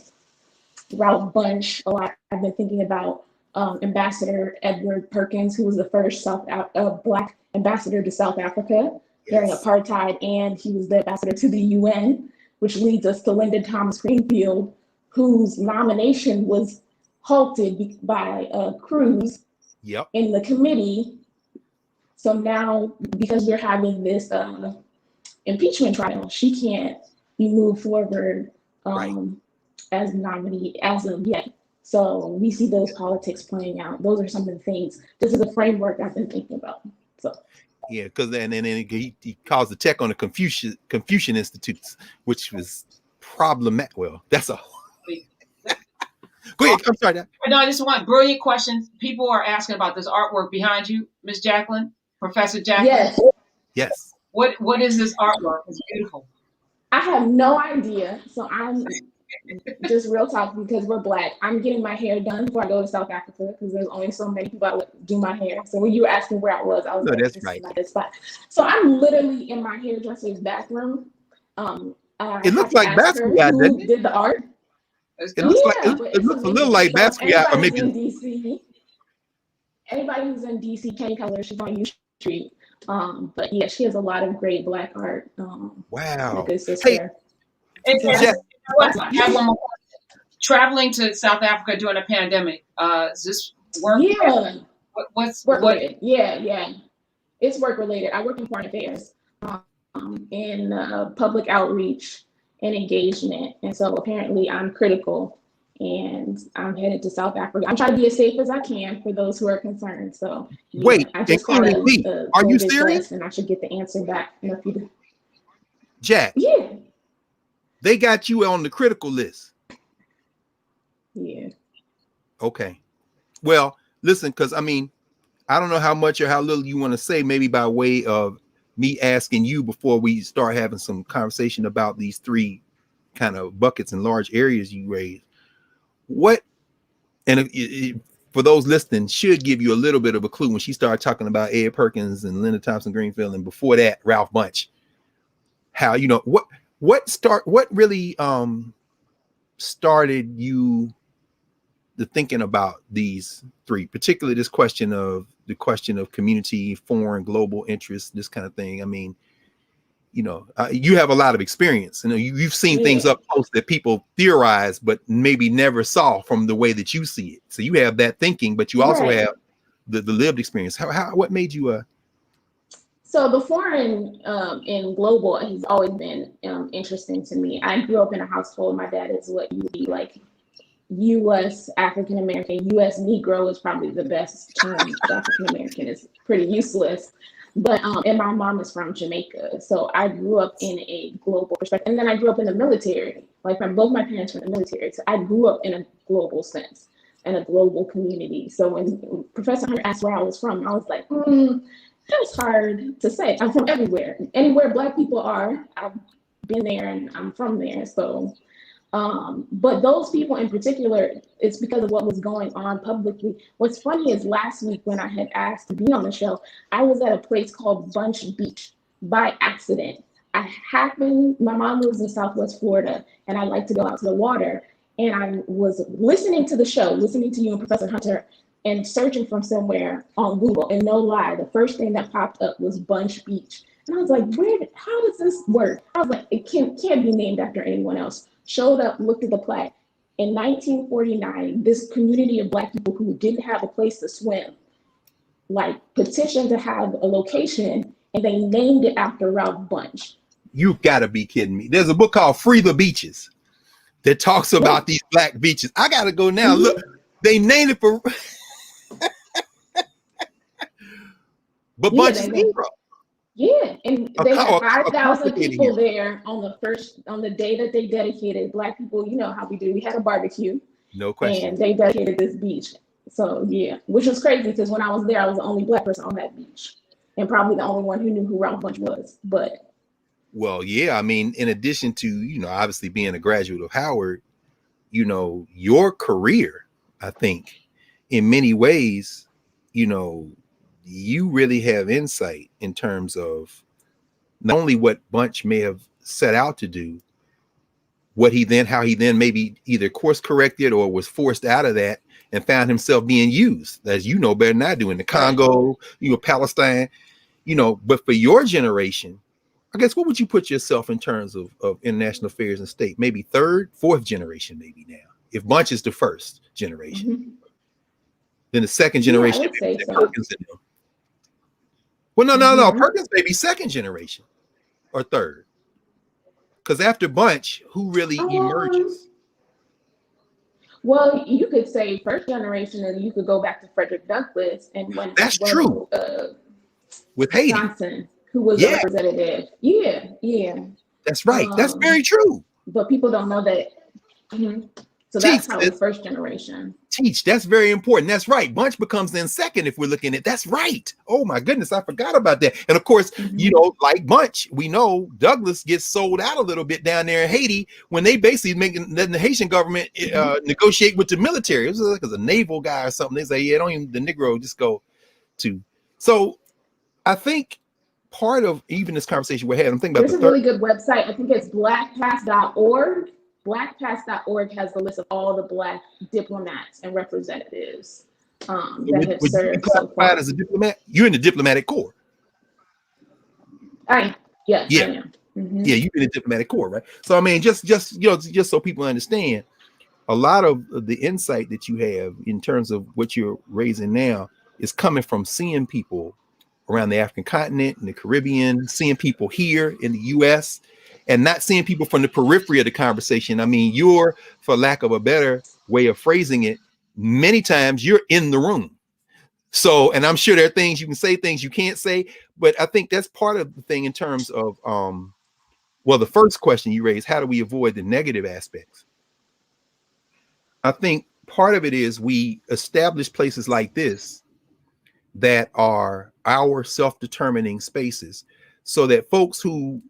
Speaker 3: Ralph Bunche a lot. I've been thinking about Ambassador Edward Perkins, who was the first Black ambassador to South Africa during apartheid, and he was the ambassador to the UN, which leads us to Lyndon Thomas Greenfield, whose nomination was halted by Cruz in the committee. So now, because we're having this impeachment trial, she can't be moved forward as nominee as of yet. So we see those politics playing out. Those are some of the things. This is a framework I've been thinking about. So. Yeah,
Speaker 2: because then he caused the check on the Confucian Institutes, which was problematic. Well, that's a. Go ahead. I'm sorry.
Speaker 1: No, I just want brilliant questions. People are asking about this artwork behind you, Miss Jacqueline, Professor Jacqueline.
Speaker 3: Yes.
Speaker 1: What is this artwork? It's beautiful.
Speaker 3: I have no idea. So I'm just real talk, because we're Black. I'm getting my hair done before I go to South Africa, because there's only so many people that do my hair. So when you were asking where I was like,
Speaker 2: that's
Speaker 3: this
Speaker 2: right.
Speaker 3: is not this spot. So I'm literally in my hairdresser's bathroom.
Speaker 2: It looks like Basquiat, doesn't it?
Speaker 3: Did the art?
Speaker 2: It looks a little like Basquiat, or maybe.
Speaker 3: In DC, anybody who's in DC, Kenny Keller, she's on U Street. But yeah, she has a lot of great Black art.
Speaker 2: Wow.
Speaker 3: Hey,
Speaker 2: Jack,
Speaker 1: I have one more question. Traveling to South Africa during a pandemic, is this work?
Speaker 3: Yeah.
Speaker 1: What's
Speaker 3: work
Speaker 1: what?
Speaker 3: related. Yeah. It's work related. I work in foreign affairs, in public outreach and engagement. And so apparently I'm critical, and I'm headed to South Africa. I'm trying to be as safe as I can for those who are concerned. So yeah,
Speaker 2: wait,
Speaker 3: I just got
Speaker 2: including me. Are you
Speaker 3: COVID
Speaker 2: serious?
Speaker 3: test, and I should get the answer back in a few.
Speaker 2: Jack,
Speaker 3: Yeah.
Speaker 2: they got you on the critical list.
Speaker 3: Yeah.
Speaker 2: Okay. Well, listen, because I mean, I don't know how much or how little you want to say, maybe by way of me asking you before we start having some conversation about these three kind of buckets and large areas you raised. What, and for those listening, should give you a little bit of a clue when she started talking about Ed Perkins and Linda Thompson Greenfield, and before that, Ralph Bunche. How, you know, what really started you the thinking about these three, particularly the question of community, foreign, global interest, this kind of thing. I mean, you know, you have a lot of experience. You know, you've seen things up close that people theorize, but maybe never saw from the way that you see it. So you have that thinking, but you also have the lived experience. What made you
Speaker 3: So the foreign and global has always been interesting to me. I grew up in a household. My dad is what you would be like U.S. African American. U.S. Negro is probably the best term. African American is pretty useless. But and my mom is from Jamaica, so I grew up in a global perspective. And then I grew up in the military. Like both my parents were in the military, so I grew up in a global sense and a global community. So when Professor Hunter asked where I was from, I was like, that's hard to say. I'm from everywhere. Anywhere Black people are, I've been there and I'm from there. So. But those people in particular, it's because of what was going on publicly. What's funny is last week when I had asked to be on the show, I was at a place called Bunche Beach by accident. My mom lives in Southwest Florida, and I like to go out to the water. And I was listening to the show, listening to you and Professor Hunter, and searching from somewhere on Google. And no lie, the first thing that popped up was Bunche Beach. And I was like, how does this work? I was like, it can't be named after anyone else. Showed up, looked at the plaque. In 1949, this community of Black people who didn't have a place to swim, like petitioned to have a location, and they named it after Ralph Bunche.
Speaker 2: You gotta be kidding me. There's a book called Free the Beaches that talks about these Black beaches. I gotta go now. Look, they named it for but Bunche is Negro.
Speaker 3: Yeah, and they had 5,000 people there on the day that they dedicated. Black people, you know how we do. We had a barbecue.
Speaker 2: No question.
Speaker 3: And they dedicated this beach. So yeah, which was crazy because when I was there, I was the only Black person on that beach, and probably the only one who knew who Ralph Bunche was. But
Speaker 2: well, yeah, I mean, in addition to, you know, obviously being a graduate of Howard, you know, your career, I think, in many ways, you know, you really have insight in terms of not only what Bunche may have set out to do, how he then maybe either course corrected or was forced out of that and found himself being used, as you know better than I do, in the Congo, you know, Palestine, you know. But for your generation, I guess, what would you put yourself in terms of international affairs and state? Maybe third, fourth generation, maybe now. If Bunche is the first generation, then the second generation, Perkins in them. Well, no. Perkins may be second generation or third. Because after Bunche, who really emerges?
Speaker 3: Well, you could say first generation, and you could go back to Frederick Douglass and when
Speaker 2: that's true. With Haiti,
Speaker 3: Johnson, who was a representative. Yeah.
Speaker 2: That's right. That's very true.
Speaker 3: But people don't know that. So that's how it's first generation.
Speaker 2: That's very important. That's right. Bunche becomes then second if we're looking at. That's right. Oh my goodness, I forgot about that. And of course, you know, like Bunche, we know Douglas gets sold out a little bit down there in Haiti when they basically making the Haitian government negotiate with the military. It was like a naval guy or something. They say, yeah, don't even the Negro just go to. So I think part of even this conversation we're having, I'm thinking about
Speaker 3: there's a really good website. I think it's blackpast.org. Blackpast.org has the list of all the Black diplomats and representatives that have served so far.
Speaker 2: As a diplomat, you're in the diplomatic corps.
Speaker 3: I am.
Speaker 2: Yeah, you've been in diplomatic corps, right? So I mean, just so people understand, a lot of the insight that you have in terms of what you're raising now is coming from seeing people around the African continent and the Caribbean, seeing people here in the US, and not seeing people from the periphery of the conversation. I mean, you're, for lack of a better way of phrasing it, many times you're in the room. So, and I'm sure there are things you can say, things you can't say, but I think that's part of the thing in terms of, well, the first question you raised, how do we avoid the negative aspects? I think part of it is we establish places like this that are our self-determining spaces, so that folks who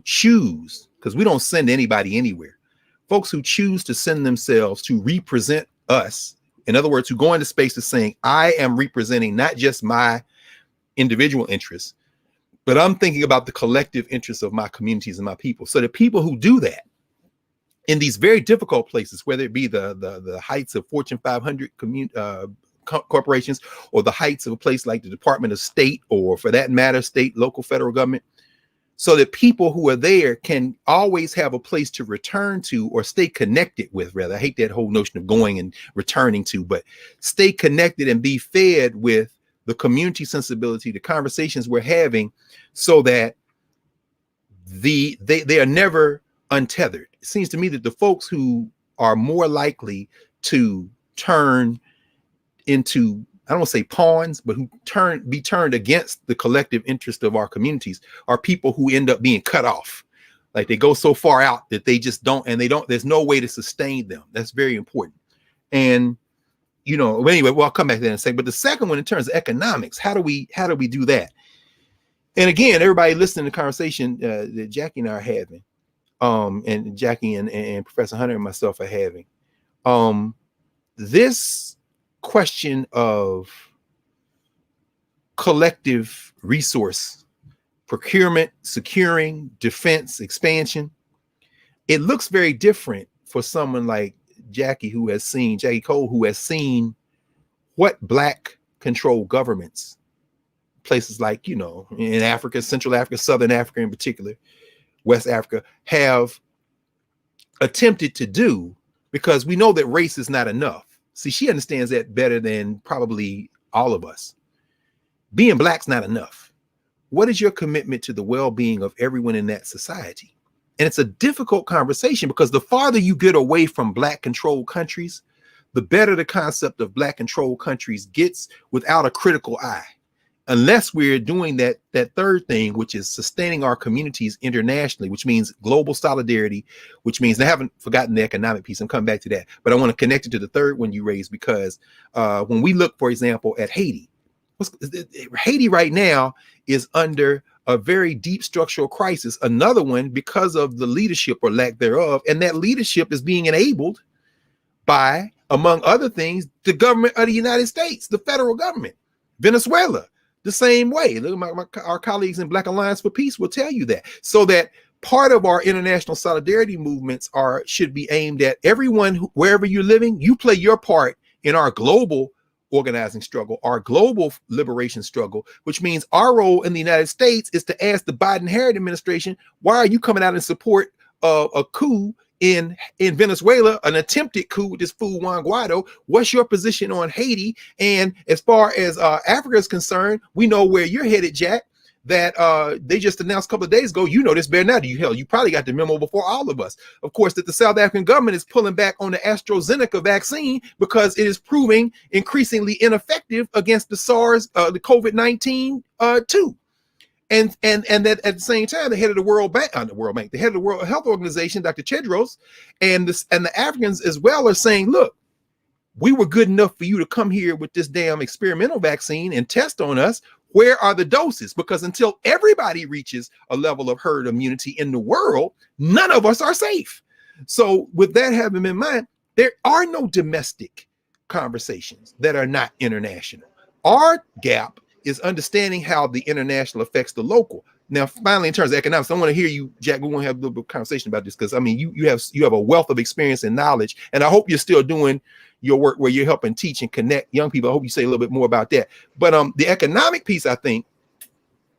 Speaker 2: choose, because we don't send anybody anywhere, folks who choose to send themselves to represent us, in other words, who go into spaces saying, I am representing not just my individual interests, but I'm thinking about the collective interests of my communities and my people. So the people who do that in these very difficult places, whether it be the heights of Fortune 500 corporations, or the heights of a place like the Department of State, or for that matter, state, local, federal government, so that people who are there can always have a place to return to, or stay connected with, rather. I hate that whole notion of going and returning to, but stay connected and be fed with the community sensibility, the conversations we're having, so that they are never untethered. It seems to me that the folks who are more likely to turn into, I don't want to say pawns, but who be turned against the collective interest of our communities are people who end up being cut off. Like they go so far out that they just don't, there's no way to sustain them. That's very important. And, anyway, well, I'll come back to that in a second. But the second one, in terms of economics, how do we do that? And again, everybody listening to the conversation that Jackie and I are having, and Jackie and Professor Hunter and myself are having, this question of collective resource procurement, securing, defense, expansion, it looks very different for someone like Jackie Cole, who has seen what Black controlled governments, places like, in Africa, Central Africa, Southern Africa in particular, West Africa, have attempted to do, because we know that race is not enough. See, she understands that better than probably all of us. Being Black's not enough. What is your commitment to the well-being of everyone in that society? And it's a difficult conversation, because the farther you get away from Black controlled countries, the better the concept of Black controlled countries gets without a critical eye. Unless we're doing that third thing, which is sustaining our communities internationally, which means global solidarity, which means, and I haven't forgotten the economic piece, I'm coming back to that, but I want to connect it to the third one you raised, because when we look, for example, at Haiti, Haiti right now is under a very deep structural crisis, another one because of the leadership or lack thereof, and that leadership is being enabled by, among other things, the government of the United States, the federal government. Venezuela, the same way. Look, our colleagues in Black Alliance for Peace will tell you that. So that part of our international solidarity movements should be aimed at everyone, wherever you're living, you play your part in our global organizing struggle, our global liberation struggle, which means our role in the United States is to ask the Biden-Harris administration, why are you coming out in support of a coup in Venezuela, an attempted coup with this fool Juan Guaido? What's your position on Haiti? And as far as Africa is concerned, we know where you're headed, Jack, that they just announced a couple of days ago. You know this better now. You probably got the memo before all of us, of course, that the South African government is pulling back on the AstraZeneca vaccine because it is proving increasingly ineffective against the SARS, the COVID-19 too. And that at the same time, the head of the World Bank, the head of the World Health Organization, Dr. Tedros, and the Africans as well are saying, look, we were good enough for you to come here with this damn experimental vaccine and test on us. Where are the doses? Because until everybody reaches a level of herd immunity in the world, none of us are safe. So with that having in mind, there are no domestic conversations that are not international. Our gap is understanding how the international affects the local. Now, finally, in terms of economics, I want to hear you, Jack. We want to have a little bit of conversation about this, because I mean, you have a wealth of experience and knowledge, and I hope you're still doing your work where you're helping teach and connect young people. I hope you say a little bit more about that. But the economic piece, I think,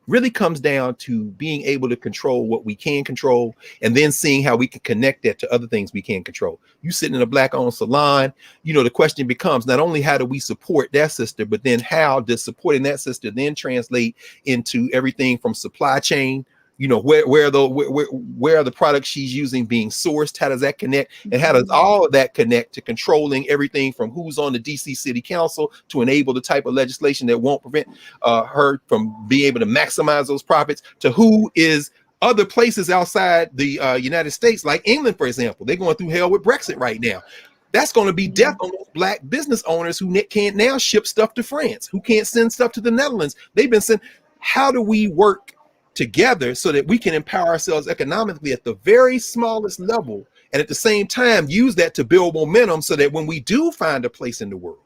Speaker 2: really comes down to being able to control what we can control, and then seeing how we can connect that to other things we can control. You sitting in a black-owned salon, you know, the question becomes not only how do we support that sister, but then how does supporting that sister then translate into everything from supply chain, you know, where are the products she's using being sourced? How does that connect? And how does all of that connect to controlling everything from who's on the DC City Council to enable the type of legislation that won't prevent her from being able to maximize those profits, to who is other places outside the United States, like England, for example. They're going through hell with Brexit right now. That's going to be death on those black business owners who can't now ship stuff to France, who can't send stuff to the Netherlands. They've been sent. How do we work together so that we can empower ourselves economically at the very smallest level, and at the same time use that to build momentum so that when we do find a place in the world,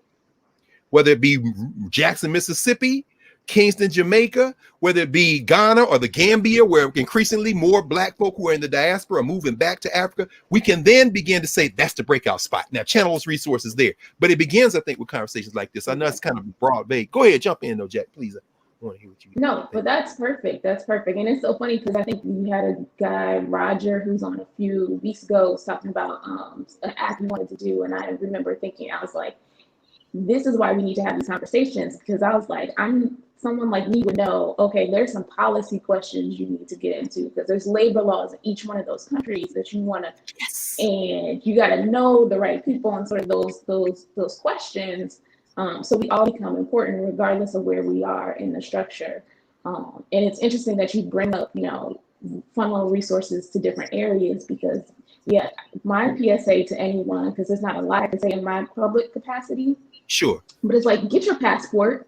Speaker 2: whether it be Jackson, Mississippi, Kingston, Jamaica, whether it be Ghana or the Gambia, where increasingly more black folk who are in the diaspora are moving back to Africa, we can then begin to say that's the breakout spot. Now channel those resources there, but it begins, I think, with conversations like this. I know it's kind of broad vague. Go ahead, jump in though, Jack, please. Want to hear what you
Speaker 3: No, but that's perfect. That's perfect. And it's so funny because I think we had a guy, Roger, who's on a few weeks ago, was talking about an act we wanted to do. And I remember thinking, I was like, this is why we need to have these conversations, because I was like, someone like me would know, okay, there's some policy questions you need to get into because there's labor laws in each one of those countries that you want to, and you got to know the right people and sort of those questions. So we all become important regardless of where we are in the structure. And it's interesting that you bring up, you know, funnel resources to different areas, because yeah, my PSA to anyone, because there's not a lot I can say in my public capacity.
Speaker 2: Sure.
Speaker 3: But it's like, get your passport.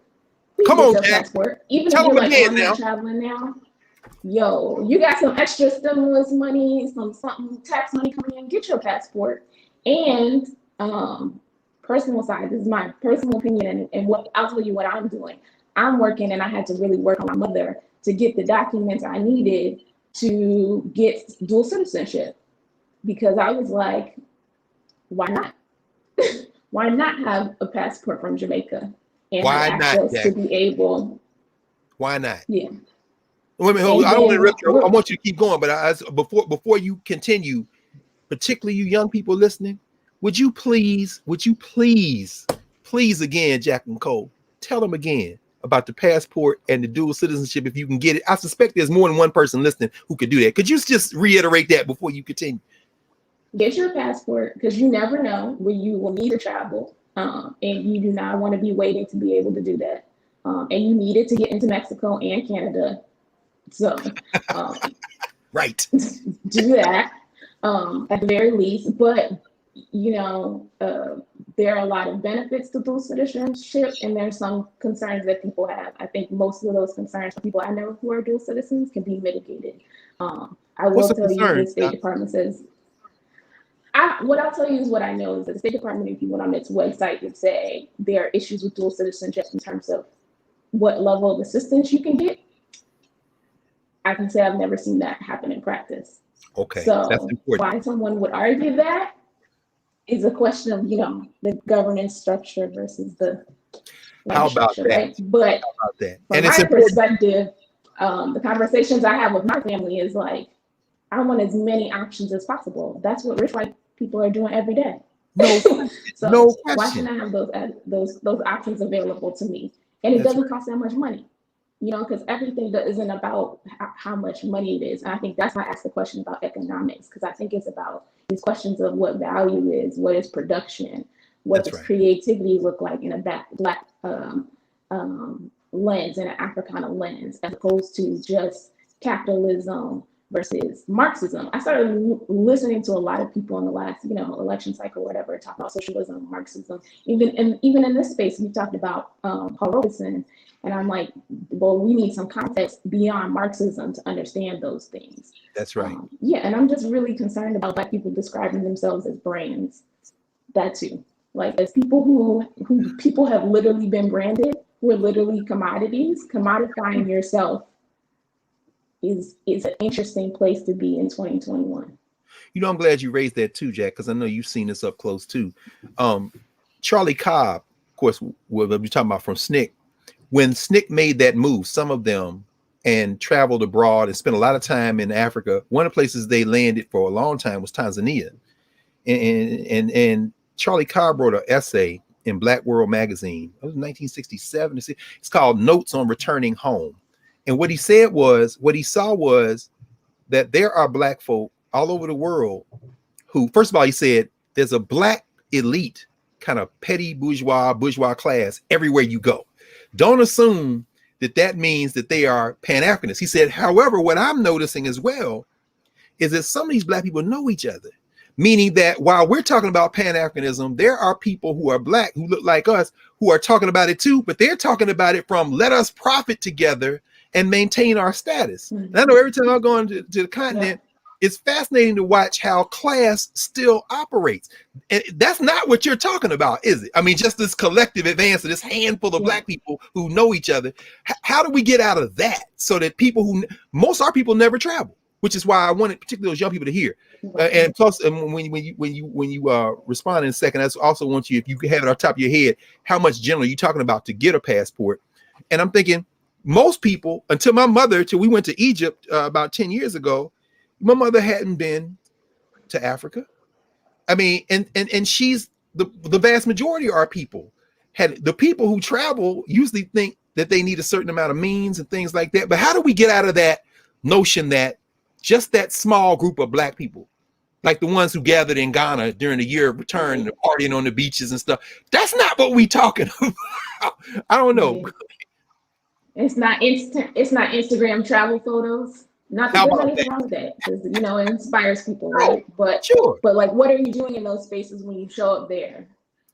Speaker 3: Please
Speaker 2: Come
Speaker 3: get
Speaker 2: on,
Speaker 3: your
Speaker 2: Jack.
Speaker 3: passport. Even
Speaker 2: Tell
Speaker 3: if you're
Speaker 2: them
Speaker 3: like
Speaker 2: again now.
Speaker 3: traveling now. Yo, you got some extra stimulus money, something tax money coming in, get your passport. And personal side, this is my personal opinion, and what I'll tell you what I'm doing. I'm working, and I had to really work on my mother to get the documents I needed to get dual citizenship, because I was like, why not? Why not have a passport from Jamaica and
Speaker 2: Why
Speaker 3: have
Speaker 2: not,
Speaker 3: access
Speaker 2: Jack?
Speaker 3: to be able?
Speaker 2: Why not?
Speaker 3: Yeah.
Speaker 2: Wait a minute,
Speaker 3: And
Speaker 2: I don't want to interrupt you.
Speaker 3: then-
Speaker 2: I want you to keep going, but before you continue, particularly you young people listening, would you please again, Jack and Cole, tell them again about the passport and the dual citizenship if you can get it. I suspect there's more than one person listening who could do that. Could you just reiterate that before you continue?
Speaker 3: Get your passport, because you never know when you will need to travel, and you do not want to be waiting to be able to do that. And you need it to get into Mexico and Canada. So
Speaker 2: right.
Speaker 3: do that at the very least. But, you know, there are a lot of benefits to dual citizenship, and there's some concerns that people have. I think most of those concerns for people I know who are dual citizens can be mitigated. I will tell you, the State Department says, what I'll tell you is what I know is that the State Department, if you went on its website, would say there are issues with dual citizenship in terms of what level of assistance you can get. I can say I've never seen that happen in practice.
Speaker 2: Okay,
Speaker 3: so
Speaker 2: that's important.
Speaker 3: Why someone would argue that is a question of, you know, the governance structure versus the
Speaker 2: how about that?
Speaker 3: Right? But from
Speaker 2: and
Speaker 3: my perspective, the conversations I have with my family is like, I want as many options as possible. That's what rich white people are doing every day.
Speaker 2: No,
Speaker 3: so
Speaker 2: no
Speaker 3: why
Speaker 2: question.
Speaker 3: shouldn't I have those options available to me? And it doesn't cost that much money, you know, because everything that isn't about how much money it is. And I think that's why I asked the question about economics, because I think it's about these questions of what value is, what is production, what does creativity look like in a black lens, and an Africana lens, as opposed to just capitalism versus Marxism. I started listening to a lot of people in the last, you know, election cycle, or whatever, talk about socialism, Marxism. Even in this space, we talked about Paul Robeson, and I'm like, well, we need some context beyond Marxism to understand those things.
Speaker 2: That's right.
Speaker 3: Yeah, and I'm just really concerned about Black people describing themselves as brands. That too, like as people who people have literally been branded, who are literally commodities. Commodifying yourself is an interesting place to be in 2021.
Speaker 2: You know, I'm glad you raised that too, Jack, because I know you've seen this up close too. Charlie Cobb, of course, we're talking about from SNCC. When SNCC made that move, some of them and traveled abroad and spent a lot of time in Africa. One of the places they landed for a long time was Tanzania. And Charlie Cobb wrote an essay in Black World magazine. It was 1967. It's called Notes on Returning Home. And what he said was, what he saw was that there are Black folk all over the world who, first of all, he said, there's a Black elite, kind of petty bourgeois class everywhere you go. Don't assume that means that they are Pan-Africanists. He said, however, what I'm noticing as well is that some of these Black people know each other, meaning that while we're talking about Pan-Africanism, there are people who are Black, who look like us, who are talking about it too, but they're talking about it from let us profit together and maintain our status. Mm-hmm. And I know every time I'm going to the continent, it's fascinating to watch how class still operates. And that's not what you're talking about, is it? I mean, just this collective advance of this handful of Black people who know each other. How do we get out of that so that people who, most of our people never travel, which is why I wanted particularly those young people to hear. And plus, when you respond in a second, I also want you, if you have it off the top of your head, how much generally you talking about to get a passport. And I'm thinking most people, until my mother, till we went to Egypt about 10 years ago, my mother hadn't been to Africa. I mean, and she's the vast majority of our people the people who travel usually think that they need a certain amount of means and things like that. But how do we get out of that notion that just that small group of Black people, like the ones who gathered in Ghana during the year of return and partying on the beaches and stuff, that's not what we talking about. I don't know.
Speaker 3: It's not Instagram travel photos. Not that there's anything wrong with that, because it inspires people, right? But but like, what are you doing in those spaces when you show up there?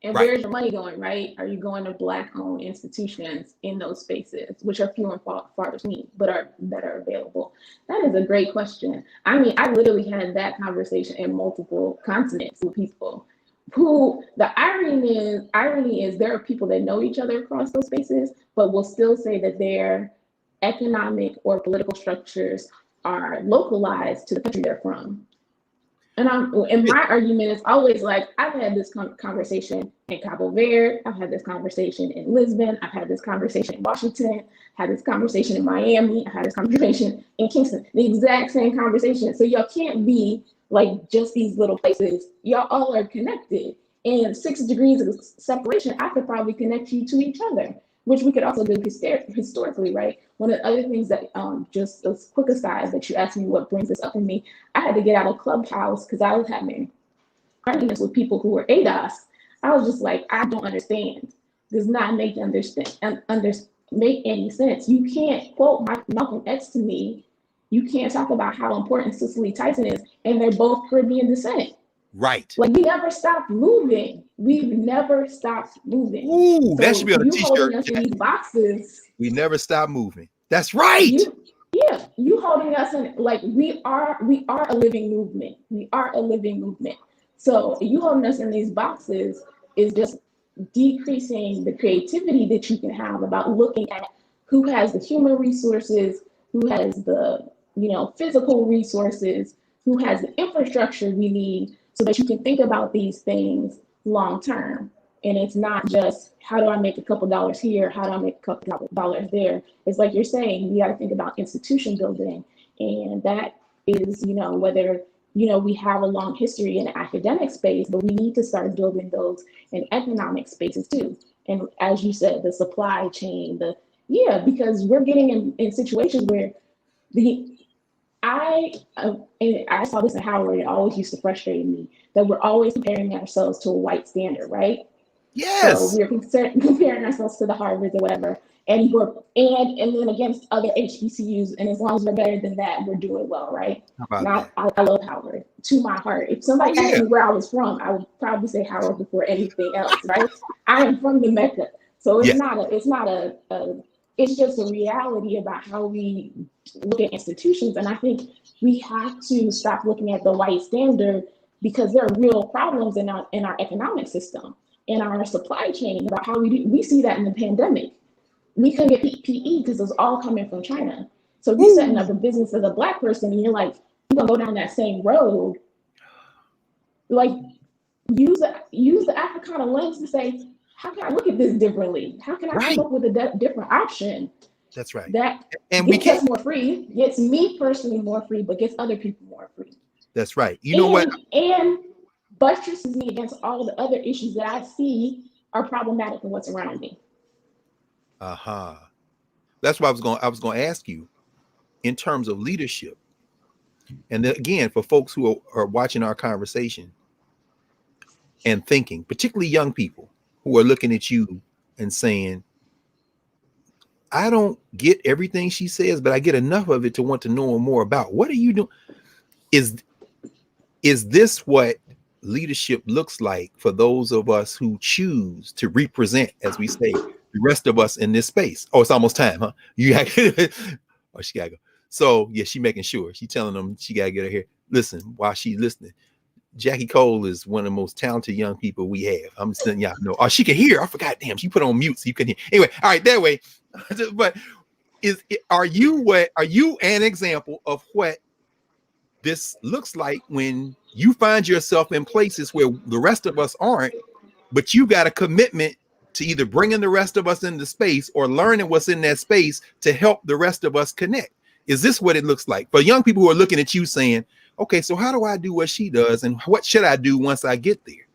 Speaker 3: And where's your money going, right? Are you going to Black-owned institutions in those spaces, which are few and far between, but that are available? That is a great question. I mean, I literally had that conversation in multiple continents with people who, the irony is there are people that know each other across those spaces, but will still say that their economic or political structures are localized to the country they're from. And my argument is always like, I've had this conversation in Cabo Verde, I've had this conversation in Lisbon, I've had this conversation in Washington, had this conversation in Miami, I had this conversation in Kingston, the exact same conversation. So y'all can't be like just these little places. Y'all all are connected. And 6 degrees of separation, I could probably connect you to each other, which we could also do historically, right? One of the other things that, just a quick aside, that you asked me what brings this up in me, I had to get out of Clubhouse because I was having arguments with people who were ADOS. I was just like, I don't understand. Does not make any sense. You can't quote Malcolm X to me. You can't talk about how important Cicely Tyson is, and they're both Caribbean descent.
Speaker 2: Right.
Speaker 3: Like, we never stopped moving. We've never stopped moving.
Speaker 2: Ooh, so that should be on a t-shirt.
Speaker 3: Holding us in these boxes.
Speaker 2: We never stop moving. That's right.
Speaker 3: You holding us in, like, we are a living movement. We are a living movement. So you holding us in these boxes is just decreasing the creativity that you can have about looking at who has the human resources, who has the physical resources, who has the infrastructure we need, so that you can think about these things long term. And it's not just, how do I make a couple dollars here? How do I make a couple dollars there? It's like you're saying, we got to think about institution building. And that is, whether, we have a long history in the academic space, but we need to start building those in economic spaces too. And as you said, the supply chain, because we're getting in situations where I saw this in Howard. It always used to frustrate me that we're always comparing ourselves to a white standard, right?
Speaker 2: Yes.
Speaker 3: So we're comparing ourselves to the Harvards or whatever, and then against other HBCUs. And as long as we're better than that, we're doing well, right? I love Howard to my heart. If somebody asked me where I was from, I would probably say Howard before anything else, right? I am from the Mecca, so it's just a reality about how we look at institutions. And I think we have to stop looking at the white standard, because there are real problems in our economic system, in our supply chain, about how we see that in the pandemic. We couldn't get PPE because it was all coming from China. So if you're setting up a business as a Black person and you're like, you're gonna go down that same road, like use the Africana lens to say, how can I look at this differently? How can I come up with a different option?
Speaker 2: That's right.
Speaker 3: That
Speaker 2: And we
Speaker 3: gets
Speaker 2: can't.
Speaker 3: us more free, gets me personally more free, but gets other people more free.
Speaker 2: That's right. You know what?
Speaker 3: And buttresses me against all the other issues that I see are problematic in what's around me.
Speaker 2: That's what I was going to ask you in terms of leadership. And then again, for folks who are watching our conversation and thinking, particularly young people who are looking at you and saying, I don't get everything she says, but I get enough of it to want to know more about. What are you doing? Is this what leadership looks like for those of us who choose to represent, as we say, the rest of us in this space? Oh, it's almost time, huh? You got oh, she gotta go. So yeah, she making sure. She telling them she gotta get her here. Listen, while she's listening, Jackie Cole is one of the most talented young people we have. I'm just letting y'all know. Oh, she can hear. I forgot. Damn, she put on mute so you can hear. Anyway, all right, that way. But are you an example of what this looks like when you find yourself in places where the rest of us aren't, but you got a commitment to either bringing the rest of us into space or learning what's in that space to help the rest of us connect? Is this what it looks like for young people who are looking at you saying, okay, so how do I do what she does, and what should I do once I get there?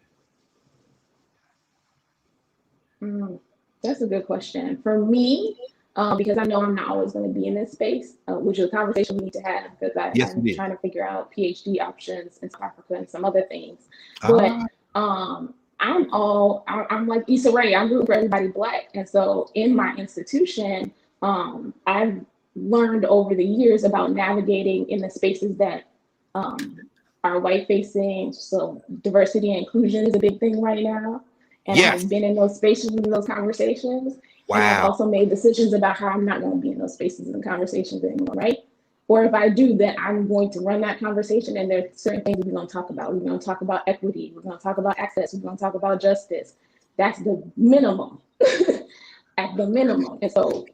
Speaker 3: That's a good question. For me, because I know I'm not always going to be in this space, which is a conversation we need to have, because I'm trying to figure out PhD options in South Africa and some other things. But I'm like Issa Rae, I'm rooting for everybody Black. And so in my institution, I've learned over the years about navigating in the spaces that are white facing. So diversity and inclusion is a big thing right now. And I've been in those spaces and those conversations. Wow. And I've also made decisions about how I'm not going to be in those spaces and conversations anymore, right? Or if I do, then I'm going to run that conversation, and there are certain things we're going to talk about. We're going to talk about equity. We're going to talk about access. We're going to talk about justice. That's the minimum, at the minimum. And so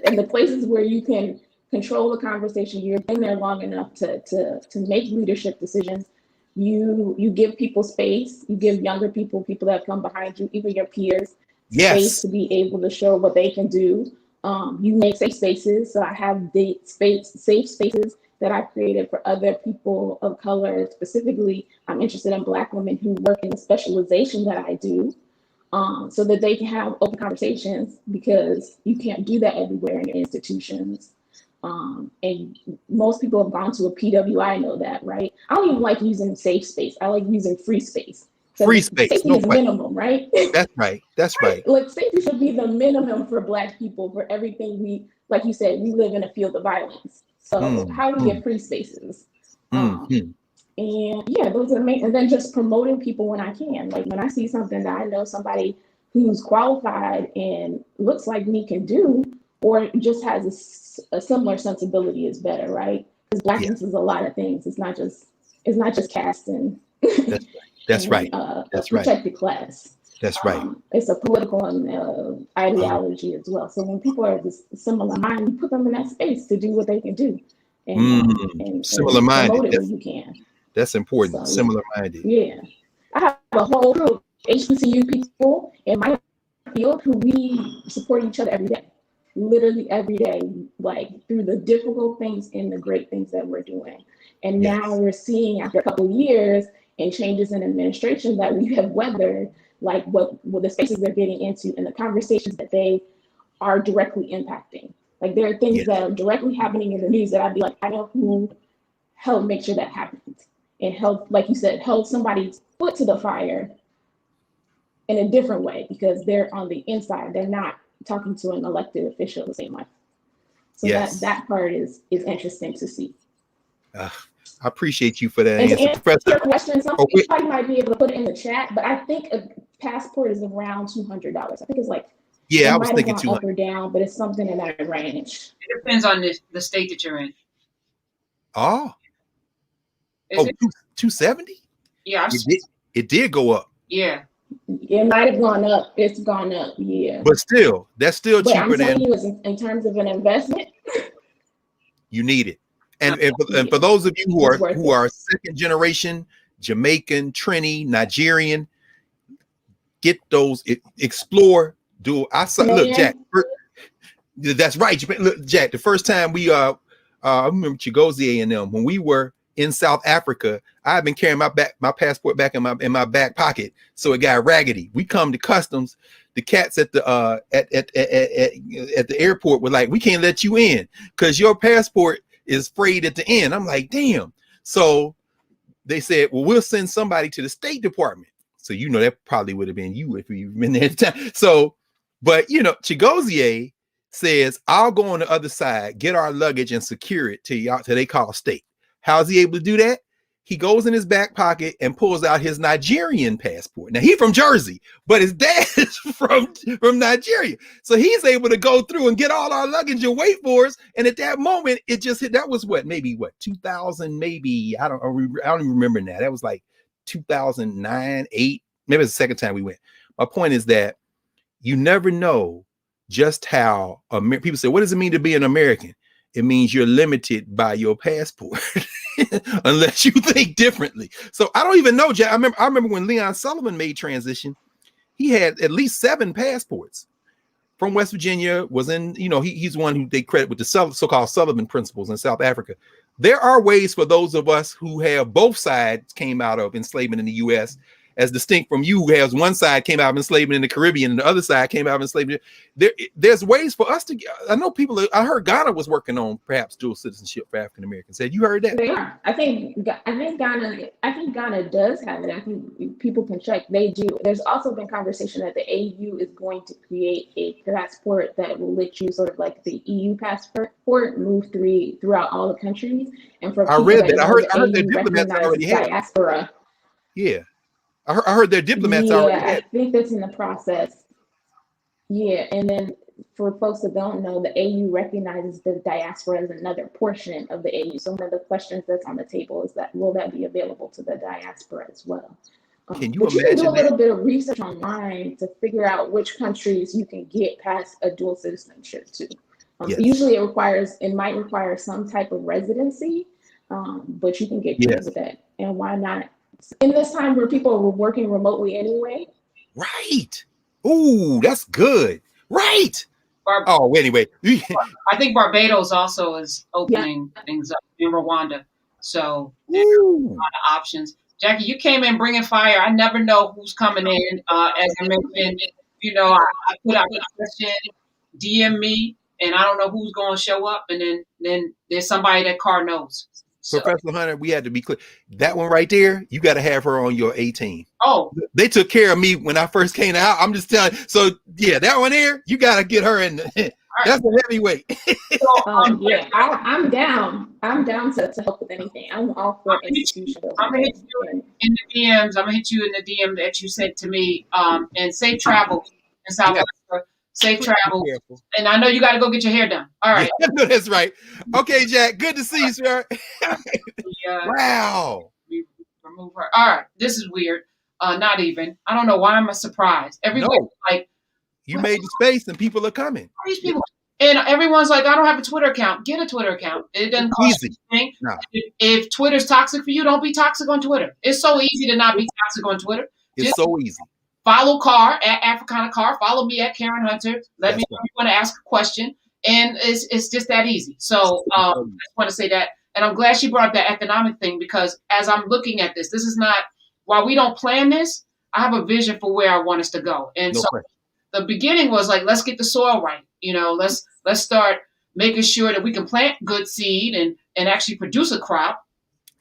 Speaker 3: in the places where you can control the conversation, you're in there long enough to make leadership decisions. You give people space. You give younger people that have come behind you, even your peers, space to be able to show what they can do. You make safe spaces. So I have safe spaces that I've created for other people of color. Specifically, I'm interested in Black women who work in the specialization that I do, so that they can have open conversations, because you can't do that everywhere in your institutions. And most people have gone to a PWI, I know that, right? I don't even like using safe space. I like using free space.
Speaker 2: Free space.
Speaker 3: Safety is minimum, right?
Speaker 2: That's right. That's right.
Speaker 3: Like safety should be the minimum for Black people, for everything like you said, we live in a field of violence. So how do we get free spaces? And yeah, those are the main, and then just promoting people when I can. Like when I see something that I know somebody who's qualified and looks like me can do, or just has a similar sensibility is better, right? Because Blackness is a lot of things. It's not just caste and
Speaker 2: that's right.
Speaker 3: That's a protected class.
Speaker 2: That's right.
Speaker 3: It's a political and ideology as well. So when people are this similar mind, you put them in that space to do what they can do, and similar minded when you can.
Speaker 2: That's important. So, similar minded.
Speaker 3: Yeah, I have a whole group of HBCU people in my field who we support each other every day. Literally every day, like through the difficult things and the great things that we're doing. And now we're seeing, after a couple of years and changes in administration that we have weathered, like what the spaces they're getting into and the conversations that they are directly impacting. Like there are things that are directly happening in the news that I'd be like, I know who helped make sure that happens, and help, like you said, hold somebody's foot to the fire in a different way, because they're on the inside. They're not talking to an elected official the same way. So that part is interesting to see.
Speaker 2: I appreciate you for that
Speaker 3: and
Speaker 2: answer, Professor.
Speaker 3: Your question, somebody might be able to put it in the chat, but I think a passport is around $200. I think it's like,
Speaker 2: I was thinking $200
Speaker 3: up or down, but it's something in that range.
Speaker 1: It depends on the state that you're in.
Speaker 2: Oh, 270?
Speaker 1: Yeah,
Speaker 2: it did go up.
Speaker 1: Yeah.
Speaker 3: It might have gone up. It's gone up, yeah.
Speaker 2: But still, that's still cheaper
Speaker 3: I'm telling you, in terms of an investment,
Speaker 2: you need it. And for those of you who are second generation, Jamaican, Trini, Nigerian, get those, explore, do. Look, Jack, That's right. Japan. Look, Jack, the first time we I remember Chigozie and them when we were in South Africa. I've been carrying my passport back in my back pocket, so it got raggedy. We come to customs. The cats at the at the airport were like, we can't let you in because your passport is frayed at the end. I'm like, damn. So they said, well, we'll send somebody to the State Department. So that probably would have been you if you've been there at the time. So, but Chigozie says, I'll go on the other side, get our luggage and secure it till they call state. How's he able to do that? He goes in his back pocket and pulls out his Nigerian passport. Now he's from Jersey, but his dad is from Nigeria. So he's able to go through and get all our luggage and wait for us. And at that moment, it just hit. That was maybe 2000, maybe. I don't even remember now. That was like 2009, 8. Maybe it was the second time we went. My point is that you never know just how people say, what does it mean to be an American? It means you're limited by your passport unless you think differently. So I don't even know, Jack. I remember when Leon Sullivan made transition, he had at least 7 passports. From West Virginia, was in, he's one who they credit with the so-called Sullivan principles in South Africa. There are ways for those of us who have both sides came out of enslavement in the U.S., as distinct from you who has one side came out of enslavement in the Caribbean and the other side came out of enslavement. There's ways for us to. I know I heard Ghana was working on perhaps dual citizenship for African Americans. Have you heard that?
Speaker 3: They are. I think Ghana does have it. I think people can check. They do. There's also been conversation that the AU is going to create a passport that will let you sort of like the EU passport move throughout all the countries. And for
Speaker 2: I read that. I heard
Speaker 3: the
Speaker 2: their diplomats already have
Speaker 3: diaspora.
Speaker 2: Yeah. I heard their diplomats already had.
Speaker 3: I think that's in the process. Yeah, and then for folks that don't know, the AU recognizes the diaspora as another portion of the AU. So one of the questions that's on the table is that will that be available to the diaspora as well?
Speaker 2: Can you
Speaker 3: but
Speaker 2: imagine
Speaker 3: you can do a little
Speaker 2: that?
Speaker 3: bit of research online to figure out which countries you can get past a dual citizenship to.
Speaker 2: Yes.
Speaker 3: Usually it might require some type of residency, but you can get good with that. And why not? In this time where people are working remotely anyway.
Speaker 2: Right. Ooh, that's good. Right. Anyway.
Speaker 1: I think Barbados also is opening things up in Rwanda. So there's a lot of options. Jackie, you came in bringing fire. I never know who's coming in. As I mentioned, I put out a question, DM me, and I don't know who's going to show up. And then there's somebody that Carr knows.
Speaker 2: Professor Hunter, we had to be clear. That one right there, you got to have her on your A team.
Speaker 1: Oh,
Speaker 2: they took care of me when I first came out. I'm just telling. So yeah, that one there, you got to get her in. That's a heavyweight.
Speaker 3: I'm down. I'm down to help with anything. I'm all for institutional.
Speaker 1: I'm gonna hit you in the DMs. I'm gonna hit you in the DM that you sent to me. And safe travel in South Africa. Safe travel. And I know you got to go get your hair done. All right.
Speaker 2: No, that's right. Okay, Jack. Good to see you, sir. Wow.
Speaker 1: Remove her. All right. This is weird. Not even. I don't know why I'm surprised. Everyone's like,
Speaker 2: you made the space and people are coming.
Speaker 1: These people. And everyone's like, I don't have a Twitter account. Get a Twitter account. It doesn't cost you anything. No. If Twitter's toxic for you, don't be toxic on Twitter. It's so easy to not be toxic on Twitter.
Speaker 2: It's so easy. Follow
Speaker 1: Carr at Africana Carr. Follow me at Karen Hunter. Let me know if you want to ask a question. And it's just that easy. So I just want to say that. And I'm glad she brought up that economic thing because as I'm looking at this is not, while we don't plan this, I have a vision for where I want us to go. And the beginning was like, let's get the soil right. Let's start making sure that we can plant good seed and actually produce a crop.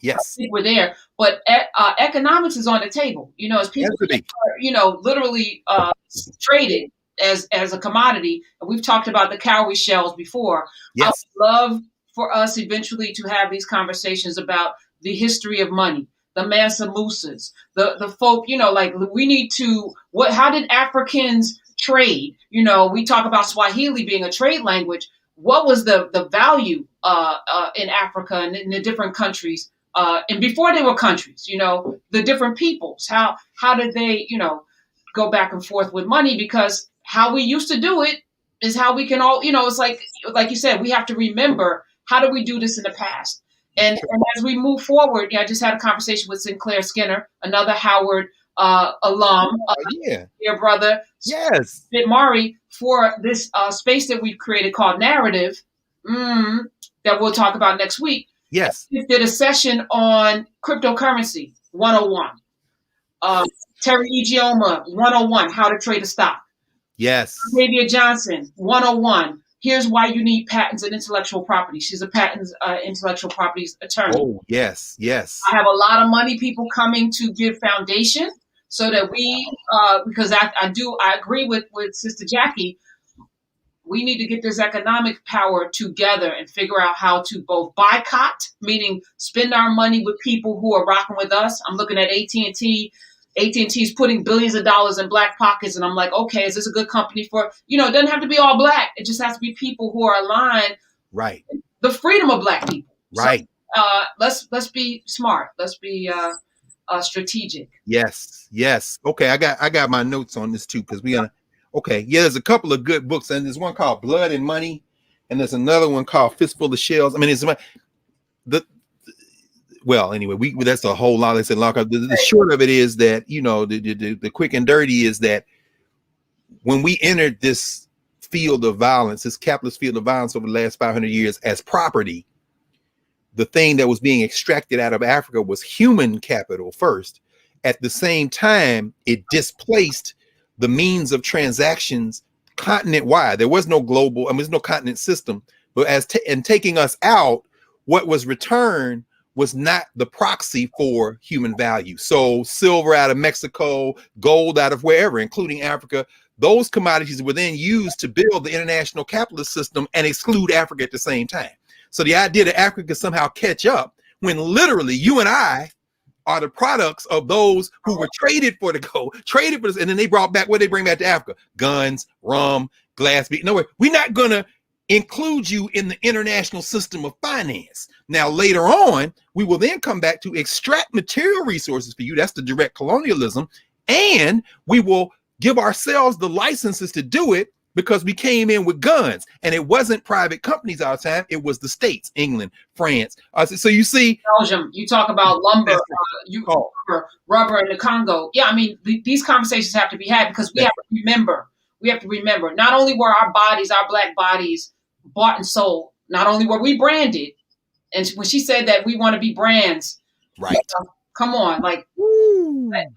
Speaker 2: Yes,
Speaker 1: I think we're there, but economics is on the table. As people, literally traded as a commodity. And we've talked about the cowrie shells before.
Speaker 2: Yes,
Speaker 1: I would love for us eventually to have these conversations about the history of money, the Mansa Musas, the folk. We need to. How did Africans trade? We talk about Swahili being a trade language. What was the value in Africa and in the different countries? And before they were countries, the different peoples, how did they, go back and forth with money? Because how we used to do it is how we can all, it's like you said, we have to remember, how did we do this in the past? And as we move forward, I just had a conversation with Sinclair Skinner, another Howard alum,
Speaker 2: Yeah.
Speaker 1: dear brother,
Speaker 2: Yes.
Speaker 1: Mari, for this space that we've created called Narrative, that we'll talk about next week.
Speaker 2: Yes.
Speaker 1: We did a session on cryptocurrency 101. Terry Egioma 101, how to trade a stock.
Speaker 2: Yes.
Speaker 1: Octavia Johnson 101. Here's why you need patents and intellectual property. She's a patents intellectual properties attorney.
Speaker 2: Oh, yes, yes.
Speaker 1: I have a lot of money people coming to give foundation so that we, because I agree with Sister Jackie, we need to get this economic power together and figure out how to both boycott, meaning spend our money with people who are rocking with us. I'm looking at AT&T. AT&T's putting billions of dollars in black pockets, and I'm like, okay, is this a good company for, it doesn't have to be all black. It just has to be people who are aligned.
Speaker 2: Right.
Speaker 1: The freedom of black people.
Speaker 2: Right.
Speaker 1: So, let's be smart. Let's be strategic.
Speaker 2: Yes. Yes. Okay. I got my notes on this too, because okay. Yeah. There's a couple of good books, and there's one called Blood and Money, and there's another one called Fistful of Shells. I mean, well, anyway, that's a whole lot. The short of it is that, the quick and dirty is that when we entered this field of violence, this capitalist field of violence over the last 500 years as property, the thing that was being extracted out of Africa was human capital first. At the same time, it displaced the means of transactions continent-wide. There was no global, there's no continent system, but in taking us out, what was returned was not the proxy for human value. So silver out of Mexico, gold out of wherever, including Africa, those commodities were then used to build the international capitalist system and exclude Africa at the same time. So the idea that Africa could somehow catch up when literally you and I are the products of those who were traded for the gold, traded for this, and then they brought back, what they bring back to Africa? Guns, rum, glass bead. No way, we're not gonna include you in the international system of finance. Now, later on, we will then come back to extract material resources for you. That's the direct colonialism. And we will give ourselves the licenses to do it because we came in with guns. And it wasn't private companies all the time. It was the states, England, France. So you see.
Speaker 1: Belgium, you talk about lumber, rubber in the Congo. Yeah, these conversations have to be had because we have to remember. We have to remember, not only were our bodies, our black bodies, bought and sold, not only were we branded, and when she said that we want to be brands,
Speaker 2: right?
Speaker 1: Come on,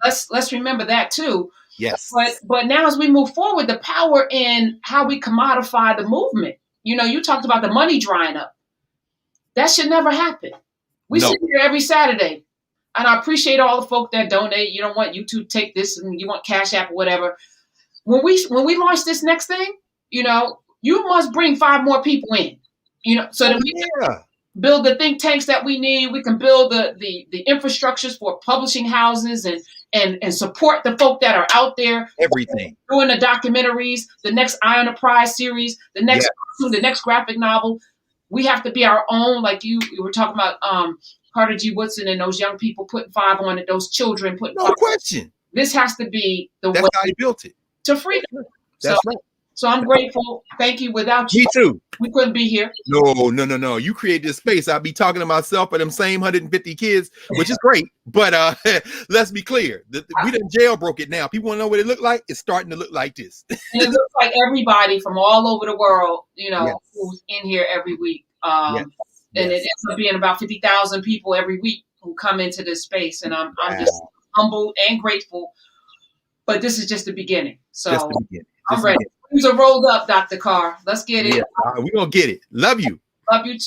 Speaker 1: let's remember that too.
Speaker 2: Yes.
Speaker 1: But now as we move forward, the power in how we commodify the movement. You talked about the money drying up. That should never happen. We sit here every Saturday, and I appreciate all the folk that donate. You don't want you to take this, and you want Cashapp or whatever. When we launch this next thing, you must bring 5 more people in, so that we can build the think tanks that we need. We can build the infrastructures for publishing houses and support the folk that are out there.
Speaker 2: Everything.
Speaker 1: Doing the documentaries, the next Eye on the Prize series, the next the next graphic novel. We have to be our own, like you were talking about Carter G. Woodson and those young people putting 5 on it, those children putting 5
Speaker 2: question.
Speaker 1: This has to be the way.
Speaker 2: That's how he built it.
Speaker 1: To freedom.
Speaker 2: That's right.
Speaker 1: So I'm grateful. Thank you. Without you,
Speaker 2: me too.
Speaker 1: We couldn't be here.
Speaker 2: No. You create this space. I'll be talking to myself for them same 150 kids, which is great. But let's be clear. We done jailbroke it now. People want to know what it looked like. It's starting to look like this.
Speaker 1: And it looks like everybody from all over the world, who's in here every week. And it ends up being about 50,000 people every week who come into this space. And I'm just humbled and grateful. But this is just the beginning. So I'm ready. Things are rolled up, Dr. Carr. Let's get it.
Speaker 2: We're going to get it. Love you.
Speaker 1: Love you too.